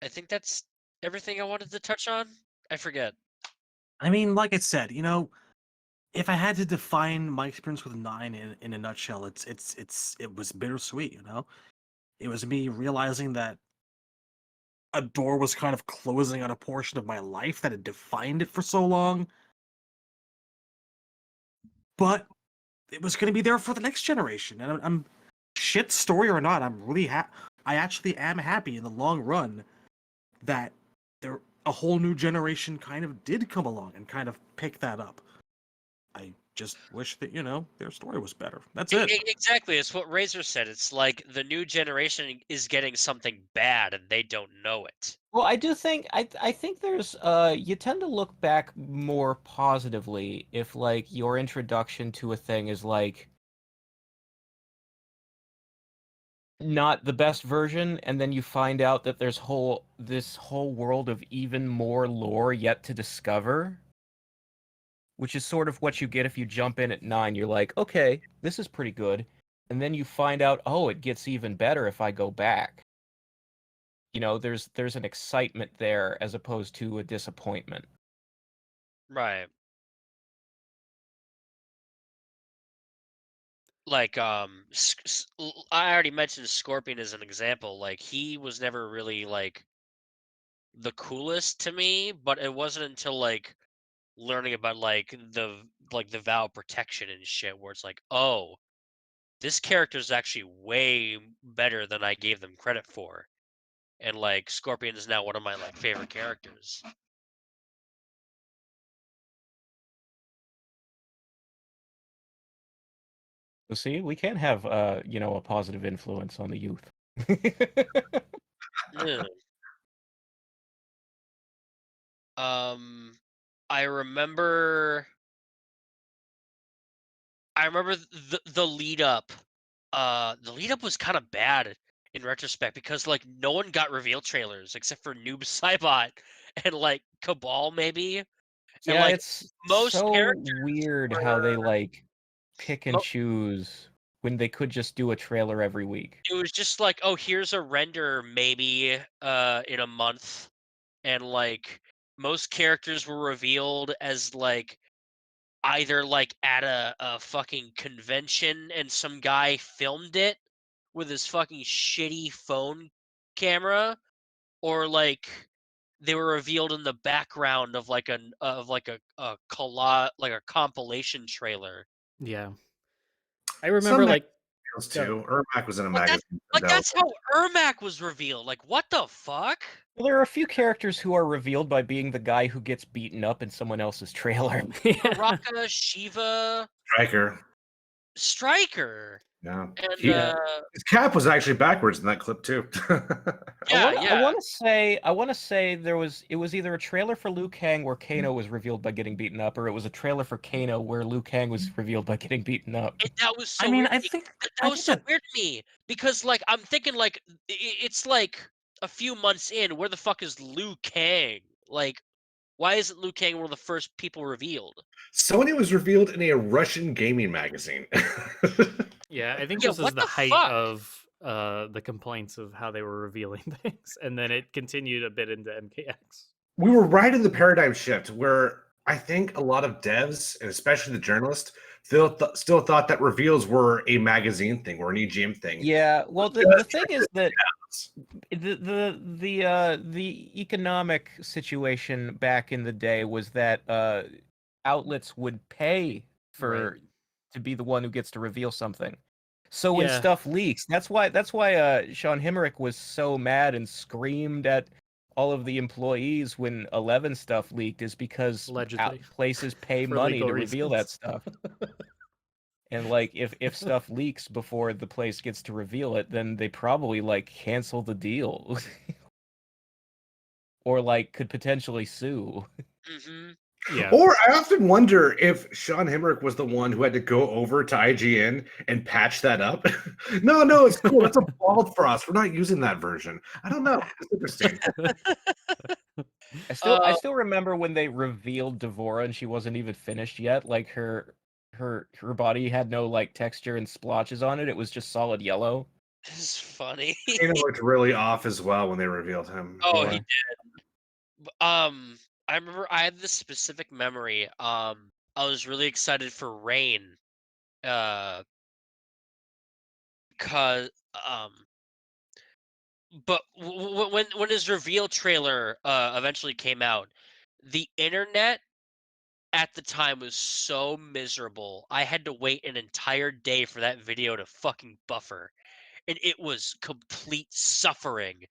I think that's everything I wanted to touch on. I forget. I mean, like I said, if I had to define my experience with 9 in a nutshell, it was bittersweet. It was me realizing that a door was kind of closing on a portion of my life that had defined it for so long, but it was going to be there for the next generation. And I'm shit story or not, I'm really I actually am happy in the long run that a whole new generation kind of did come along and kind of pick that up. I just wish that, their story was better. That's it. Exactly. It's what Razor said. It's like the new generation is getting something bad and they don't know it. Well, I do think I think there's you tend to look back more positively if like your introduction to a thing is like not the best version, and then you find out that there's this whole world of even more lore yet to discover, which is sort of what you get if you jump in at 9. You're like, okay, this is pretty good, and then you find out, oh, it gets even better if I go back. There's an excitement there as opposed to a disappointment. Right. Like I already mentioned Scorpion as an example. Like he was never really like the coolest to me, but it wasn't until like learning about like the vow of protection and shit where it's like, oh, this character is actually way better than I gave them credit for. And like Scorpion is now one of my like favorite characters. So see, we can have a positive influence on the youth. Yeah. Um I remember the lead up. The lead up was kind of bad in retrospect because like no one got reveal trailers except for Noob Saibot and like Cabal maybe. And Yeah, like it's most so characters weird how they were like pick and choose when they could just do a trailer every week. it was just like, oh, here's a render maybe in a month, and like most characters were revealed as like either like at a fucking convention and some guy filmed it with his fucking shitty phone camera, or like they were revealed in the background of like a compilation trailer. Yeah. I remember Some like magazines go ahead. too. Ermac was in a Like that's magazine. like That that's how Ermac was revealed. Like what the fuck? Well, there are a few characters who are revealed by being the guy who gets beaten up in someone else's trailer. Yeah. Baraka, Shiva, Striker. Striker, Yeah. and Yeah. His cap was actually backwards in that clip too. yeah, I yeah. want to say it was either a trailer for Liu Kang where Kano was revealed by getting beaten up, or it was a trailer for Kano where Liu Kang was revealed by getting beaten up. That was so I mean, weird. I think That was so weird to me because like I'm thinking like it's like a few months in. Where the fuck is Liu Kang? Like, why isn't Liu Kang one of the first people revealed? Sony was revealed in a Russian gaming magazine. Yeah, I think Yeah, this is what the the height fuck? of the complaints of how they were revealing things, and then it continued a bit into MKX. We were right in the paradigm shift where I think a lot of devs, and especially the journalists, still thought that reveals were a magazine thing or an EGM thing. Yeah, well, the thing is that the economic situation back in the day was that outlets would pay for Right. to be the one who gets to reveal something. So when Yeah. stuff leaks, that's why Sean Himmerich was so mad and screamed at all of the employees when 11 stuff leaked is because Allegedly. places pay For money legal to reveal that reasons. stuff. And like if stuff leaks before the place gets to reveal it, then they probably like cancel the deal. Or like could potentially sue. Hmm. Yeah. Or I often wonder if Sean Hemrick was the one who had to go over to IGN and patch that up. No, it's cool. That's a bald for us. We're not using that version. I don't know. It's interesting. I still remember when they revealed Devora and she wasn't even finished yet. Like her body had no like texture and splotches on it. It was just solid yellow. This is funny. Kano looked really off as well when they revealed him. Oh, he Yeah. did. I remember I had this specific memory. I was really excited for Rain. Cause but when his reveal trailer eventually came out, the internet at the time was so miserable. I had to wait an entire day for that video to fucking buffer. And it was complete suffering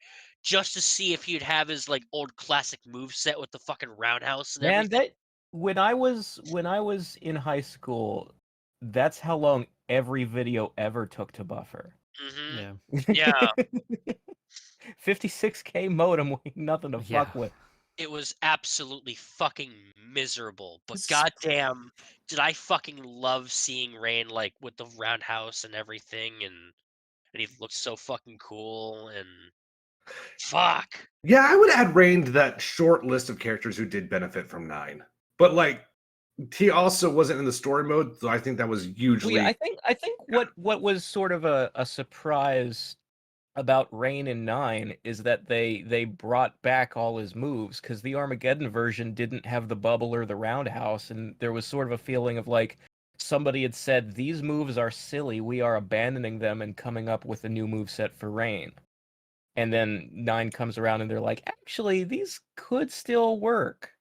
just to see if he'd have his like old classic move set with the fucking roundhouse and Man, everything. that when I was in high school, that's how long every video ever took to buffer. Hmm. Yeah. Yeah, 56K modem, nothing to Yeah. fuck with. it was absolutely fucking miserable. But It's- goddamn, did I fucking love seeing Rain like with the roundhouse and everything, and he looked so fucking cool and fuck. Yeah, I would add Rain to that short list of characters who did benefit from 9. But like he also wasn't in the story mode, so I think that was Well, hugely yeah, I think what was sort of a surprise about Rain in 9 is that they brought back all his moves because the Armageddon version didn't have the bubble or the roundhouse, and there was sort of a feeling of like somebody had said these moves are silly, we are abandoning them and coming up with a new move set for Rain. And then 9 comes around and they're like, actually, these could still work.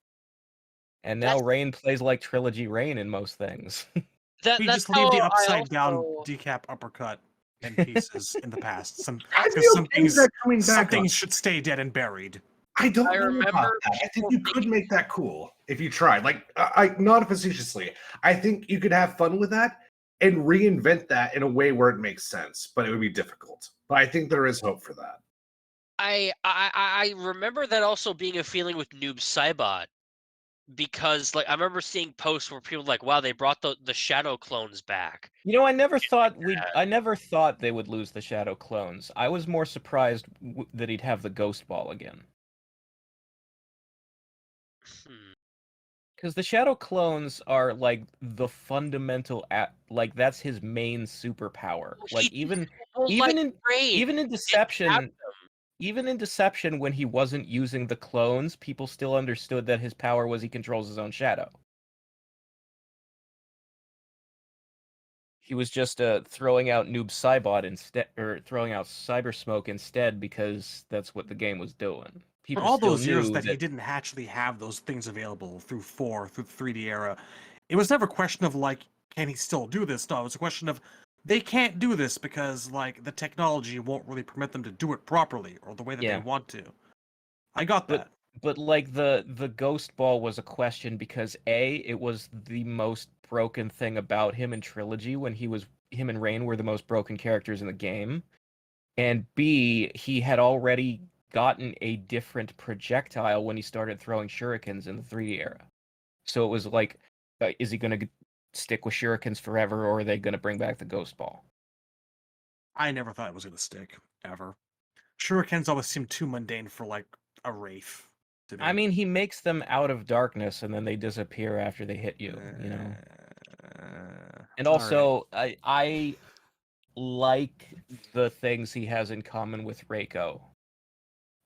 And now That's Rain plays like Trilogy Rain in most things. we that's just leave the how I upside down also decap uppercut in pieces in the past. I that's feel Some okay things- that coming Some back on. things should stay dead and buried. I don't I know remember about that. I think people you could thinking- make that cool if you tried. Like, I not facetiously. I think you could have fun with that and reinvent that in a way where it makes sense, but it would be difficult. But I think there is hope for that. I remember that also being a feeling with Noob Saibot, because like I remember seeing posts where people were like, wow, they brought the shadow clones back. You know, I never thought they would lose the Shadow clones. I was more surprised that he'd have the Ghost Ball again. Hmm. Because the Shadow clones are like the fundamental like that's his main superpower. Well, Like he even Well, even like in Rain, even in have Deception, them. even in Deception when he wasn't using the clones, people still understood that his power was he controls his own shadow. He was just throwing out Noob Saibot instead, or throwing out Cyber Smoke instead, because that's what the game was doing. For People all still those years knew that he didn't actually have those things available through 4, through the 3D era, it was never a question of like, can he still do this? No, it was a question of they can't do this because like the technology won't really permit them to do it properly or the way that Yeah. they want to. I got that. But like the Ghost Ball was a question because A, it was the most broken thing about him in Trilogy when him and Rain were the most broken characters in the game. And B, he had already gotten a different projectile when he started throwing shurikens in the 3D era. So it was like, is he going to stick with shurikens forever, or are they going to bring back the Ghost Ball? I never thought it was going to stick, ever. Shurikens always seemed too mundane for like a Wraith to me. I mean, he makes them out of darkness and then they disappear after they hit you, you know? And all right. also, I like the things he has in common with Reiko,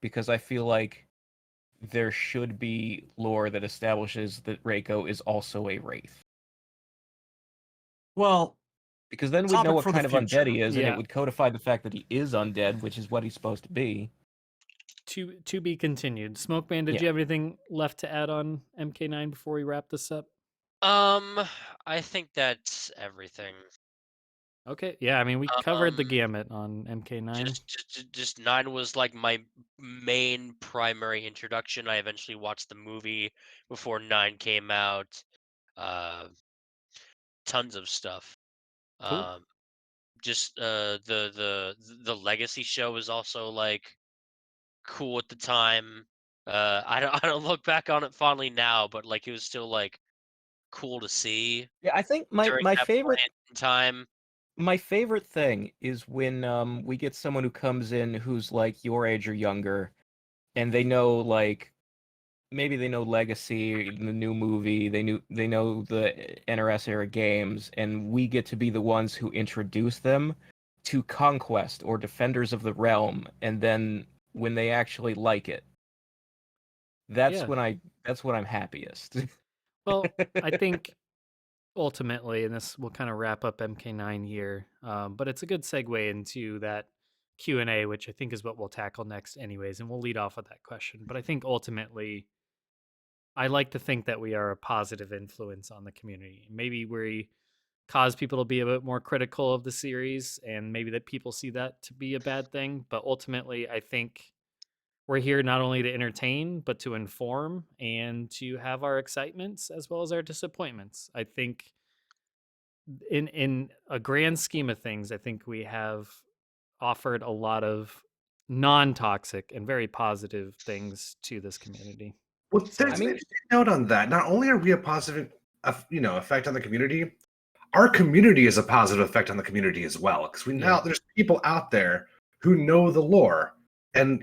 because I feel like there should be lore that establishes that Reiko is also a wraith. Well, Because then we'd know Topic what for the kind of undead future. he is, and Yeah. it would codify the fact that he is undead, which is what he's supposed to be. To be continued. Smokeman, did Yeah. you have anything left to add on MK9 before we wrap this up? I think that's everything. Okay, yeah, I mean, we covered the Um, gamut on MK9. just 9 was like my main primary introduction. I eventually watched the movie before 9 came out. Uh, Tons of stuff. Cool. Um, just the Legacy show was also like cool at the time. I don't look back on it fondly now, but like it was still like cool to see Yeah, I think my during my that favorite point in time. my favorite thing is when we get someone who comes in who's like your age or younger, and they know like maybe they know Legacy, the new movie, they know the NRS era games, and we get to be the ones who introduce them to Conquest or Defenders of the Realm, and then when they actually like it, Yeah. that's when I'm happiest. Well, I think ultimately, and this will kind of wrap up MK9 here, but it's a good segue into that Q&A, which I think is what we'll tackle next anyways, and we'll lead off with that question. But I think ultimately, I like to think that we are a positive influence on the community. Maybe we cause people to be a bit more critical of the series, and maybe that people see that to be a bad thing. But ultimately, I think we're here not only to entertain, but to inform and to have our excitements as well as our disappointments. I think in a grand scheme of things, I think we have offered a lot of non-toxic and very positive things to this community. Well, So there's I an mean, interesting note on that. Not only are we a positive, effect on the community, our community is a positive effect on the community as well. Because Yeah. there's people out there who know the lore, and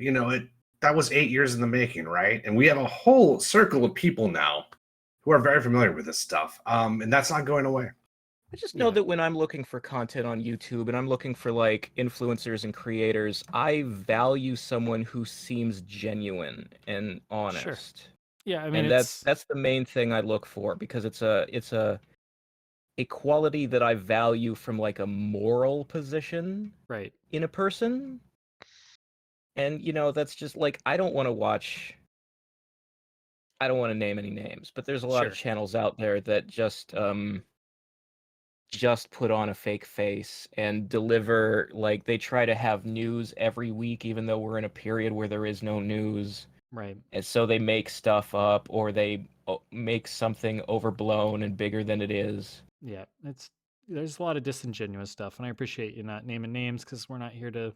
that was 8 years in the making, right? And we have a whole circle of people now who are very familiar with this stuff, and that's not going away. I just know Yeah. that when I'm looking for content on YouTube and I'm looking for like influencers and creators, I value someone who seems genuine and Sure. honest. Yeah, I mean And that's it's that's the main thing I look for because it's a quality that I value from like a moral position right. in a person. And that's just like I don't want to name any names, but there's a lot of Sure. channels out there that just put on a fake face and deliver like they try to have news every week even though we're in a period where there is no news, Right. and so they make stuff up or they make something overblown and bigger than it is. Yeah. There's a lot of disingenuous stuff, and I appreciate you not naming names because we're not here to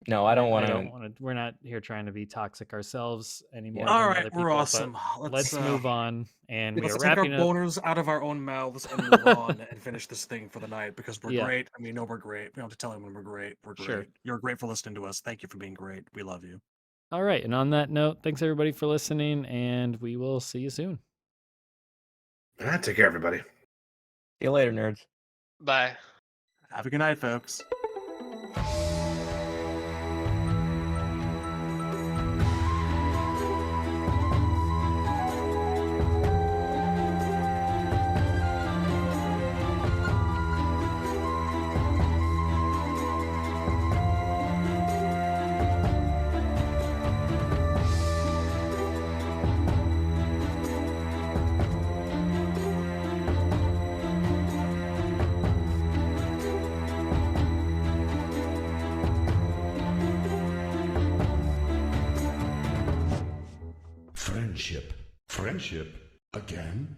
No, I don't I want don't to. want to. We're not here trying to be toxic ourselves any Yeah. more All than right, other we're people. But awesome. let's move on, and we are Let's take our wrapping up. boners out of our own mouths and move on and finish this thing for the night because we're Yeah. great and we know we're great. We don't have to tell anyone we're great. We're great. Sure. You're great for listening to us. Thank you for being great. We love you. All right, and on that note, thanks everybody for listening, and we will see you soon. Take care, everybody. See you later, nerds. Bye. Have a good night, folks. Friendship again?